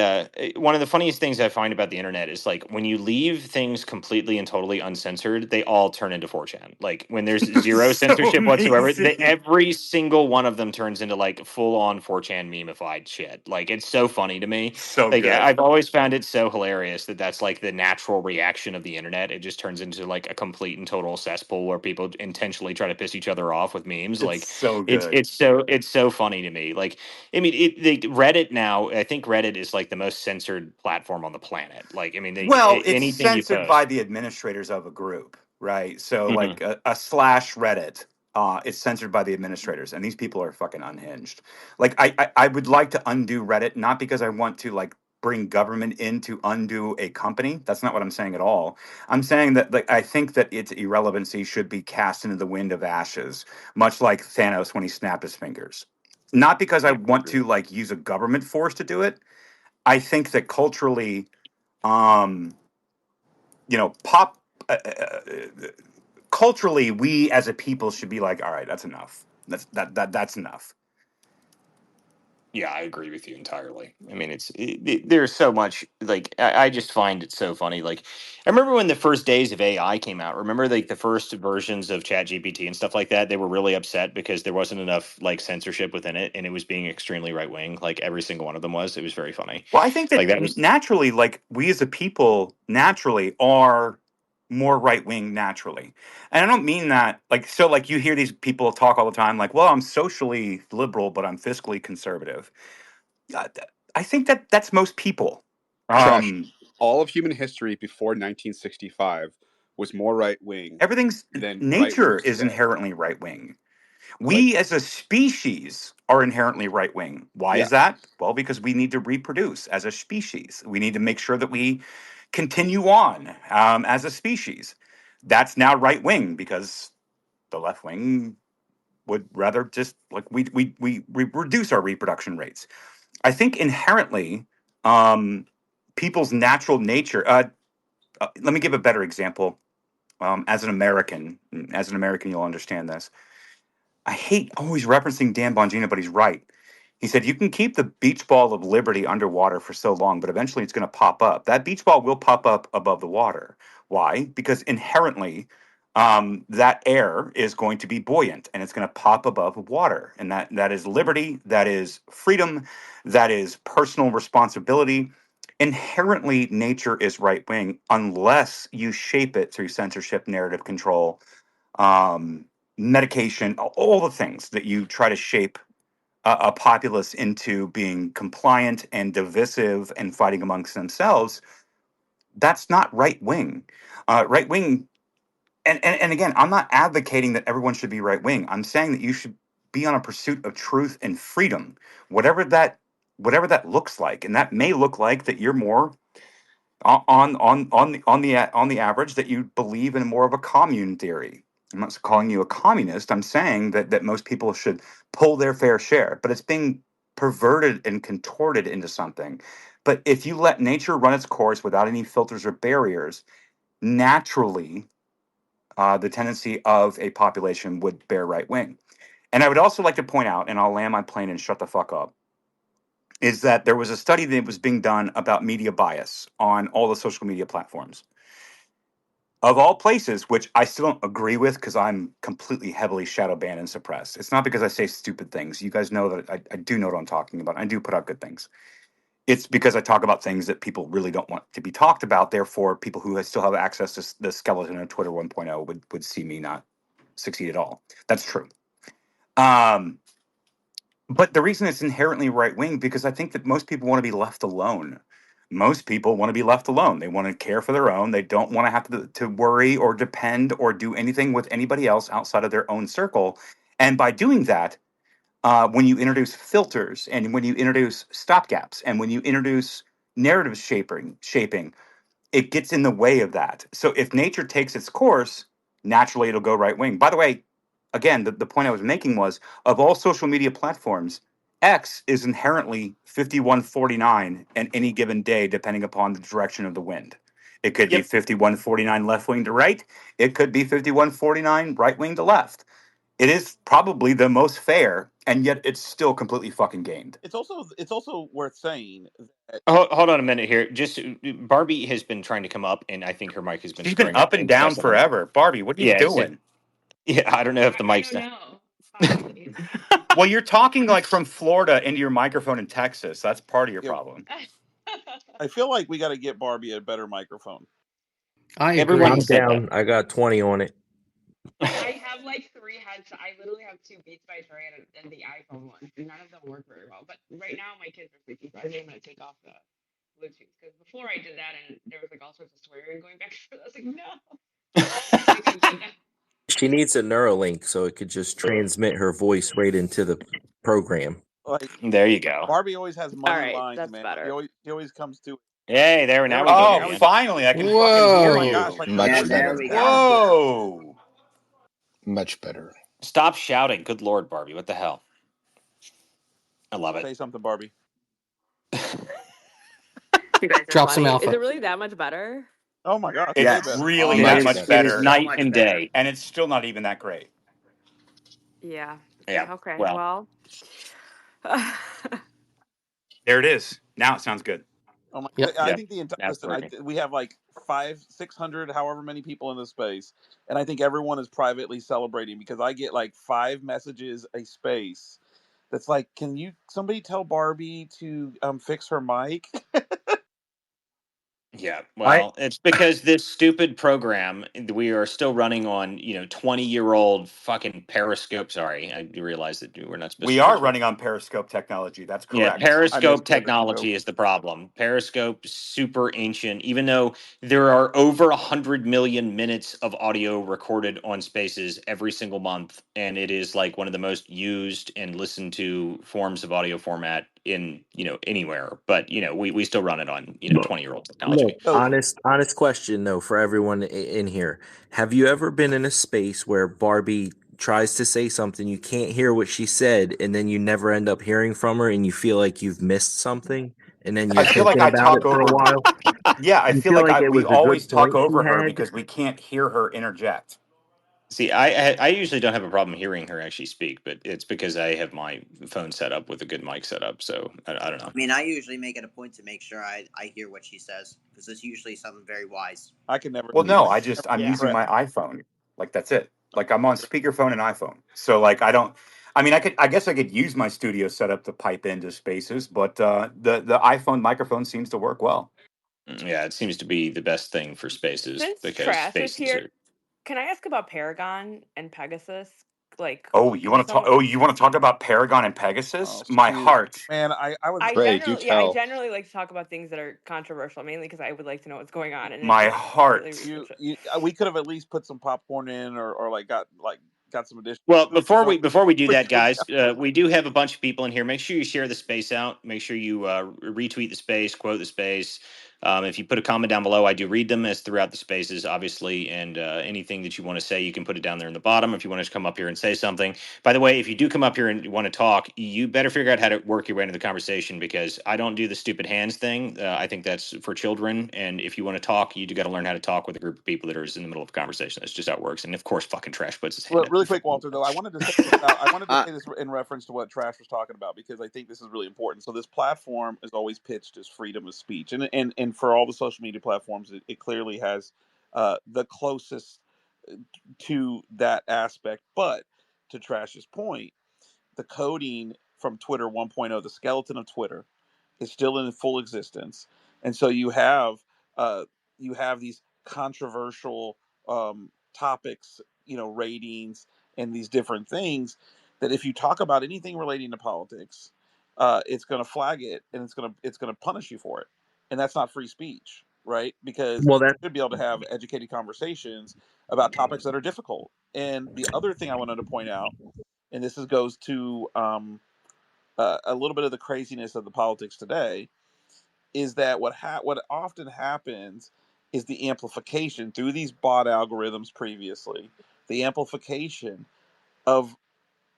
one of the funniest things I find about the internet is like when you leave things completely and totally uncensored, they all turn into 4chan. Like when there's zero so censorship whatsoever, amazing, every single one of them turns into like full on 4chan memeified shit. Like it's so funny to me. so Like good. I've always found it so hilarious that that's like the natural reaction of the internet. It just turns into like a complete and total cesspool where people intentionally try to piss each other off with memes. It's Like so good. it's so funny to me. Like I mean, Reddit now. I think Reddit is like the most censored platform on the planet. Like I mean, Well, it's anything you censored by post. the administrators of a group, right? So, Mhm. like a slash Reddit, it's censored by the administrators, and these people are fucking unhinged. Like, I would like to undo Reddit, not because I want to like bring government in to undo a company. That's not what I'm saying at all. I'm saying that like I think that its irrelevancy should be cast into the wind of ashes, much like Thanos when he snapped his fingers. Not because I Yeah. want to like use a government force to do it. I think that culturally um pop culturally we as a people should be like, all right, that's enough, that's enough. Yeah, I agree with you entirely. I mean, there's so much like I just find it so funny. Like, I remember when the first days of AI came out. Remember, like the first versions of ChatGPT and stuff like that. They were really upset because there wasn't enough like censorship within it, and it was being extremely right wing. Like every single one of them was. It was very funny. Well, I think that Like that was. naturally, like we as a people naturally are more right wing naturally, and I don't mean that like so like you hear these people talk all the time like, well, I'm socially liberal but I'm fiscally conservative. I think that that's most people. Trash. um All of human history before 1965 was more right wing Everything's than right wing nature is today. inherently right wing. Like, We as a species are inherently right wing. Why yeah, is that? Well, because we need to reproduce as a species. We need to make sure that we continue on as a species. That's now right wing because the left wing would rather just like we reduce our reproduction rates. I think inherently people's natural nature. Let me give a better example. As an American, you'll understand this. I hate always referencing Dan Bongino, but he's right. He said you can keep the beach ball of liberty underwater for so long, but eventually it's going to pop up. That beach ball will pop up above the water. Why? Because inherently, that air is going to be buoyant and it's going to pop above water, and that is liberty, that is freedom, that is personal responsibility. Inherently, nature is right wing unless you shape it through censorship, narrative control, um, medication, all the things that you try to shape a populace into being compliant and divisive and fighting amongst themselves. That's not right wing. Right wing, and again, I'm not advocating that everyone should be right wing. I'm saying that you should be on a pursuit of truth and freedom, whatever that looks like, and that may look like that you're more on the average that you believe in more of a commune theory. I'm not calling you a communist. I'm saying that most people should pull their fair share, but it's being perverted and contorted into something. But if you let nature run its course without any filters or barriers, naturally, the tendency of a population would bear right wing. And I would also like to point out, and I'll land my plane and shut the fuck up, is that there was a study that was being done about media bias on all the social media platforms. Of all places, which I still don't agree with because I'm completely heavily shadow banned and suppressed. It's not because I say stupid things. You guys know that I do know what I'm talking about. I do put out good things. It's because I talk about things that people really don't want to be talked about. Therefore, people who still have access to the skeleton of Twitter 1.0 would see me not succeed at all. That's true. But the reason it's inherently right wing, because I think that most people want to be left alone. Most people want to be left alone. They want to care for their own. They don't want to have to worry or depend or do anything with anybody else outside of their own circle. And by doing that, when you introduce filters and when you introduce stopgaps and when you introduce narrative shaping, it gets in the way of that. So if nature takes its course, naturally it'll go right wing. By the way, again, the point I was making was of all social media platforms, X is inherently 5149 in any given day, depending upon the direction of the wind. It could be 5149 left wing to right. It could be 5149 right wing to left. It is probably the most fair, and yet it's still completely fucking gamed. It's also worth saying that Hold on a minute here. Just Barbie has been trying to come up, and I think her mic has been She's been screwing up up and down incessantly. forever. Barbie, what are you Yeah, doing? yeah. I don't know if the I mic's don't not. know. Hi. Well, you're talking like from Florida into your microphone in Texas. That's part of your you know, problem. I feel like we got to get Barbie a better microphone. I Everybody agree. I'm said that. down. I got 20 on it. I have like three headsets. I literally have two Beats by Dre and the iPhone one, and none of them work very well. But right now my kids are sleeping, so I think I'm gonna take off the Bluetooth because before I did that and there was like all sorts of swearing going back and forth. I was like, no. I think I'm good now. She needs a Neuralink so it could just transmit her voice right into the program. Like There you go. Barbie always has All money right, lines, that's man. better. She always comes to. Hey, There now we we go. can Oh, hear Now you. we. finally, I can fucking Oh hear my Whoa. gosh! you. Like Yeah, Much there better. we go. Whoa. Much better. Stop shouting. Good Lord, Barbie. What the hell? I love it. Say something, Barbie. You guys are Drop some funny. Is alpha. it really that much better? Oh my gosh, It's way Yes. better. really It that Much is. much better. It is better, So night much and better. day. and it's still not even that great. Yeah. Yeah. Okay. Well. Well, There it is. Now it sounds good. Oh my! Yep. I Yeah. think the entire Now it's listen. working. We have like 600, however many people in this space, and I think everyone is privately celebrating because I get like 5 messages a space. That's like, can you somebody tell Barbie to fix her mic? Yeah, I well, it's because this stupid program we are still running on, 20-year-old fucking Periscope. Sorry, I realize that we're not supposed We to are curse, but running on Periscope technology. That's yeah, correct. I miss Periscope Periscope. technology is the problem. Periscope super ancient, even though there are over 100 million minutes of audio recorded on Spaces every single month, and it is like one of the most used and listened to forms of audio format in anywhere. But we still run it on 20-year-old technology. look, So honest question though for everyone in here. Have you ever been in a space where Barbie tries to say something, you can't hear what she said, and then you never end up hearing from her and you feel like you've missed something? and then I you're feel like thinking I about it talk for a over. while. Yeah, I You feel feel like like it we was a always good talk point she over her had. because we can't hear her interject. See, I usually don't have a problem hearing her actually speak, but it's because I have my phone set up with a good mic setup. So I don't I know. mean, I usually make it a point to make sure I hear what she says because it's usually something very wise. I can never Well, be no, never I'm Yeah. using impressed. my iPhone. Like that's it. Like I'm on speakerphone and iPhone. So like I don't. I mean, I guess I could use my studio setup to pipe into spaces, but the iPhone microphone seems to work well. Yeah, it seems to be the best thing for spaces Since because Trash is spaces here, are. can I ask about Paragon and Pegasus? Like, Oh, you want to talk? so Oh, you want to talk about Paragon and Pegasus? Oh My shoot, heart. man! I was Pray, do I tell. generally like to talk about things that are controversial, mainly because I would like to know what's going on and My really heart. research it. we could have at least put some popcorn in or got some additional. Well, So before we do we that, could guys, we do have a bunch of people in here. Make sure you share the space out. Make sure you retweet the space, quote the space. If you put a comment down below, I do read them as throughout the spaces, obviously. And anything that you want to say, you can put it down there in the bottom. If you want to come up here and say something. By the way, if you do come up here and you want to talk, you better figure out how to work your way into the conversation because I don't do the stupid hands thing. I think that's for children. And if you want to talk, you do got to learn how to talk with a group of people that are in the middle of a conversation. That's just how it works. And of course, fucking Trash puts his hand up. really quick, Walter. Though I wanted to say this I wanted to Uh, say this in reference to what Trash was talking about because I think this is really important. So this platform is always pitched as freedom of speech, and for all the social media platforms, it clearly has the closest to that aspect. But to Trash's point, the coding from Twitter 1.0, the skeleton of Twitter, is still in full existence, and so uh, you have these controversial topics, ratings and these different things that if you talk about anything relating to politics, it's going to flag it and it's going to punish you for it, and that's not free speech, right? Because Well, you that should be able to have educated conversations about topics that are difficult. And the other thing I wanted to point out, and goes to a little bit of the craziness of the politics today, is that what often happens is the amplification through these bot algorithms previously, the amplification of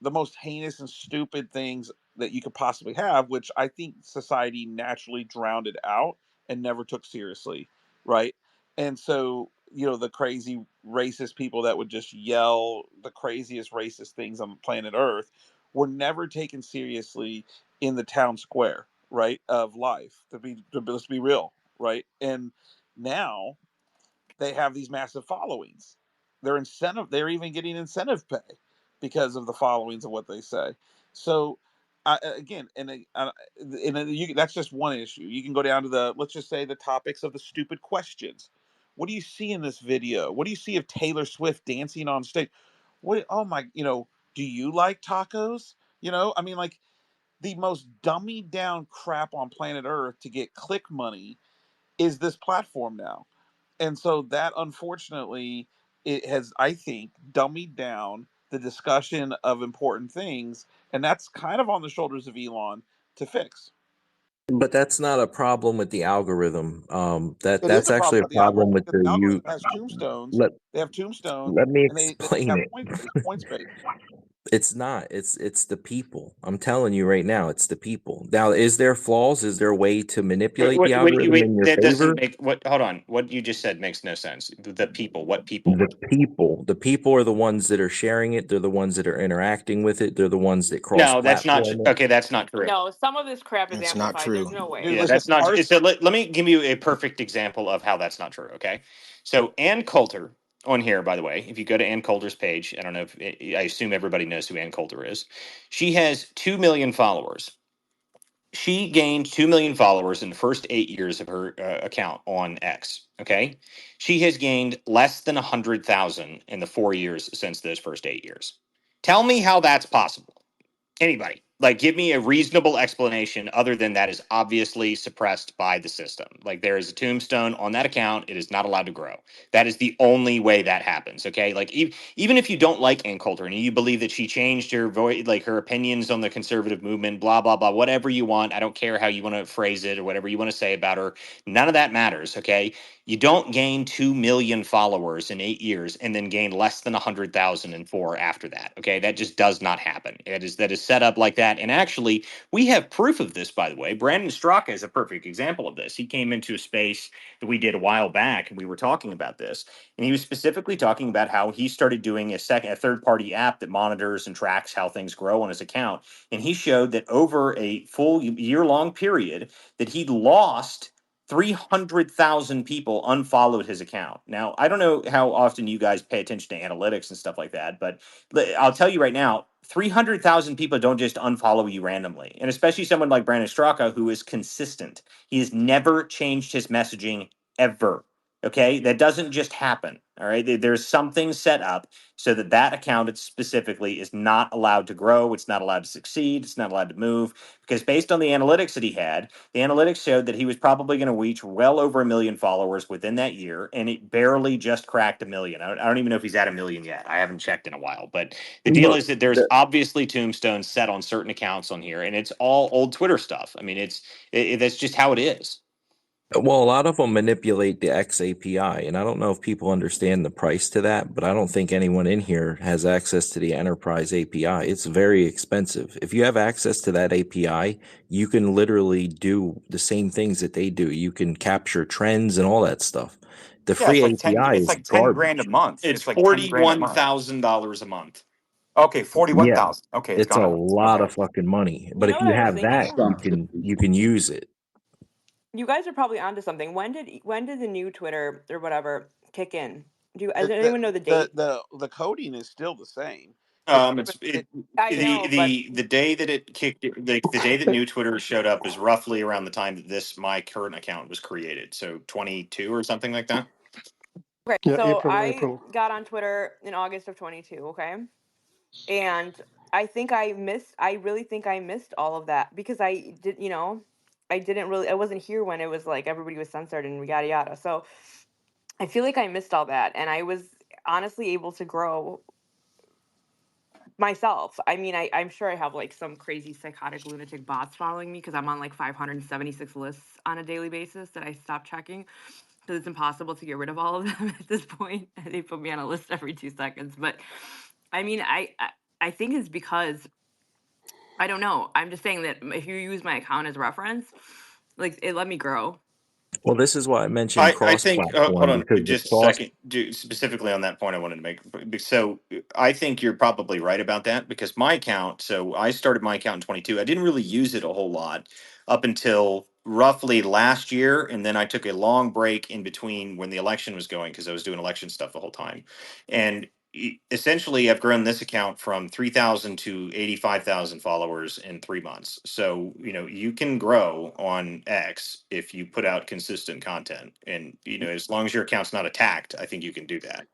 the most heinous and stupid things that you could possibly have, which I think society naturally drowned it out and never took seriously, right? And so, the crazy racist people that would just yell the craziest racist things on planet Earth were never taken seriously in the town square, right, of life. Let's be real, right? And now they have these massive followings. They're even getting incentive pay because of the followings of what they say. So again, that's just one issue. You can go down to let's just say the topics of the stupid questions. What do you see in this video? What do you see of Taylor Swift dancing on stage? Oh my, do you like tacos? I mean, like the most dummied down crap on planet Earth to get click money is this platform now. And so that, unfortunately, it has, I think, dummied down the discussion of important things, and that's kind of on the shoulders of Elon to fix. but that's not a problem with the algorithm. It is That's a actually problem a with the algorithm problem with because the the you. algorithm has tombstones. Let They have tombstones, let me and they explain have it. points. It's points based. It's not. It's the people. I'm telling you right now, it's the people. Now, is there flaws? Is there a way to manipulate the algorithm in your That doesn't favor? make what? Hold on. What you just said makes no sense. The people. What people? The people. The people are the ones that are sharing it. They're the ones that are interacting with it. They're the ones that No, that's not. cross-platform it. Okay, that's not true. No, some of this crap is It's not amplified. There's true. no way. Dude, Yeah, listen, that's not. our So let me give you a perfect example of how that's not true. Okay, so Ann Coulter on here, by the way, if you go to Ann Coulter's page, I don't know if I assume everybody knows who Ann Coulter is. She has 2 million followers. She gained 2 million followers in the first 8 years of her account on X. Okay, she has gained less than 100,000 in the 4 years since those first 8 years. Tell me how that's possible. Anybody, like, give me a reasonable explanation other than that is obviously suppressed by the system. Like, there is a tombstone on that account. It is not allowed to grow. That is the only way that happens. Okay, like even if you don't like Ann Coulter and you believe that she changed her voice, like her opinions on the conservative movement, blah blah blah, whatever you want. I don't care how you want to phrase it or whatever you want to say about her. None of that matters. Okay, you don't gain 2 million followers in 8 years and then gain less than 100,000 in four after that. Okay, that just does not happen. That is set up like that that. And actually, we have proof of this, by the way. Brandon Straka is a perfect example of this. He came into a space that we did a while back, and we were talking about this. And he was specifically talking about how he started doing a third-party app that monitors and tracks how things grow on his account. And he showed that over a full year-long period that he'd lost 300,000 people unfollowed his account. Now, I don't know how often you guys pay attention to analytics and stuff like that, but I'll tell you right now, 300,000 people don't just unfollow you randomly. And especially someone like Brandon Straka, who is consistent. He has never changed his messaging ever. Okay, that doesn't just happen. All right, there's something set up so that that account specifically is not allowed to grow. It's not allowed to succeed. It's not allowed to move because based on the analytics that he had, the analytics showed that he was probably going to reach well over 1 million followers within that year, and it barely just cracked 1 million. I don't even know if he's at 1 million yet. I haven't checked in a while, but the deal Look, is that there's obviously tombstones set on certain accounts on here, and it's all old Twitter stuff. I mean, that's just how it is. Well, a lot of them manipulate the X API, and I don't know if people understand the price to that, but I don't think anyone in here has access to the enterprise API. It's very expensive. If you have access to that API, you can literally do the same things that they do. You can capture trends and all that stuff. The Yeah, free API it's is like 10 grand a garbage. month. It's It's like 10 grand a month. $41,000 a month. Okay, 41,000. Okay, it's It's gone a up. lot Okay. of fucking money. You But know if what you I was have that, thinking? you can use it. You guys are probably onto something. When did the new Twitter or whatever kick in? Does The anyone know the the date? the, the coding is still the same. It's it, I know, but The day that it kicked, the day that new Twitter showed up is roughly around the time that this my current account was created. So 22 or something like that. okay. Yeah, So April, I April. got on Twitter in August of 22. Okay, and I really think I missed all of that because I didn't really, I wasn't here when it was like everybody was censored and yada yada. So I feel like I missed all that, and I was honestly able to grow myself. I mean, I'm sure I have like some crazy psychotic lunatic bots following me because I'm on like 576 lists on a daily basis that I stopped checking because it's impossible to get rid of all of them at this point. They put me on a list every 2 seconds. But I mean, I think it's because I don't know. I'm just saying that if you use my account as reference, like it let me grow. Well, this is why I mentioned I think hold cross-platform on because the just a cross. second. Specifically on that point, I wanted to make. So I think you're probably right about that because my account. So I started my account in 22. I didn't really use it a whole lot up until roughly last year, and then I took a long break in between when the election was going because I was doing election stuff the whole time, and essentially I've grown this account from 3,000 to 85,000 followers in 3 months. So, you can grow on X if you put out consistent content. And, as long as your account's not attacked, I think you can do that.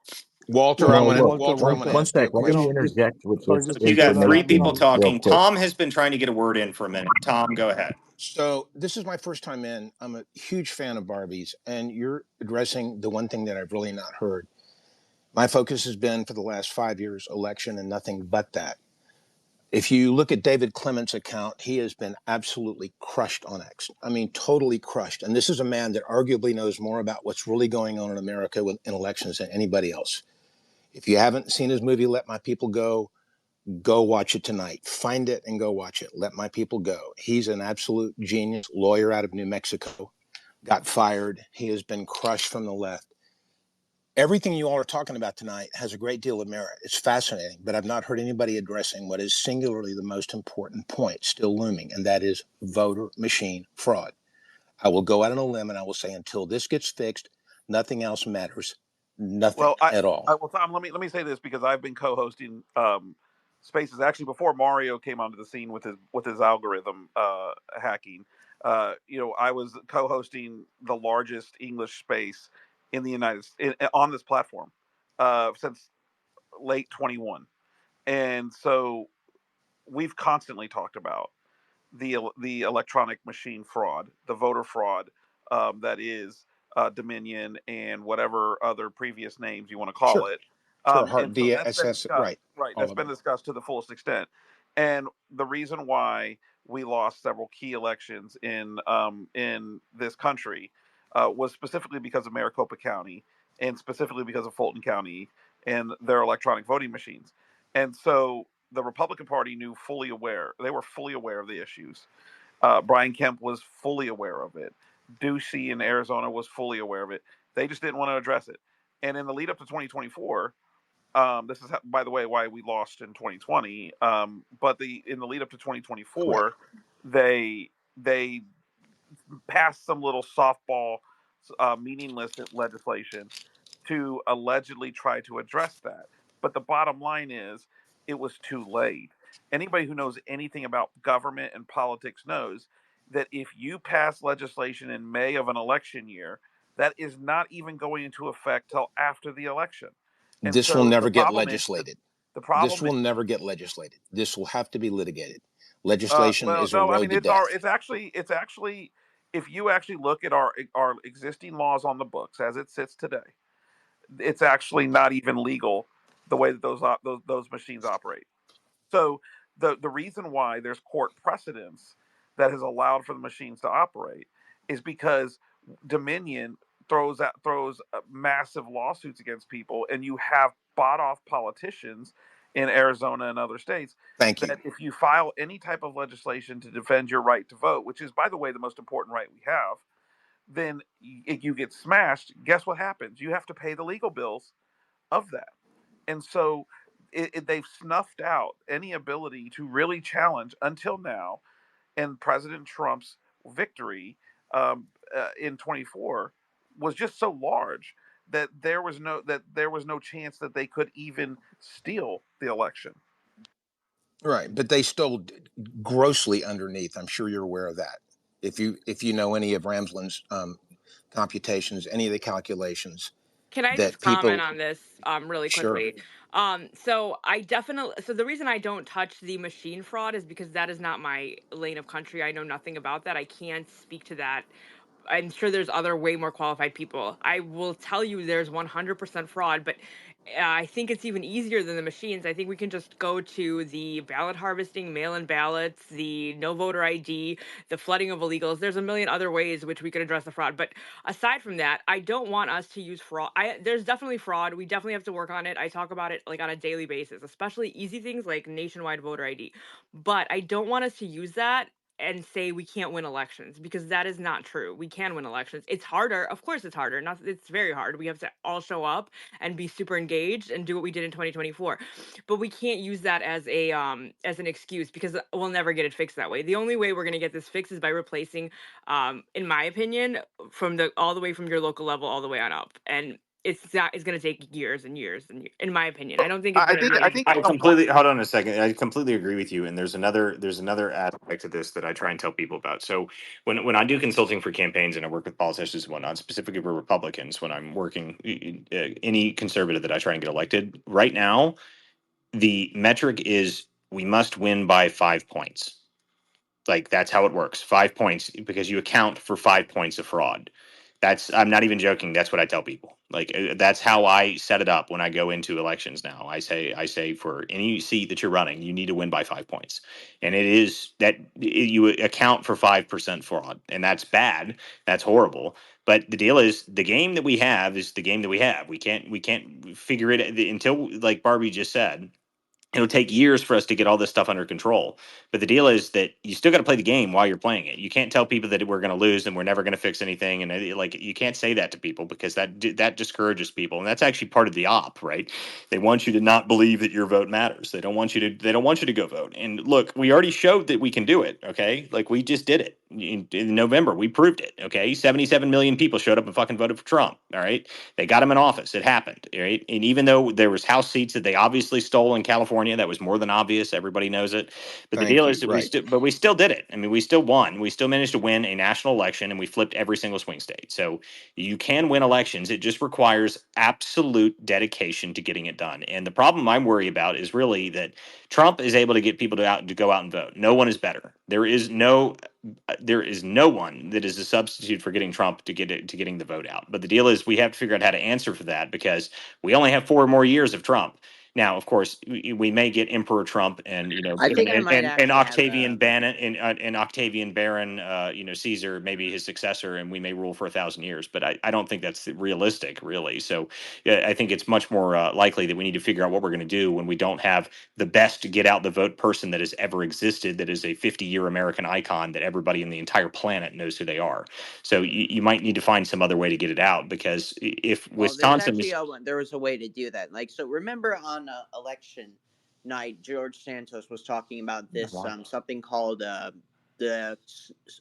Yeah, Well, look, Walter, Walter, I'm gonna one ask you sec. a Let you me know, question. just interject with sorry, this just You to throw got that three out there. people information real talking. quick. Tom has been trying to get a word in for a minute. Tom, go ahead. So this is my first time in. I'm a huge fan of Barbies, and you're addressing the one thing that I've really not heard. My focus has been for the last 5 years election and nothing but that. If you look at David Clement's account, he has been absolutely crushed on X. I mean, totally crushed. And this is a man that arguably knows more about what's really going on in America in elections than anybody else. If you haven't seen his movie, Let My People go watch it tonight. Find it and go watch it. Let My People Go. He's an absolute genius, lawyer out of New Mexico, got fired. He has been crushed from the left. Everything you all are talking about tonight has a great deal of merit. It's fascinating, but I've not heard anybody addressing what is singularly the most important point still looming, and that is voter machine fraud. I will go out on a limb and I will say until this gets fixed, nothing else matters. Nothing Well, I, at all. I will. Tom, let me say this because I've been co-hosting spaces actually before Mario came onto the scene with his algorithm hacking. I was co-hosting the largest English space in the on this platform since late 21, and so we've constantly talked about the electronic machine fraud, the voter fraud that is Dominion and whatever other previous names you want to call Sure. it. Sure. And Heart, so that's been VSS, discussed, right. right? All That's of been it. discussed to the fullest extent. And the reason why we lost several key elections in this country was specifically because of Maricopa County and specifically because of Fulton County and their electronic voting machines. And so the Republican Party knew fully aware. They were fully aware of the issues. Brian Kemp was fully aware of it. Ducey in Arizona was fully aware of it. They just didn't want to address it. And in the lead up to 2024, this is, by the way, why we lost in 2020. But in the lead up to Correct. 2024, they passed some little softball, meaningless legislation to allegedly try to address that. But the bottom line is, it was too late. Anybody who knows anything about government and politics knows that if you pass legislation in May of an election year, that is not even going into effect till after the election. And This will so never get legislated. the This problem will never get legislated. This will have to be litigated. Uh, Legislation well, is a no, I road mean to death. it's actually if you actually look at our existing laws on the books as it sits today, it's actually not even legal the way that those machines operate. So the reason why there's court precedents that has allowed for the machines to operate is because Dominion throws massive lawsuits against people, and you have bought off politicians in Arizona and other states Thank you. that if you file any type of legislation to defend your right to vote, which is, by the way, the most important right we have, then if you get smashed, guess what happens? You have to pay the legal bills of that. And so they've snuffed out any ability to really challenge until now. And President Trump's victory in 24 was just so large that there was no chance that they could even steal the election. Right, but they stole grossly underneath. I'm sure you're aware of that. If you know any of Ramsland's computations, any of the calculations Can I that just comment people, on this really sure, quickly? So the reason I don't touch the machine fraud is because that is not my lane of country. I know nothing about that. I can't speak to that. I'm sure there's other way more qualified people. I will tell you there's 100% fraud, but I think it's even easier than the machines. I think we can just go to the ballot harvesting, mail-in ballots, the no voter ID, the flooding of illegals. There's a million other ways which we could address the fraud. But aside from that, I don't want us to use fraud. There's definitely fraud. We definitely have to work on it. I talk about it like on a daily basis, especially easy things like nationwide voter ID. But I don't want us to use that and say we can't win elections, because that is not true. We can win elections. It's harder. Of course it's harder. Not, it's very hard. We have to all show up and be super engaged and do what we did in 2024. But we can't use that as an excuse, because we'll never get it fixed that way. The only way we're going to get this fixed is by replacing, in my opinion, from the all the way from your local level all the way on up. And it's going to take years and years, and in my opinion, I don't think it's I going to think really. I think I completely hold on a second. I completely agree with you. And there's another aspect to this that I try and tell people about. So when I do consulting for campaigns and I work with politicians and whatnot, specifically for Republicans, when I'm working any conservative that I try and get elected, right now the metric is we must win by 5 points. Like that's how it works. 5 points because you account for 5 points of fraud. I'm not even joking. That's what I tell people. Like that's how I set it up when I go into elections now. I say for any seat that you're running, you need to win by 5 points. And it is that you account for 5% fraud. And that's bad. That's horrible. But the deal is the game that we have is the game that we have. We can't figure it until, like Barbie just said, it'll take years for us to get all this stuff under control. But the deal is that you still got to play the game while you're playing it. You can't tell people that we're going to lose and we're never going to fix anything. And like you can't say that to people because that discourages people. And that's actually part of the op, right? They want you to not believe that your vote matters. They don't want you to go vote. And look, we already showed that we can do it. Okay, like we just did it in November. We proved it. Okay, 77 million people showed up and fucking voted for Trump. All right, they got him in office. It happened, right? And even though there was House seats that they obviously stole in California, that was more than obvious. Everybody knows it. But the thank deal you. is that Right. we still did it. I mean, we still won. We still managed to win a national election, and we flipped every single swing state. So you can win elections. It just requires absolute dedication to getting it done. And the problem I'm worried about is really that Trump is able to get people to go out and vote. No one is better. There is no one that is a substitute for getting Trump to getting the vote out. But the deal is we have to figure out how to answer for that because we only have 4 more years of Trump. Now, of course, we may get Emperor Trump and I think I might and actually have Octavian Bannon and Octavian Baron, Caesar, maybe his successor, and we may rule for 1,000 years. But I don't think that's realistic, really. So yeah, I think it's much more likely that we need to figure out what we're going to do when we don't have the best get out the vote person that has ever existed, that is a 50-year American icon that everybody in the entire planet knows who they are. So you might need to find some other way to get it out, because if Well, there's Wisconsin actually is, there was a way to do that. Like, so remember on election night, George Santos was talking about this something called the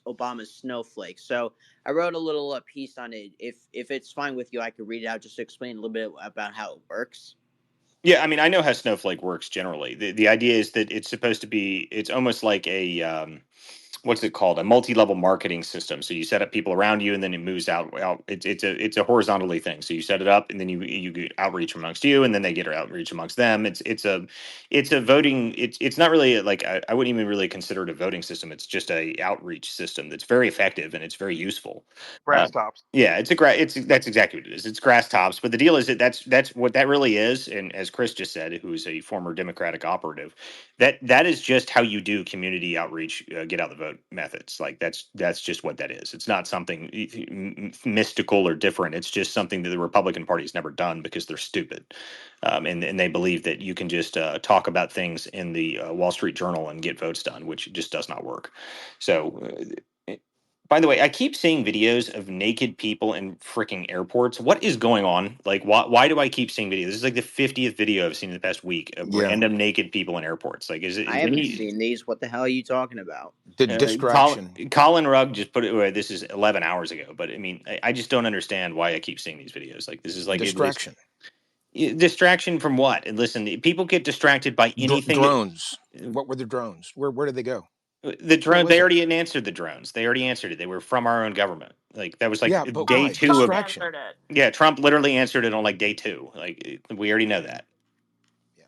Obama snowflake. So I wrote a little piece on it. If it's fine with you, I could read it out just to explain a little bit about how it works. yeah, I mean, I know how Snowflake works generally. The idea is that it's supposed to be, it's almost like a what's it called, a multi-level marketing system. So you set up people around you, and then it moves out. It's a horizontally thing. So you set it up, and then you get outreach amongst you, and then they get outreach amongst them. It's a voting. It's not really like, I wouldn't even really consider it a voting system. It's just a outreach system that's very effective, and it's very useful. Uh, Brass tops. yeah, it's that's exactly what it is. It's grass tops. But the deal is that that's what that really is. And as Chris just said, who's a former Democratic operative, that is just how you do community outreach, get out the vote methods. Like that's just what that is. It's not something mystical or different. It's just something that the Republican Party has never done because they're stupid, and they believe that you can just talk about things in the Wall Street Journal and get votes done, which just does not work. So. By the way, I keep seeing videos of naked people in freaking airports. What is going on? Like, why do I keep seeing videos? This is like the 50th video I've seen in the past week of Yeah. random naked people in airports. Like, I is haven't any seen these. What the hell are you talking about? The Colin, distraction. Colin Rugg just put it away. This is 11 hours ago, but I mean, I just don't understand why I keep seeing these videos. Like, this is like Distraction. distraction from what? And listen, people get distracted by anything. Drones. What were the drones? Where did they go? The What drone, was they it? already answered the drones. They already answered it. They were from our own government. Like, that was like Yeah, but day why? two Trump of, Distraction. answered it. yeah, Trump literally answered it on like day two. Like, we already know that. Yeah.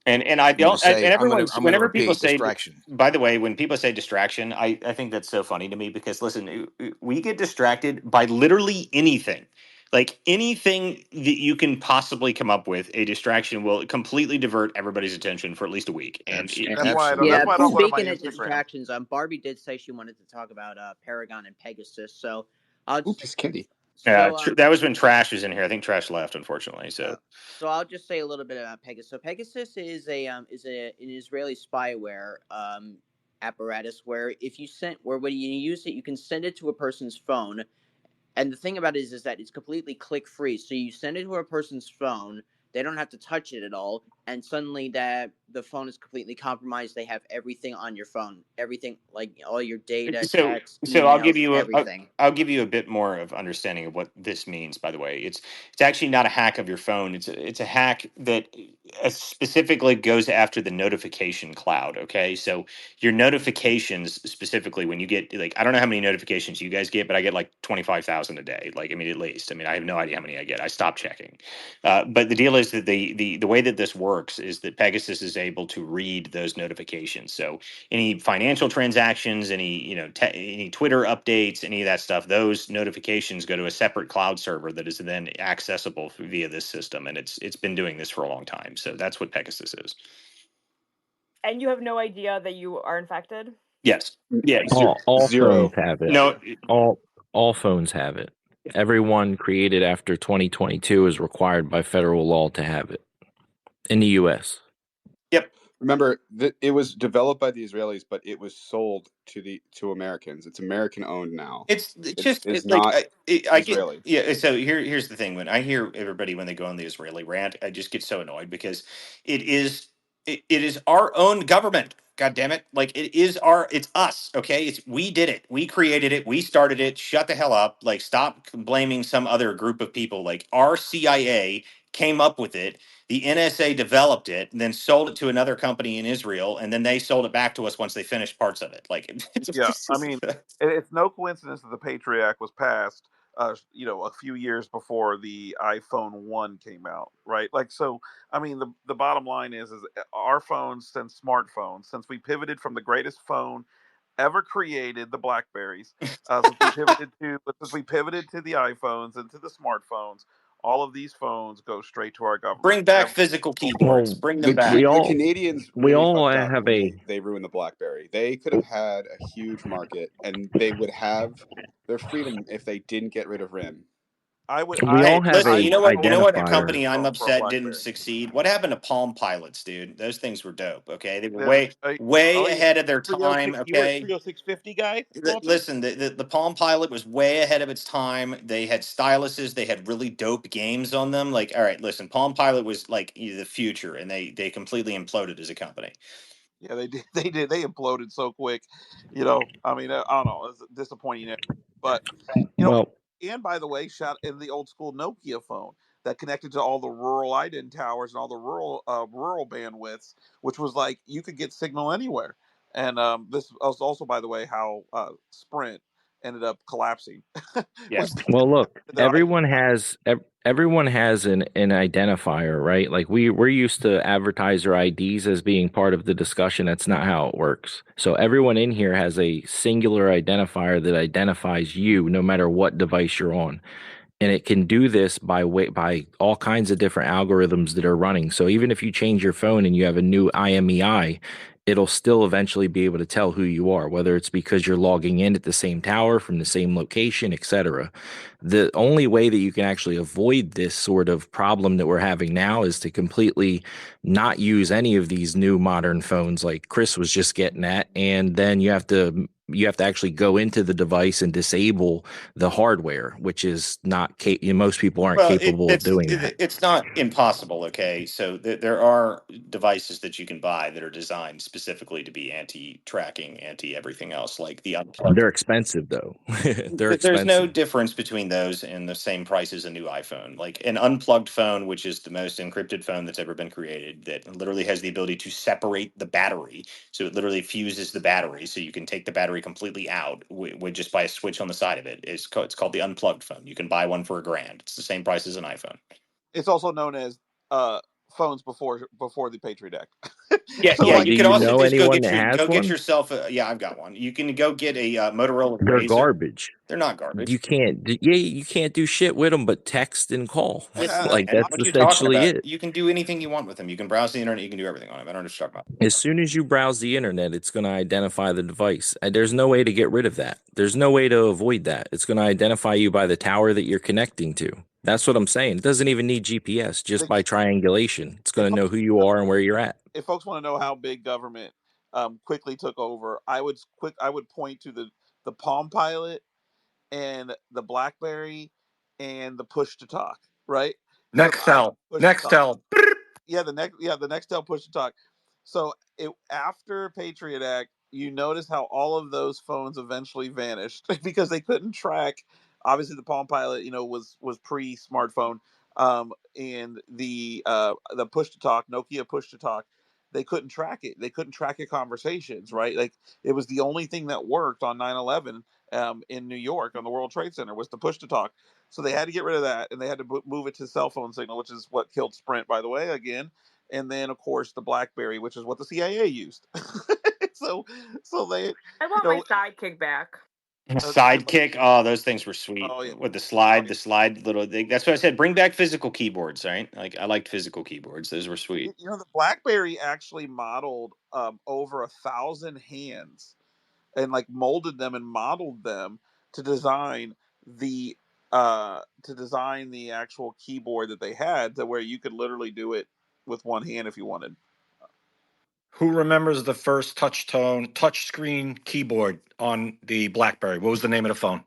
And I I'm gonna don't, and say everyone's, I'm gonna whenever people repeat say, distraction. by the way, when people say distraction, I think that's so funny to me, because listen, we get distracted by literally anything. Like, anything that you can possibly come up with, a distraction will completely divert everybody's attention for at least a week. And That's why I don't. Absolutely. That's Yeah, why I don't go to my speaking of Instagram. distractions, Barbie did say she wanted to talk about Paragon and Pegasus. So I'll Oops, Kitty. that was when Trash was in here. I think Trash left, unfortunately. So so I'll just say a little bit about Pegasus. So Pegasus is an Israeli spyware apparatus where if you send where when you use it, you can send it to a person's phone. And the thing about it is that it's completely click free. So you send it to a person's phone, they don't have to touch it at all, and suddenly that the phone is completely compromised. They have everything on your phone, everything, like all your data, so text, so I'll give emails, you everything. I'll give you a bit more of understanding of what this means. By the way, it's actually not a hack of your phone. It's a hack that specifically goes after the notification cloud. Okay, so your notifications, specifically when you get, like, I don't know how many notifications you guys get, but I get like 25,000 a day. Like, I mean, at least. I mean, I have no idea how many I get. I stopped checking. But the deal is that the way that this works is that Pegasus is able to read those notifications. So any financial transactions, any, any Twitter updates, any of that stuff, those notifications go to a separate cloud server that is then accessible via this system, and it's been doing this for a long time. So that's what Pegasus is. And you have no idea that you are infected? Yes. Yeah. All phones Zero. have it. No. All phones have it. Everyone created after 2022 is required by federal law to have it in the U.S. Yep. Remember that it was developed by the Israelis, but it was sold to Americans. It's American owned now. It's just It's like not I get, Israeli. yeah. So here's the thing: when I hear everybody when they go on the Israeli rant, I just get so annoyed, because it is it is our own government. God damn it! Like, it's us. Okay, we did it. We created it. We started it. Shut the hell up. Like, stop blaming some other group of people. Like, our CIA came up with it. The NSA developed it, and then sold it to another company in Israel, and then they sold it back to us once they finished parts of it. Like, Yeah, I mean, it's no coincidence that the Patriot Act was passed, a few years before the iPhone 1 came out, right? Like, so, I mean, the bottom line is our phones, since smartphones, since we pivoted from the greatest phone ever created, the Blackberries, since we pivoted to the iPhones and to the smartphones, All of these phones go straight to our government. Bring back physical keyboards. Well, Bring them The back. we the all Canadians we really all fucked up have when a they ruined the BlackBerry. They could have had a huge market, and they would have their freedom if they didn't get rid of RIM. I would we Hey, all I have listen, I a you know would what? You know totally what? A trade in identifier. company I'm for a upset didn't BlackBerry. succeed. What happened to Palm Pilots, dude? Those things were dope. Okay, they were Then way oh yeah, ahead of their time. 306. You were a Okay, 30650 guy, Walter. Listen, the Palm Pilot was way ahead of its time. They had styluses. They had really dope games on them. Like, all right, listen, Palm Pilot was like the future, and they completely imploded as a company. Yeah, they did. They did. They imploded so quick. I mean, I don't know. It's disappointing, but you know. Well, And by the way, shout in the old school Nokia phone that connected to all the rural IDEN towers and all the rural bandwidths, which was like you could get signal anywhere. And this was also, by the way, how Sprint ended up collapsing. Was Yes. Well, look, their IDEN. everyone has an identifier, right? Like we're used to advertiser IDs as being part of the discussion. That's not how it works. So everyone in here has a singular identifier that identifies you, no matter what device you're on. And it can do this by all kinds of different algorithms that are running. So even if you change your phone and you have a new IMEI, it'll still eventually be able to tell who you are, whether it's because you're logging in at the same tower from the same location, etc. The only way that you can actually avoid this sort of problem that we're having now is to completely not use any of these new modern phones like Chris was just getting at, and then you have to actually go into the device and disable the hardware, which is not most people aren't Well, capable of doing that. it's not impossible. Okay, so there are devices that you can buy that are designed specifically to be anti-tracking, anti-everything else, like the unplugged. They're expensive though. They're There's no expensive. difference between those and the same price as a new iPhone. Like an unplugged phone, which is the most encrypted phone that's ever been created, that literally has the ability to separate the battery. So it literally fuses the battery, so you can take the battery completely out with just by a switch on the side of it. It's called the unplugged phone. You can buy one for $1,000. It's the same price as an iPhone. It's also known as phones before the Patriot Act. Yeah, So yeah. Yeah, like do You could you also know just anyone that has go get one? yourself. Yeah, I've got one. You can go get a Motorola They're Razor. garbage. They're not garbage. You can't do shit with them but text and call. Listen, Like man, that's what are you talking essentially about? it. You can do anything you want with them. You can browse the internet. You can do everything on them. I don't know what you're talking about. As soon as you browse the internet, it's going to identify the device. There's no way to get rid of that. There's no way to avoid that. It's going to identify you by the tower that you're connecting to. That's what I'm saying. It doesn't even need GPS, just by triangulation. It's if going to know who you are and where you're at. if folks want to know how big government quickly took over, I would point to the Palm Pilot and the BlackBerry and the push to talk. Right? They're Nextel. push to talk. Nextel. The Nextel push to talk. So after Patriot Act, you notice how all of those phones eventually vanished because they couldn't track. Obviously, the Palm Pilot, was pre smartphone, and the push to talk, Nokia push to talk, they couldn't track it. They couldn't track your conversations, right? Like it was the only thing that worked on 9/11 in New York on the World Trade Center was the push to talk. So they had to get rid of that, and they had to move it to cell phone signal, which is what killed Sprint, by the way, again. And then, of course, the BlackBerry, which is what the CIA used. so, so they, I want my sidekick back. Sidekick. Oh, those things were sweet Oh yeah, with oh the slide little thing. That's what I said. Bring back physical keyboards, right? Like I liked physical keyboards. Those were yeah. sweet. The BlackBerry actually modeled over 1,000 hands and like molded them and modeled them to design the actual keyboard that they had, to where you could literally do it with one hand if you wanted. Who remembers the first touchscreen keyboard on the BlackBerry? What was the name of the phone?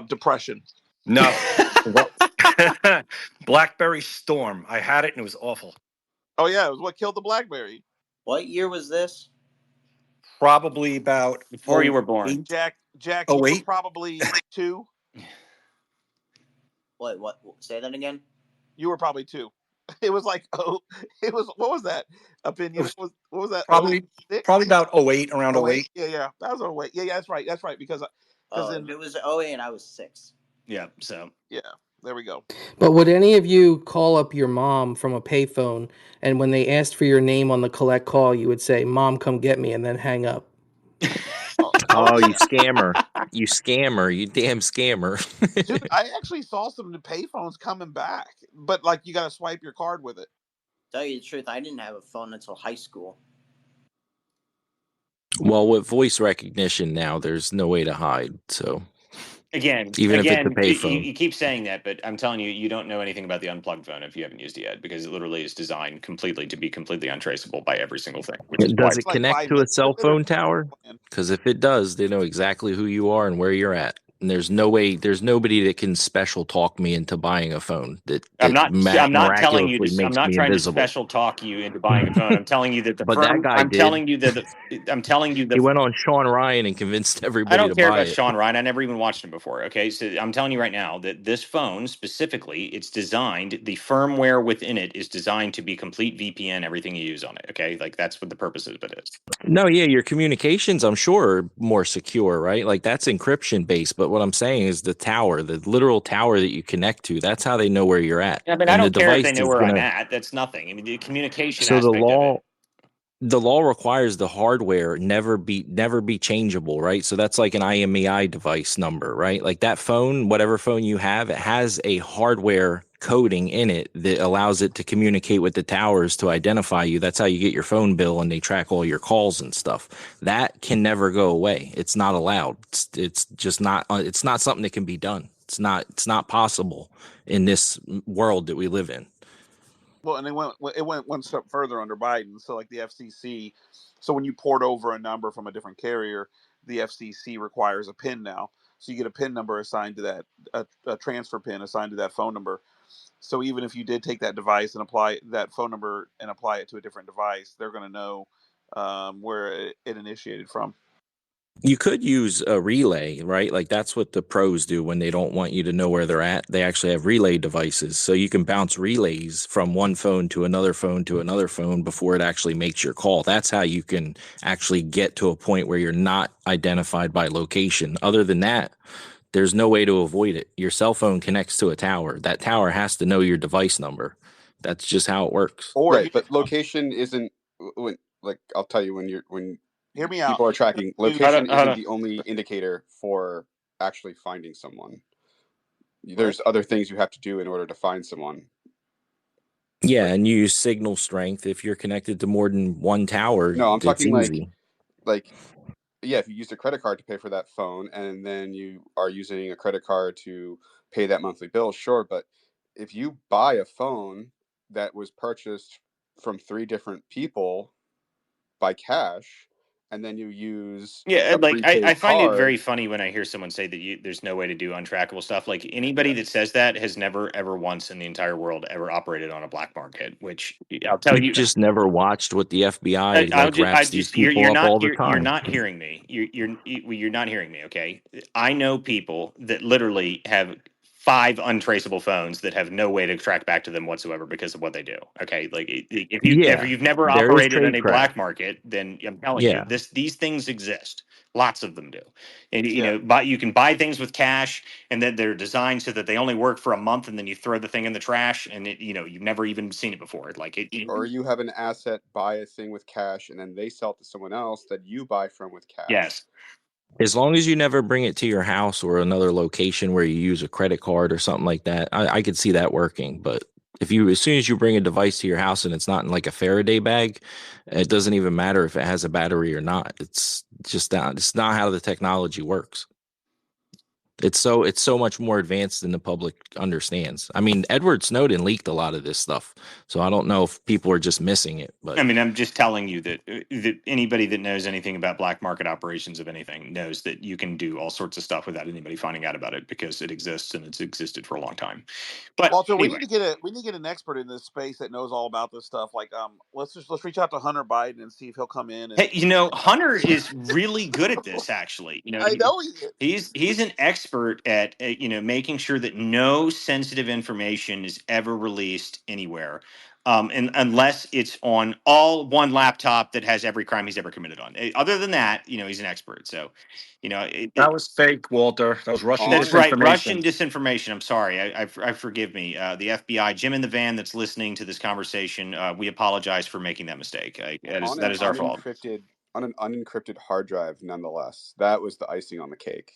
Depression. No. BlackBerry Storm. I had it and it was awful. Oh yeah, it was what killed the BlackBerry. What year was this? Probably about Before you were born. Jack, you Oh, were wait. probably 2. What? Say that again. You were probably 2. It was like what was that opinion? What was that? Probably about 08, around 08. Yeah, that was 08. Yeah, that's right. Because if it was 08, I was 6. Yeah. So yeah, there we go. But would any of you call up your mom from a payphone, and when they asked for your name on the collect call, you would say, "Mom, come get me," and then hang up? Oh, you scammer. You scammer. You damn scammer. Dude, I actually saw some payphones coming back, but like you got to swipe your card with it. Tell you the truth, I didn't have a phone until high school. Well, with voice recognition now, there's no way to hide. So Again, even if it's a you, payphone. you keep saying that, but I'm telling you, you don't know anything about the unplugged phone if you haven't used it yet, because it literally is designed completely to be completely untraceable by every single thing, which is why Does it's it Like connect 5 to a minutes cell with it, or phone tower? Because if it does, they know exactly who you are and where you're at. And there's no way, there's nobody that can special talk me into buying a phone that I'm not telling you miraculously to I'm makes not me trying to invisible. special talk you into buying a phone. I'm telling you that the But that firm guy I'm did. telling you that I'm telling you He the went on Sean Ryan and convinced I everybody don't to care buy about it. Sean Ryan. I never even watched him before. Okay. So I'm telling you right now that this phone specifically, it's designed, the firmware within it is designed to be complete VPN, everything you use on it. Okay. Like that's what the purpose of it is. No, yeah, your communications, I'm sure, are more secure, right? Like that's encryption based. But what I'm saying is the tower, the literal tower that you connect to, that's how they know where you're at. I mean, I And the don't care if device they know is where I'm gonna. at. That's nothing. I mean, the communication So aspect of it. the law requires the hardware never be changeable, right? So that's like an IMEI device number, right? Like that phone, whatever phone you have, it has a hardware coding in it that allows it to communicate with the towers to identify you. That's how you get your phone bill and they track all your calls and stuff. That can never go away. It's not allowed. It's just not it's not something that can be done. It's not possible in this world that we live in. well, and it went one step further under Biden. So like the FCC, so when you port over a number from a different carrier, the FCC requires a PIN now. So you get a PIN number assigned to that, a transfer PIN assigned to that phone number. So even if you did take that device and apply that phone number and apply it to a different device, they're going to know where it initiated from. You could use a relay, right? Like that's what the pros do when they don't want you to know where they're at. They actually have relay devices. So you can bounce relays from one phone to another phone to another phone before it actually makes your call. That's how you can actually get to a point where you're not identified by location. Other than that, there's no way to avoid it. Your cell phone connects to a tower. That tower has to know your device number. That's just how it works. Or Right, but location isn't when, like I'll tell you, when hear me out. people are tracking, Use location Hold isn't on. the only indicator for actually finding someone. what? There's other things you have to do in order to find someone. Yeah, Like and you use signal strength. If you're connected to more than one tower, no, I'm it's talking easy. like yeah, if you used a credit card to pay for that phone and then you are using a credit card to pay that monthly bill, sure, but if you buy a phone that was purchased from three different people by cash and then you use Yeah, a like I prepaid find it very card, funny when I hear someone say that there's no way to do untrackable stuff. Like anybody that says that has never ever once in the entire world ever operated on a black market. Which I'll tell You've you, just never watched what the FBI like I wraps these just people up all the you're time. not hearing me. You're not hearing me. Okay, I know people that literally have five untraceable phones that have no way to track back to them whatsoever because of what they do. Okay, like if Yeah, you've never there is operated in a tradecraft. black market, then I'm telling you, Yeah, these things exist. Lots of them do, and Yeah. you can buy things with cash, and then they're designed so that they only work for a month, and then you throw the thing in the trash, and you've never even seen it before. Like or you have an asset, buy a thing with cash, and then they sell it to someone else that you buy from with cash. yes. as long as you never bring it to your house or another location where you use a credit card or something like that, I could see that working. But if you, as soon as you bring a device to your house and it's not in like a Faraday bag, it doesn't even matter if it has a battery or not. It's just not. It's not how the technology works. It's so much more advanced than the public understands. I mean, Edward Snowden leaked a lot of this stuff, so I don't know if people are just missing it. I But mean, I'm just telling you that anybody that knows anything about black market operations of anything knows that you can do all sorts of stuff without anybody finding out about it because it exists and it's existed for a long time. But Walter, we need anyway, to get an expert in this space that knows all about this stuff. Like, let's reach out to Hunter Biden and see if he'll come in and. hey, Hunter is really good at this. Actually, I know he is. he's an expert at making sure that no sensitive information is ever released anywhere, and unless it's on all one laptop that has every crime he's ever committed on. Other than that, he's an expert. So, That was fake, Walter. That was Russian that's right. disinformation. Russian disinformation. I'm sorry. I forgive me. The FBI, Jim in the van that's listening to this conversation. We apologize for making that mistake. That is our fault. on an unencrypted hard drive nonetheless. That was the icing on the cake.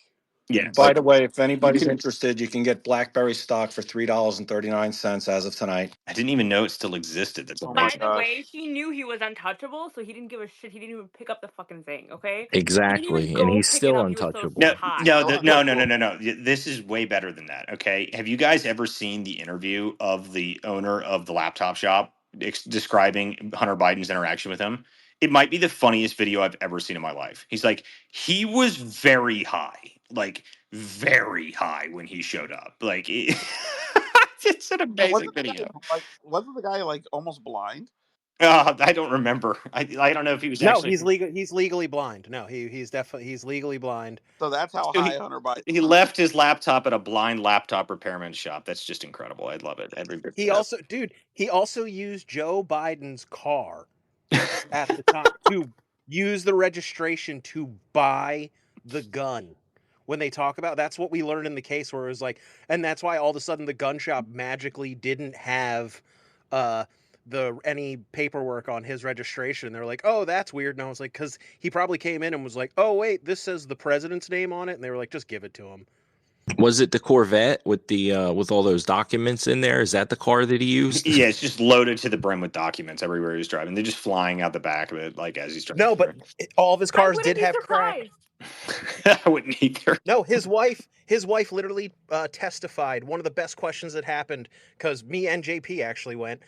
Yes. By Like the way, if you anybody's can interested, you can get BlackBerry stock for $3.39 as of tonight. I didn't even know it still existed. That's oh my By amazing. the way, gosh. he knew he was untouchable, so he didn't give a shit. He didn't even pick up the fucking thing, okay? He didn't even Exactly, and go he's pick it still up. He was so No, untouchable. hot. no, Still no. untouchable. This is way better than that. Okay. Have you guys ever seen the interview of the owner of the laptop shop describing Hunter Biden's interaction with him? It might be the funniest video I've ever seen in my life. He's like, he was very high, like very high when he showed up. Like, it's an And amazing wasn't the guy video. like almost blind? I don't remember. I don't know if he was No, actually. he's legally blind. No, he's definitely he's legally blind. So that's how So high Hunter Biden he was. left his laptop at a blind laptop repairman shop. That's just incredible. I love it. Every bit He of also, dude, he also used Joe Biden's car at the time to use the registration to buy the gun. When they talk about, that's what we learned in the case, where it was like, and that's why all of a sudden the gun shop magically didn't have uh any paperwork on his registration. They're like, oh, that's weird. And I was like, because he probably came in and was like, oh wait, this says the president's name on it, and they were like, just give it to him. Was it the Corvette with the with all those documents in there? Is that the car that he used? Yeah, it's just loaded to the brim with documents everywhere he's driving. They're just flying out the back of it, like as he's driving No, but through. all of his I cars wouldn't did be have crack. surprised. I wouldn't either. No, his wife literally testified. One of the best questions that happened, because me and JP actually went.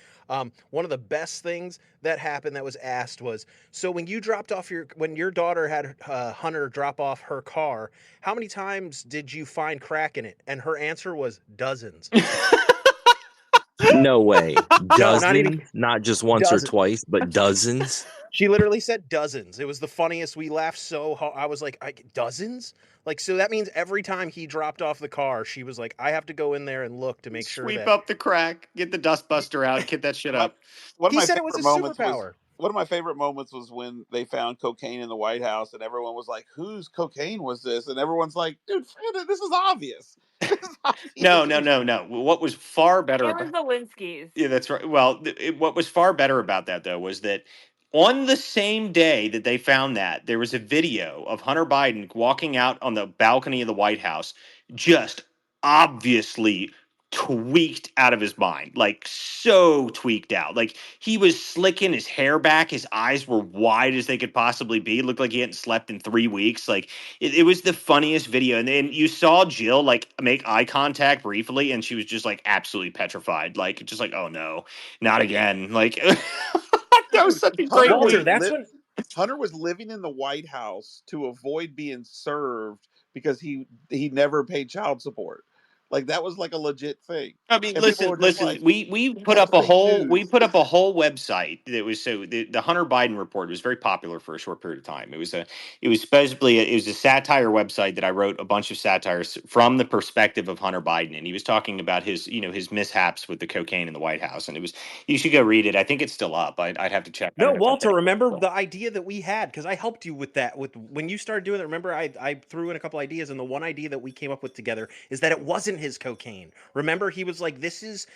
One of the best things that happened that was asked was, so when you dropped off when your daughter had Hunter drop off her car, how many times did you find crack in it? And her answer was dozens. No way. No, not even Dozens, not just once or dozens. twice, but dozens. She literally said dozens. It was the funniest. We laughed so hard. I was like, dozens? Like, so that means every time he dropped off the car, she was like, I have to go in there and look to make sure Sweep that. up the crack, get the dust buster out, get that shit My, up. one of He my said it was favorite a moments was superpower. when they found cocaine in the White House, and everyone was like, "Whose cocaine was this?" And everyone's like, "Dude, this is obvious. This is No, obvious." no, no, no. What was far better It was about the Winskies. Yeah, that's right. Well, what was far better about that though was that on the same day that they found that, there was a video of Hunter Biden walking out on the balcony of the White House, just obviously tweaked out of his mind, like so tweaked out. Like he was slicking his hair back, his eyes were wide as they could possibly be. It looked like he hadn't slept in 3 weeks. Like it was the funniest video. And then you saw Jill like make eye contact briefly, and she was just like absolutely petrified, like just like, oh no, not again. Like that was Dude, such a great Hunter Walter, was week. that's when Hunter was living in the White House to avoid being served because he never paid child support. Like that was like a legit thing, I mean, and people listen, were just listen. like, We put "That's up a fake whole news." website that was the Hunter Biden report was very popular for a short period of time. It was supposedly it was a satire website that I wrote a bunch of satires from the perspective of Hunter Biden, and he was talking about his his mishaps with the cocaine in the White House, and it was you should go read it. I think it's still up. I'd have to check. I no, don't know if Walter, remember that's the idea that we had, because I helped you with that. With when you started doing it, remember I threw in a couple ideas, and the one idea that we came up with together is that it wasn't his cocaine. Remember, he was like, this is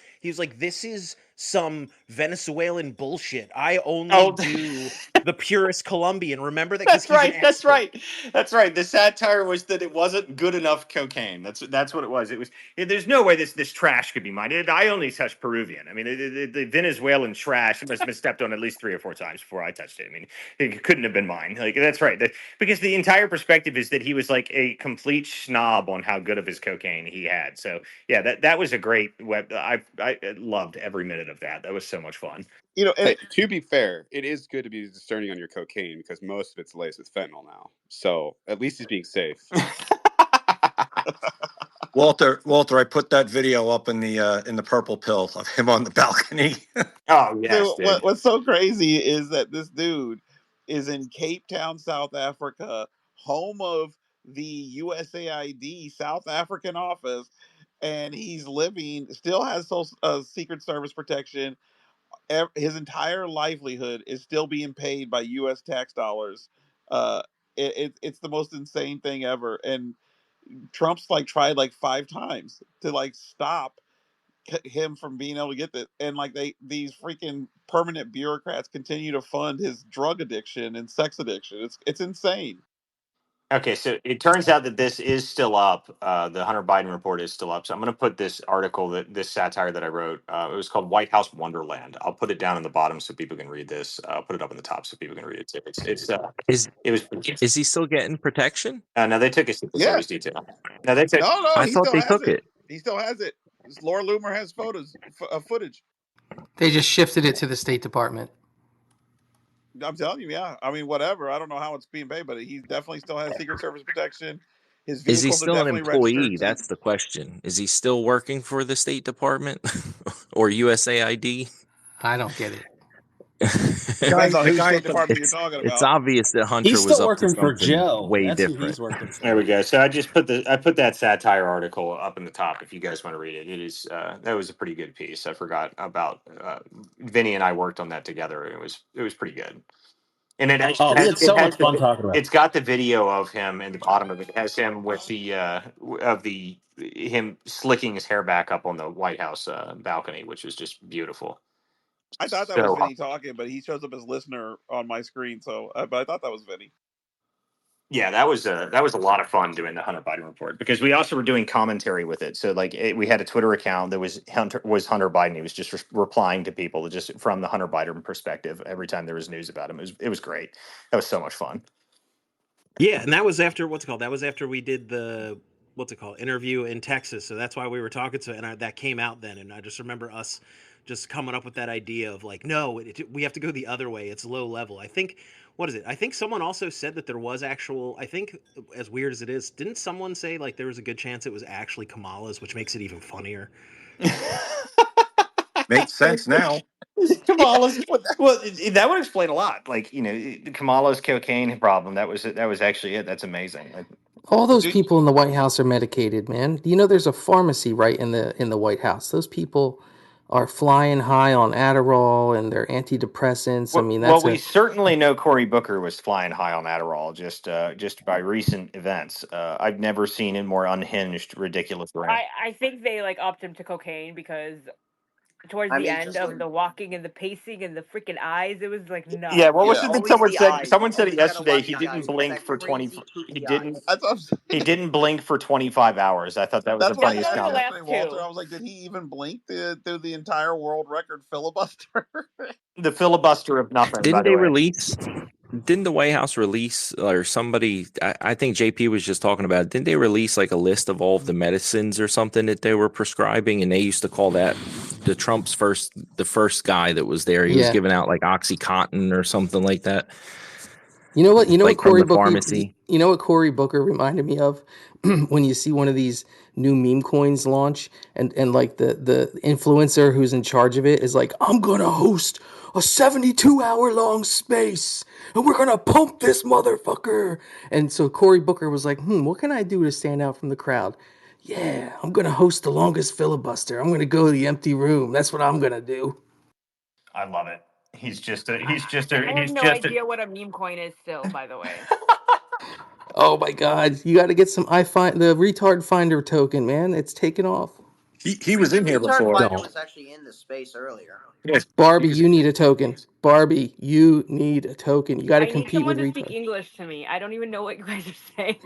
some Venezuelan bullshit. I only Oh, do the purest Colombian. Remember that, because that's he's an right. That's expert. right. That's right. The satire was that it wasn't good enough cocaine. That's what it was. It was. There's no way this trash could be mine. I only touched Peruvian. I mean, the Venezuelan trash must have been stepped on at least 3 or 4 times before I touched it. I mean, it couldn't have been mine. Like that's right. Because the entire perspective is that he was like a complete snob on how good of his cocaine he had. So yeah, that was a great web. I loved every minute of that. That was so much fun. And Hey, to be fair, it is good to be discerning on your cocaine because most of it's laced with fentanyl now. So at least he's being safe. Walter, I put that video up in the purple pill of him on the balcony. Oh yes, so dude. what's so crazy is that this dude is in Cape Town, South Africa, home of the USAID South African office, and he's living still has Secret Service protection. His entire livelihood is still being paid by U.S. tax dollars. Uh, it's the most insane thing ever, and Trump's like tried like 5 times to like stop him from being able to get this, and like these freaking permanent bureaucrats continue to fund his drug addiction and sex addiction. It's insane. Okay, so it turns out that this is still up. The Hunter Biden report is still up. So I'm going to put this article, this satire that I wrote. It was called "White House Wonderland." I'll put it down in the bottom so people can read this. I'll put it up in the top so people can read it too. Is It was. is he still getting protection? No, they took his Secret Service Yes. detail. No, they took. No, I he thought still they has took it. it. He still has it. Laura Loomer has footage. They just shifted it to the State Department. I'm telling you, yeah. I mean, whatever. I don't know how it's being paid, but he definitely still has Secret Service protection. His Is he vehicles are still an definitely registered employee? to. That's the question. Is he still working for the State Department or USAID? I don't get it. Depends on The whose guy State at the Department you're talking It's about. obvious that Hunter He's was still up to working for something Joe. way That's who different. he's working There we for. go. So I put that satire article up in the top if you guys want to read it. It is that was a pretty good piece. I forgot about Vinny and I worked on that together. It was pretty good. And Oh, we had so much fun talking about it. it's got the video of him in the bottom of it. It has him with the him slicking his hair back up on the White House balcony, which is just beautiful. I thought that was So Vinny talking, but he shows up as listener on my screen. So, but I thought that was Vinny. yeah, that was a lot of fun doing the Hunter Biden report because we also were doing commentary with it. So like we had a Twitter account that was Hunter Biden. He was just replying to people just from the Hunter Biden perspective every time there was news about him. It was great. That was so much fun. Yeah, and that was after what's it called? That was after we did the what's it called interview in Texas. So that's why we were talking to, and that came out then. And I just remember us just coming up with that idea of like, no, we have to go the other way. It's low level. I think what is it? I think someone also said that there was actual. I think as weird as it is, didn't someone say like there was a good chance it was actually Kamala's, which makes it even funnier. Makes sense now. Kamala's well, that would explain a lot. Like Kamala's cocaine problem. That was actually it. That's amazing. All those Dude, people in the White House are medicated, man. You know, there's a pharmacy right in the White House. Those people are flying high on Adderall and their antidepressants. I mean, Well, that's we a certainly know Cory Booker was flying high on Adderall just by recent events. I've never seen a more unhinged, ridiculous rant. I think they like upped him to cocaine because towards I the mean, end just of the walking and the pacing and the freaking eyes, it was like Yeah, nuts. what was yeah, it that always someone the said? eyes. Someone said it Always gotta yesterday. watch He the didn't eyes. He's got blink that for 20. crazy He poopy didn't. eyes. that's what I'm He saying. didn't blink for 25 hours. I thought that was the That's what I Yeah, funniest asked those you are the comment. last yesterday, Walter. two. I was like, did he even blink through the entire world record filibuster? The filibuster of nothing. By Didn't the they way, release? Didn't the White House release or somebody? I think JP was just talking about it. Didn't they release like a list of all of the medicines or something that they were prescribing? And they used to call that the first guy that was there. He was yeah. giving out like OxyContin or something like that, You know what? You know what like from Cory the Booker? pharmacy. You know what Cory Booker reminded me of when you see one of these new meme coins launch, and like the influencer who's in charge of it is like, I'm gonna host a 72-hour long space, and we're gonna pump this motherfucker. And so Cory Booker was like, what can I do to stand out from the crowd? Yeah, I'm gonna host the longest filibuster. I'm gonna go to the empty room. That's what I'm gonna do. I love it. I have no idea what a meme coin is still, by the way. Oh my God, you got to get some the retard finder token, man. It's taken off. He was in here Retard before. Finder Don't. was actually in the space earlier. Yes, Barbie, because you need a token. Barbie, you need a token. You got to I need compete someone with to speak retard. English to me. I don't even know what you guys are saying.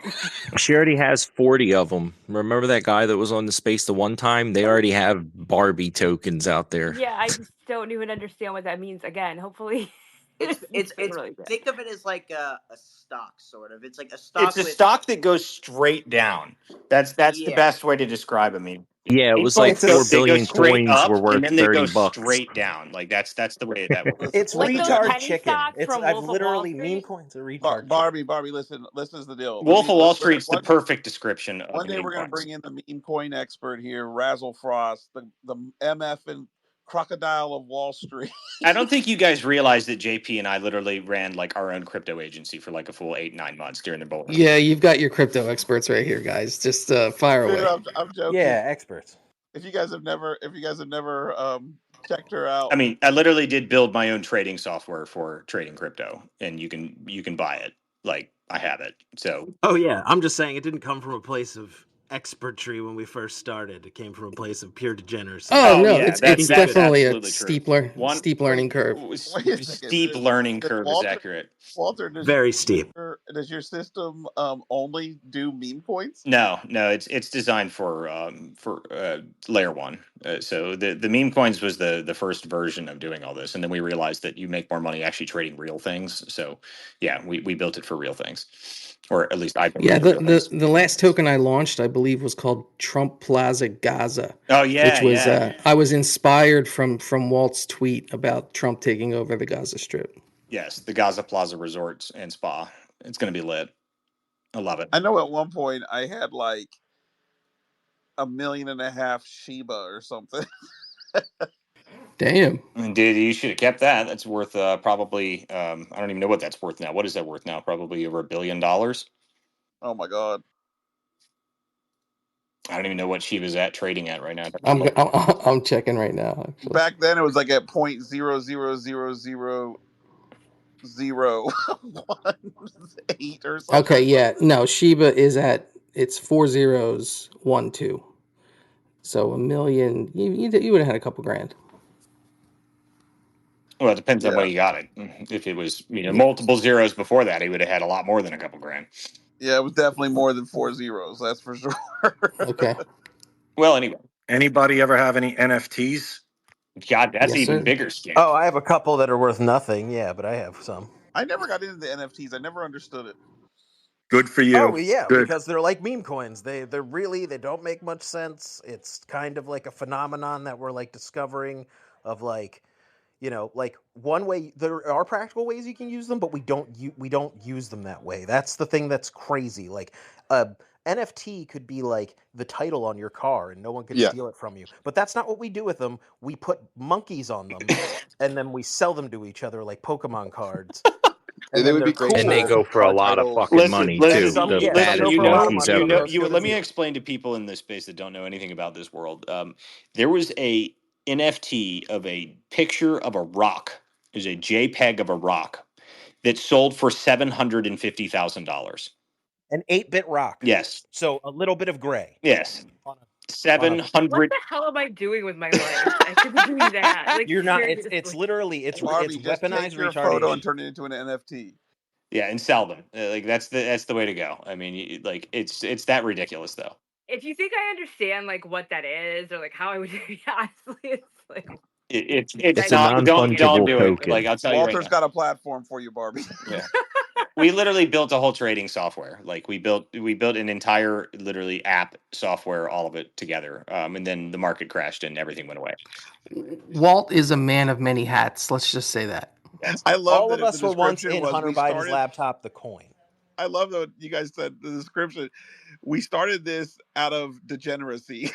She already has 40 of them. Remember that guy that was on the space the one time? They already have Barbie tokens out there. Yeah, I just don't even understand what that means. Again, hopefully, It's it's it's really good. think of it as like a stock sort of. It's like a It's stock a with stock that goes straight down. That's the yeah. best way to describe them. I mean, Yeah, it meme was like coins it's a go 4 they go billion straight coins up were and worth then they go $30. straight down. Like that's the way that works. It's Listen, Like those retard penny chicken. stocks from I've Wolf of Wall literally meme Street. coins are retard chicken. Barbie, listen is the deal. Wolf of Wall Street's the perfect description of One the day meme we're gonna coins. bring in the meme coin expert here, Razzle Frost, the MF and crocodile of Wall Street. I don't think you guys realize that JP and I literally ran like our own crypto agency for like a full 8-9 months during the bull run. Yeah, you've got your crypto experts right here, guys. Just fire Dude, away. I'm joking. Yeah, experts. If you guys have never checked her out, I mean, I literally did build my own trading software for trading crypto, and you can buy it. Like I have it. So Oh yeah, I'm just saying it didn't come from a place of expertry when we first started. It came from a place of pure degeneracy. Oh Oh no, yeah, it's that's definitely a absolutely true. One steep Wait, learning curve. wait a second. steep learning Does curve is accurate. Walter, Very steep. does your system only do meme points? No, no, it's designed for layer one. So the meme coins was the first version of doing all this, and then we realized that you make more money actually trading real things. So yeah, we built it for real things, or at least I built it Yeah, for real things. the last token I launched, I believe, was called Trump Plaza Gaza, Oh which yeah, was yeah, I was inspired from Walt's tweet about Trump taking over the Gaza Strip. yes, the Gaza Plaza Resorts and Spa. It's going to be lit. I love it. I know at one point I had like 1.5 million Shiba or something. Damn. Dude, you should have kept that. That's worth probably I don't even know what that's worth now. What is that worth now? Probably over $1 billion. Oh my god! I don't even know what she was at trading at right now. I'm checking right now. Actually, Back then it was like at 0.0000018 or something. okay, yeah, no, Shiba is at it's 4012, so a million. You would have had a couple grand. Well, it depends on Yeah, when he got it. If it was Yeah. multiple zeros before that, he would have had a lot more than a couple grand. yeah, it was definitely more than 4 zeros. That's for sure. Okay. Well, anyway, Anybody ever have any NFTs? God, that's Yes, even sir. bigger scam. Oh, I have a couple that are worth nothing. Yeah, but I have some. I never got into the NFTs. I never understood it. Good for Oh you. yeah, Good. because they're like meme coins. They don't make much sense. It's kind of like a phenomenon that we're like discovering of like, like one way there are practical ways you can use them, but we don't use them that way. That's the thing that's crazy. Like a NFT could be like the title on your car and no one could Yeah. steal it from you. But that's not what we do with them. We put monkeys on them and then we sell them to each other like Pokemon cards. And They then would they're be great And they for cool. go for a car lot of titles. fucking Listen, money And too. listen, some, The yeah, some listen. go baddest for a lot of monkeys money, You some know, ever. go as good let as me new. explain to people in this space that don't know anything about this world. There was a NFT of a picture of a rock. There's a JPEG of a rock that sold for $750,000. An 8-bit rock. Yes, So a little bit of gray yes, on seven What hundred. the hell am I doing with my life? I should be doing that. Like You're not. It's seriously. literally it's Barbie, just take weaponized your photo and retardation. turn it into an NFT. Yeah, and sell them. Like that's the way to go. I mean, like it's that ridiculous though. If you think I understand like what that is or like how I would honestly, it's like It's It's a not. Don't non-fungible do it. Like token. I'll tell you right Walter's now. got a platform for you, Barbie. Yeah. We literally built a whole trading software. Like we built an entire literally app software, all of it together. And then the market crashed and everything went away. Walt is a man of many hats. Let's just say that. Yes. I love All that of the us were once description in was Hunter we Biden's started. laptop, the coin. I love that you guys said the description. We started this out of degeneracy.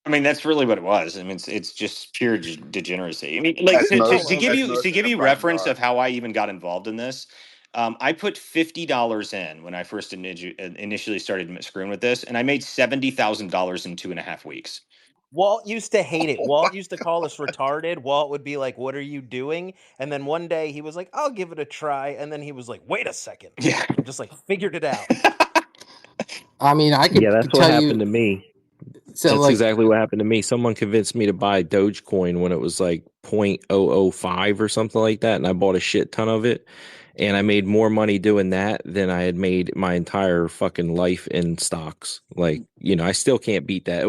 I mean, that's really what it was. I mean, it's just pure degeneracy. I mean, like I to, love give it. As you most to give you enterprises reference are. of how I even got involved in this. I put $50 in when I first initially started screwing with this, and I made $70,000 in 2.5 weeks. Walt used to hate it. Walt used to call us retarded. Walt would be like, "What are you doing?" And then one day he was like, "I'll give it a try." And then he was like, "Wait a second," Yeah. and just like figured it out. I mean, I Yeah, that's could what tell happened you. to me. So, That's like, exactly what happened to me. Someone convinced me to buy Dogecoin when it was like 0.005 or something like that, and I bought a shit ton of it. And I made more money doing that than I had made my entire fucking life in stocks. Like, I still can't beat that.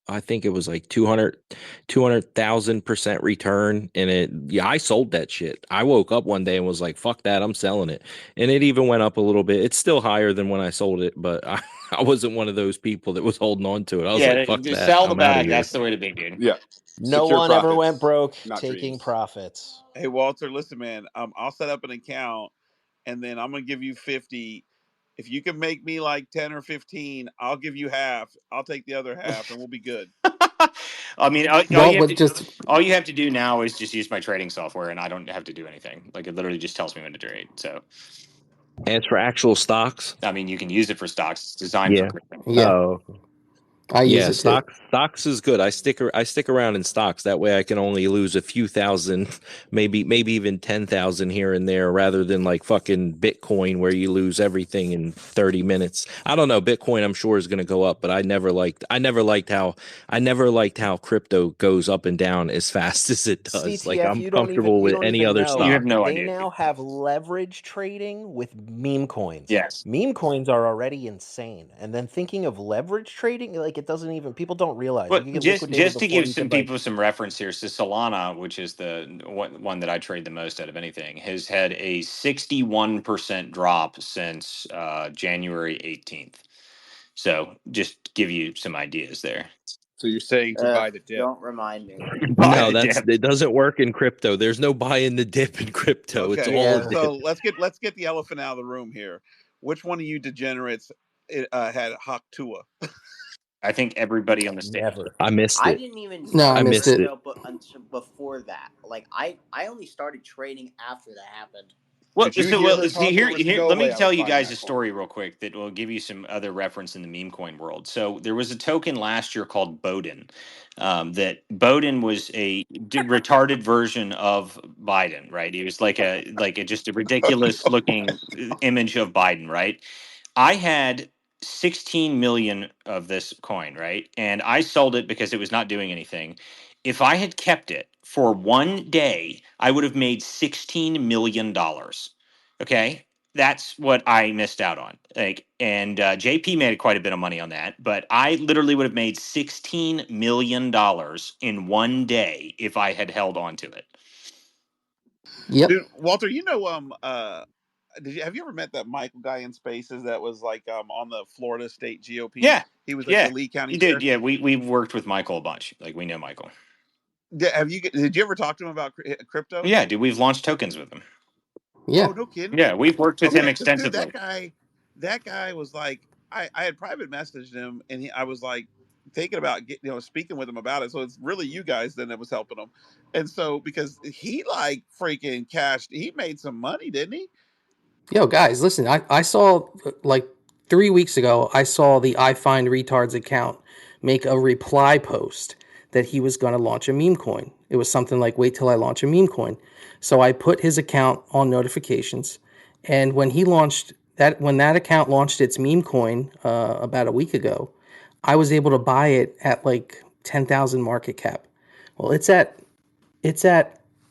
I think it was like 200,000% return. And I sold that shit. I woke up one day and was like, fuck that, I'm selling it. And it even went up a little bit. It's still higher than when I sold it, but I wasn't one of those people that was holding on to it. I was like, fuck Just that, sell the I'm out of bag. here. That's the way to be, dude. Yeah. No Secure one ever went profits, broke not taking dreams. profits. Hey Walter, listen, man. I'll set up an account, and then I'm gonna give you 50. If you can make me like 10 or 15, I'll give you half. I'll take the other half, and we'll be good. I mean, Walt would just all you have to do now is just use my trading software, and I don't have to do anything. Like it literally just tells me when to trade. So, As for actual stocks, I mean, you can use it for stocks. It's designed for yeah. crypto. yeah. Oh, I use Yeah, it too. stocks is good. I stick around in stocks. That way I can only lose a few thousand, maybe even 10,000 here and there, rather than like fucking Bitcoin where you lose everything in 30 minutes. I don't know. Bitcoin I'm sure is going to go up, but I never liked how crypto goes up and down as fast as it does. Like CTF, I'm comfortable you with don't any even other You know. have stock. no They idea. now have leverage trading with meme coins. Yes. Meme coins are already insane. And then thinking of leverage trading, like it doesn't even people don't realize Well, you can get liquidated just to before give you some could like people some reference here, so Solana, which is the one that I trade the most out of anything, has had a 61% drop since January 18th. So just give you some ideas there. So you're saying to buy the dip. Don't remind me. Buy No, the dip. it doesn't work in crypto. There's no buying the dip in crypto. It's Okay, all a yeah. dip. so let's get the elephant out of the room here. Which one of you degenerates had Hawk Tua? I think everybody on the stage. Never. I missed I it. didn't even No, I I start missed missed it. it. crypto, but until before that, like I only started trading after that happened. Well, Did you so hear well, her see talk, or here, was she here. go Let me away? I was tell you buying guys a that coin. story real quick that will give you some other reference in the meme coin world. So there was a token last year called Bowden. That Bowden was a retarded version of Biden, right? He was like a just a ridiculous looking image of Biden, right? I had 16 million of this coin, right? And I sold it because it was not doing anything. If I had kept it for one day, I would have made $16 million. Okay. That's what I missed out on. Like, and JP made quite a bit of money on that, but I literally would have made $16 million in one day if I had held on to it. Yep. Dude, Walter, have you ever met that Michael guy in Spaces that was like on the Florida State GOP? Yeah. He was like the Yeah. Lee County You did. chair. Yeah. We've worked with Michael a bunch. Like, we know Michael. Did you ever talk to him about crypto? Yeah, dude, we've launched tokens with him. Yeah. Oh, no kidding. Yeah, we've worked with him Okay, because dude, extensively. that guy was like, I had private messaged him, and I was like thinking about speaking with him about it. So it's really you guys then that was helping him, and so because he like freaking he made some money, didn't he? Yo, guys, listen. I saw like 3 weeks ago. I saw the I Find Retards account make a reply post that he was going to launch a meme coin. It was something like, "Wait till I launch a meme coin." So I put his account on notifications, and when that account launched its meme coin about a week ago, I was able to buy it at like 10,000 market cap. Well, it's at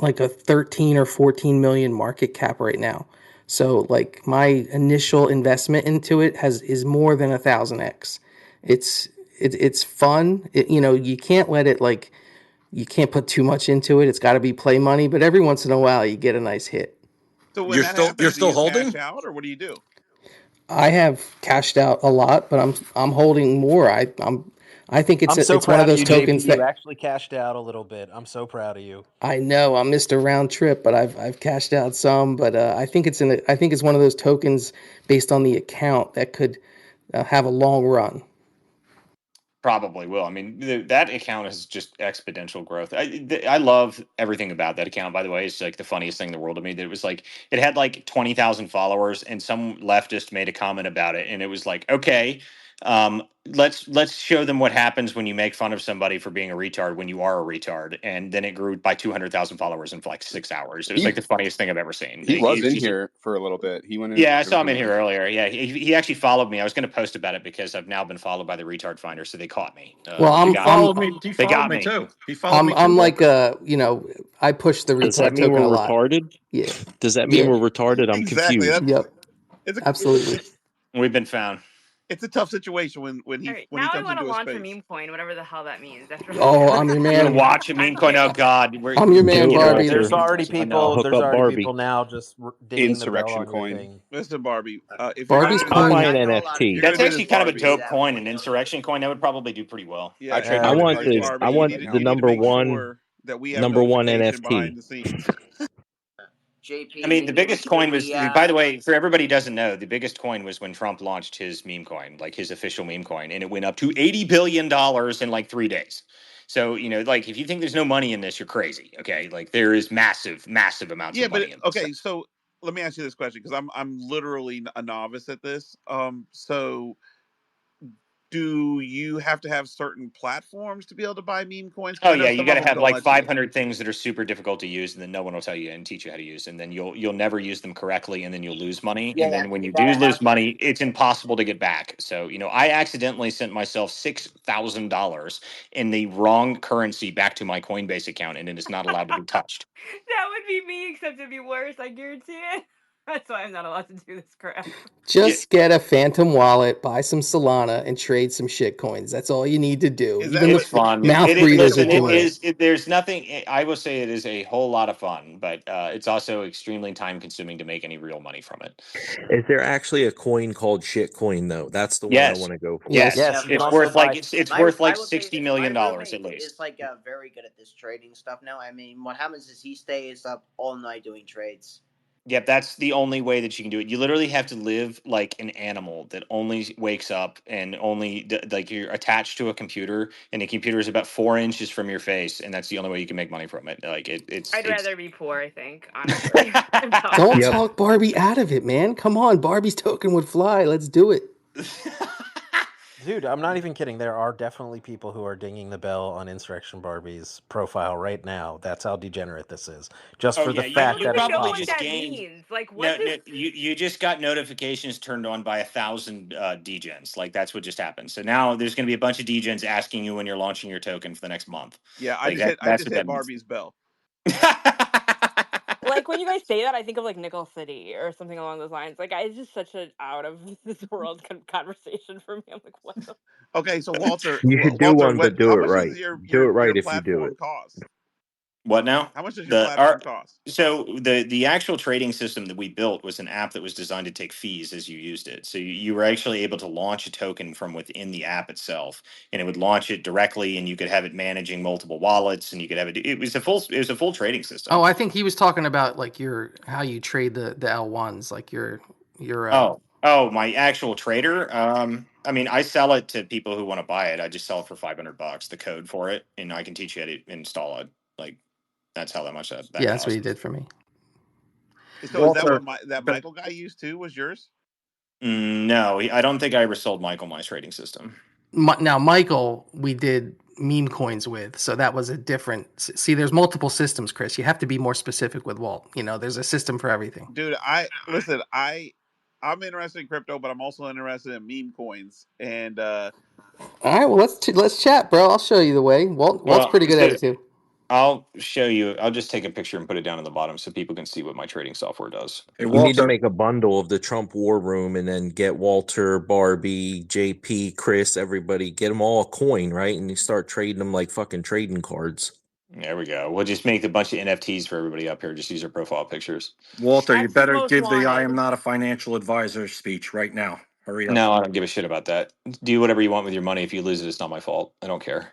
like a 13 or 14 million market cap right now. So like my initial investment into it is more than 1,000x. It's fun. You can't let it like you can't put too much into it. It's got to be play money, but every once in a while you get a nice hit. So when You're that still happens, do you cash holding? out or what do you do? I have cashed out a lot, but I'm holding more. I think I'm so it's one of proud of those you, JP. tokens You that actually cashed out a little bit. I'm so proud of you. I know I'm Mr. Round Trip, but I've cashed out some. But I think it's one of those tokens based on the account that could have a long run. Probably will. I mean, that account is just exponential growth. I love everything about that account. By the way, it's like the funniest thing in the world to me. That it was like it had like 20,000 followers, and some leftist made a comment about it, and it was like, okay, let's show them what happens when you make fun of somebody for being a retard when you are a retard, and then it grew by 200,000 followers in like 6 hours. It was He like the funniest thing I've ever seen. he was It's in just here for a little bit. He went in yeah, I the saw him in room. here earlier. Yeah, he actually followed me. I was going to post about it because I've now been followed by the retard finder, so they caught me. Well, They He got me. followed me. He They followed got me me. too. He followed me too, I'm like Walter. I push the Does that retard mean token a we're lot. retarded? Yeah, Does that mean yeah, we're retarded? I'm Exactly. confused. yep, It's a absolutely. We've been found. it's a tough situation All right, when he now I comes want to into a launch a space. meme coin, whatever the hell that means. After Oh, I'm your You're gonna man. watch a meme coin. Oh God, I'm your man, Do it, Yeah, Barbie. there's Walter. already enough. I'll people. hook There's up already Barbie. people now just dinging the bell Insurrection on your coin. thing. Listen, Barbie, if you're gonna Barbie's do I'll this, buy coin. an I know a lot of you're NFT. gonna That's people do actually this, kind of a that do Barbie. dope that coin, with an Bitcoin. insurrection coin. That would probably do pretty well. Yeah, I if trade you're I gonna credit do want cards this, the against Barbie, I my you bank want need the you account. need to number make one sure that we have notification NFT. behind the scenes. I JP, mean, the maybe we biggest could do coin was, the by the way, for everybody who doesn't know, the biggest coin was when Trump launched his meme coin, like his official meme coin, and it went up to $80 billion in like 3 days. So, like if you think there's no money in this, you're crazy. Okay. Like there is massive, massive amounts Yeah, of but money in this. okay, so let me ask you this question because I'm literally a novice at this. So do you have to have certain platforms to be able to buy meme coins? Because Oh I know yeah, you some got of to them have don't like let you. 500 things that are super difficult to use, and then no one will tell you and teach you how to use, and then you'll never use them correctly, and then you'll lose money, Yeah, and then I mean, when you you do gotta lose have. money, it's impossible to get back. So I accidentally sent myself $6,000 in the wrong currency back to my Coinbase account, and it is not allowed to be touched. That would be me, except it'd be worse. I guarantee it. That's why I'm not allowed to do this crap. Yeah, Just get a Phantom wallet, buy some Solana, and trade some shit coins. That's all you need to do. Is that Even it's what the fun. mouth is that breathers are Listen, it doing wallet? it. is. There's nothing. I will say it is a whole lot of fun, but it's also extremely time consuming to make any real money from it. Is there actually a coin called shitcoin though? That's the one I Yes, want to go for. Yes. yes, Of it's course. worth like it's worth like I will tell you $60 this: my million dollars at roommate least. is like very good at this trading stuff now. I mean, what happens is he stays up all night doing trades. Yep, that's the only way that you can do it. You literally have to live like an animal that only wakes up and like you're attached to a computer, and the computer is about 4 inches from your face, and that's the only way you can make money from it. Like I'd it's. rather be poor, I think, honestly. I'm telling Don't you. Yep. talk Barbie out of it, man. Come on, Barbie's token would fly. Let's do it. Dude, I'm not even kidding. There are definitely people who are dinging the bell on Insurrection Barbie's profile right now. That's how degenerate this is. Just Oh for yeah, the I fact don't you that even it's know probably what just possible. that gained. means. Like, what No, does. no, you just got notifications turned on by 1,000 degens. Like that's what just happened. So now there's going to be a bunch of degens asking you when you're launching your token for the next month. Yeah, Like I that's just what hit that means. Barbie's bell. Like, when you guys say that, I think of, like, Nickel City or something along those lines. Like, it's just such a out of this world conversation for me. I'm like, what the. Okay, so You should do Walter, one, what? but do How it much right. does Do it your right if you do platform it. cost? What now? How much does your The platform our cost? so the actual trading system that we built was an app that was designed to take fees as you used it. So you were actually able to launch a token from within the app itself, and it would launch it directly, and you could have it managing multiple wallets, and you could have it. It was a full trading Oh, system. I think he was talking about like your how you trade the L1s, like your Oh, my actual trader. I mean, I sell it to people who want to buy it. I just sell it for $500, the code for it, and I can teach you how to install it. Like that's how much that yeah, that's what he costs. did for me. So is that what Walter, that But Michael guy used too? Was yours? no, I don't think I ever sold Michael my trading system. Now, Michael, we did meme coins with, so that was a different. See, there's multiple systems, Chris. You have to be more specific with Walt. You know, there's a system for everything. Dude, I'm interested in crypto, but I'm also interested in meme coins. And All right, well let's chat, bro. I'll show you the way. Walt's Well, pretty good at so it too. I'll show you. I'll just take a picture and put it down in the bottom so people can see what my trading software does. hey You need to Walter, make a bundle of the Trump War Room and then get Walter, Barbie, JP, Chris, everybody, get them all a coin, right? And you start trading them like fucking trading cards. There we go. We'll just make a bunch of NFTs for everybody up here. Just use their profile pictures. Walter, you X's better most give the "I am wanted. not a financial advisor" speech right now. Hurry up. No, I don't give a shit about that. Do whatever you want with your money. If you lose it, it's not my fault. I don't care.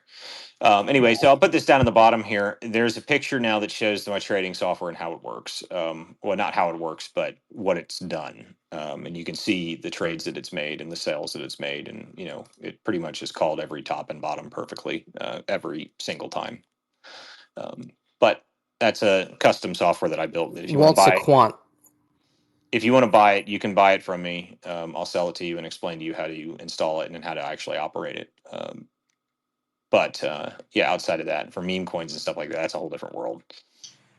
Anyway, so I'll put this down in the bottom here. There's a picture now that shows my trading software and how it works. Well, not how it works, but what it's done. And you can see the trades that it's made and the sales that it's made, and it pretty much has called every top and bottom perfectly every single time. But that's a custom software that I built. That if you want to Walt's a buy it, quant. if you want to buy it, you can buy it from me. I'll sell it to you and explain to you how to install it and how to actually operate it. But yeah, outside of that, for meme coins and stuff like that, that's a whole different world.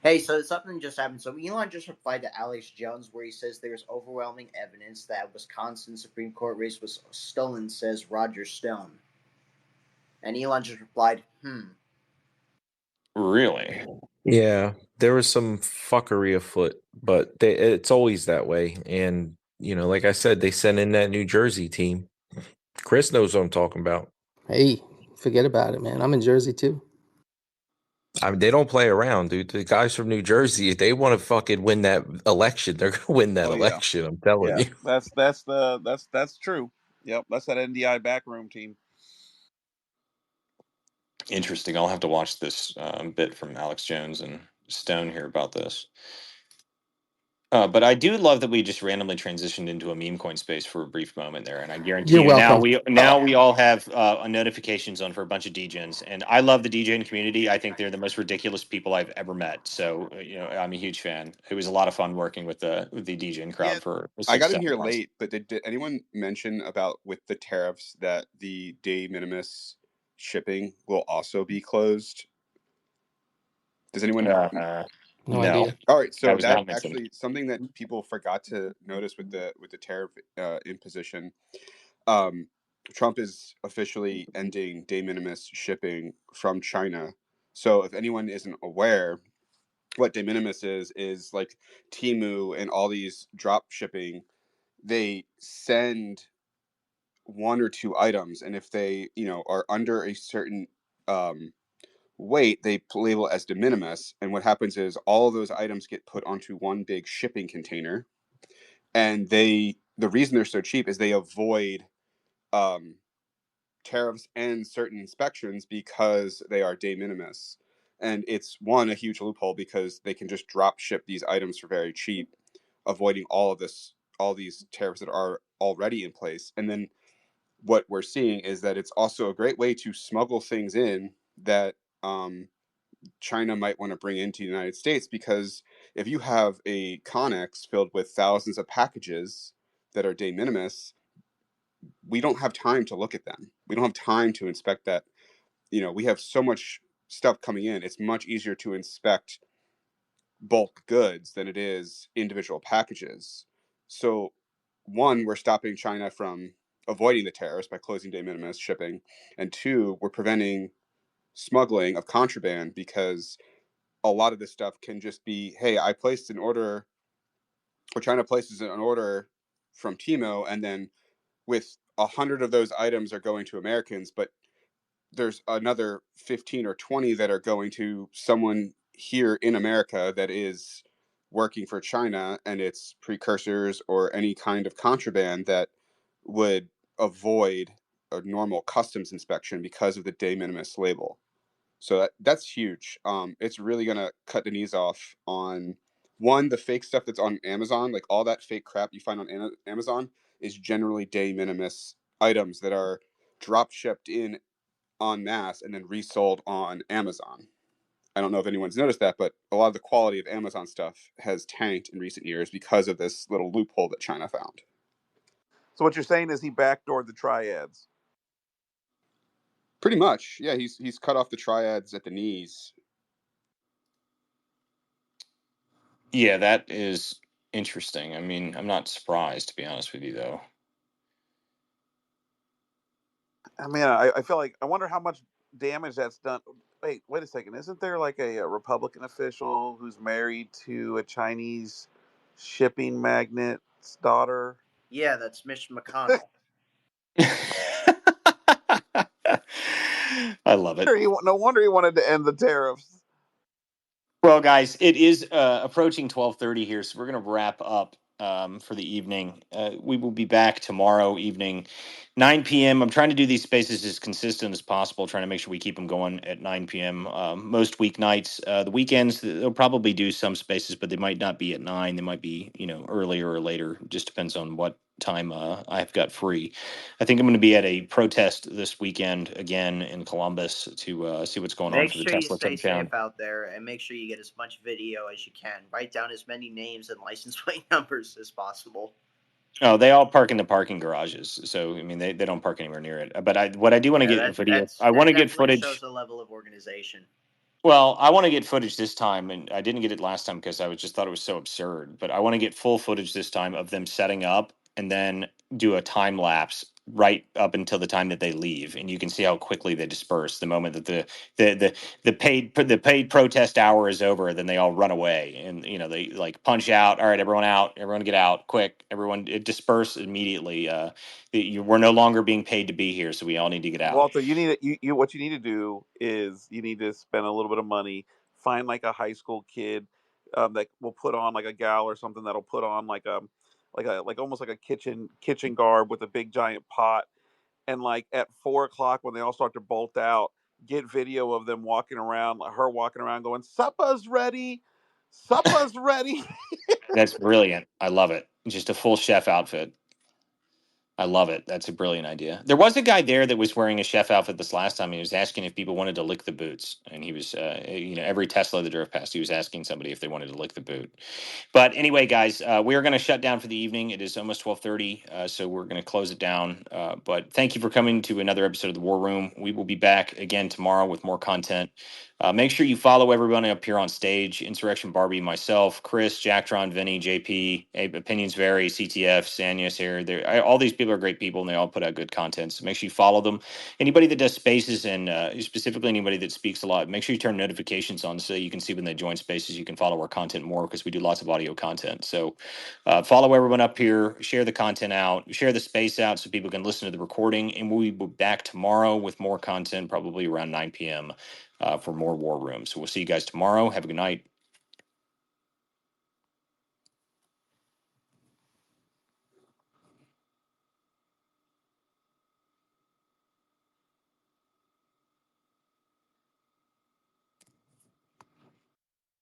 Hey, so something just happened. So Elon just replied to Alex Jones where he says there's overwhelming evidence that Wisconsin Supreme Court race was stolen, says Roger Stone. And Elon just replied, Really? Yeah, there was some fuckery afoot, but it's always that way. And, like I said, they sent in that New Jersey team. Chris knows what I'm talking about. Hey, forget about it, man. I'm in Jersey too. I mean, they don't play around, dude. The guys from New Jersey, if they want to fucking win that election, they're going to win that oh yeah, election. I'm telling yeah, you. that's true. Yep, that's that NDI backroom team. Interesting. I'll have to watch this bit from Alex Jones and Stone here about this. But I do love that we just randomly transitioned into a meme coin space for a brief moment there, and I guarantee You're you now welcome. we all have notifications on for a bunch of DJs, and I love the DJing community. I think they're the most ridiculous people I've ever met. So I'm a huge fan. It was a lot of fun working with the DJing Yeah, crowd for I got in 6 7 here months. late, but did anyone mention about with the tariffs that the de minimis shipping will also be closed? Does anyone? No No, idea. All right, that so was that not mentioned. actually something that people forgot to notice with the tariff imposition. Um, Trump is officially ending de minimis shipping from China. So if anyone isn't aware, what de minimis is like Timu and all these drop shipping. They send one or two items, and if they are under a certain um, weight, they label as de minimis. And what happens is all of those items get put onto one big shipping container, and the reason they're so cheap is they avoid um, tariffs and certain inspections because they are de minimis. And it's one a huge loophole because they can just drop ship these items for very cheap, avoiding all these tariffs that are already in place. And then what we're seeing is that it's also a great way to smuggle things in that China might want to bring into the United States, because if you have a Connex filled with thousands of packages that are de minimis, we don't have time to look at them. We don't have time to inspect that. We have so much stuff coming in. It's much easier to inspect bulk goods than it is individual packages. So, one, we're stopping China from avoiding the tariffs by closing de minimis shipping, and two, we're preventing smuggling of contraband because a lot of this stuff can just be, hey, I placed an order, or China places an order from Timo, and then with 100 of those items are going to Americans, but there's another 15 or 20 that are going to someone here in America that is working for China, and it's precursors or any kind of contraband that would avoid a normal customs inspection because of the de minimis label. So that's huge. It's really gonna cut the knees off on one, the fake stuff that's on Amazon. Like all that fake crap you find on Amazon is generally de minimis items that are drop shipped in en masse and then resold on Amazon. I don't know if anyone's noticed that, but a lot of the quality of Amazon stuff has tanked in recent years because of this little loophole that China found. So what you're saying is he backdoored the triads. Pretty much, yeah. He's cut off the triads at the knees. Yeah, that is interesting. I mean, I'm not surprised, to be honest with you, though. I mean, I feel like I wonder how much damage that's done. Wait a second. Isn't there like a Republican official who's married to a Chinese shipping magnate's daughter? Yeah, that's Mitch McConnell. I love it. No wonder he wanted to end the tariffs. Well, guys, it is approaching 12:30 here, so we're going to wrap up for the evening. We will be back tomorrow evening, 9 p.m. I'm trying to do these spaces as consistent as possible, trying to make sure we keep them going at 9 p.m. Most weeknights. The weekends, they'll probably do some spaces, but they might not be at 9. They might be, earlier or later. Just depends on what time I've got free. I think I'm going to be at a protest this weekend again in Columbus to see what's going on Make for the sure you Tesla stay takedown. safe out there, and make sure you get as much video as you can. Write down as many names and license plate numbers as possible. Oh, they all park in the parking garages. So I mean, they don't park anywhere near it. But what I do want to Yeah, get video, I that want to get definitely shows footage. a level of organization. Well, I want to get footage this time, and I didn't get it last time because I was just thought it was so absurd. But I want to get full footage this time of them setting up, and then do a time lapse right up until the time that they leave, and you can see how quickly they disperse the moment that the paid protest hour is over. Then they all run away, and they like punch out. All right, everyone out, everyone get out, quick, everyone it disperse immediately. We're no longer being paid to be here, so we all need to get out. Walter, you need to, you what you need to do is you need to spend a little bit of money, find like a high school kid that will put on like a gal or something that'll put on like almost like a kitchen garb with a big giant pot, and like at 4 o'clock when they all start to bolt out, get video of them walking around, her walking around going, "Supper's ready, Supper's ready. That's brilliant. I love it. Just a full chef outfit. I love it. That's a brilliant idea. There was a guy there that was wearing a chef outfit this last time. He was asking if people wanted to lick the boots, and he was, every Tesla that drove past, he was asking somebody if they wanted to lick the boot. But anyway, guys, we are going to shut down for the evening. It is almost 12:30, so we're going to close it down. But thank you for coming to another episode of the War Room. We will be back again tomorrow with more content. Make sure you follow everyone up here on stage: Insurrection Barbie, myself, Chris, Jacktron, Vinny, JP, Opinions Vary, CTF, Sanyas here. All these people are great people, and they all put out good content. So make sure you follow them. Anybody that does spaces, and specifically anybody that speaks a lot, make sure you turn notifications on so you can see when they join spaces. You can follow our content more because we do lots of audio content. So follow everyone up here, share the content out, share the space out so people can listen to the recording. And we'll be back tomorrow with more content, probably around 9 p.m. For more War Rooms. So we'll see you guys tomorrow. Have a good night.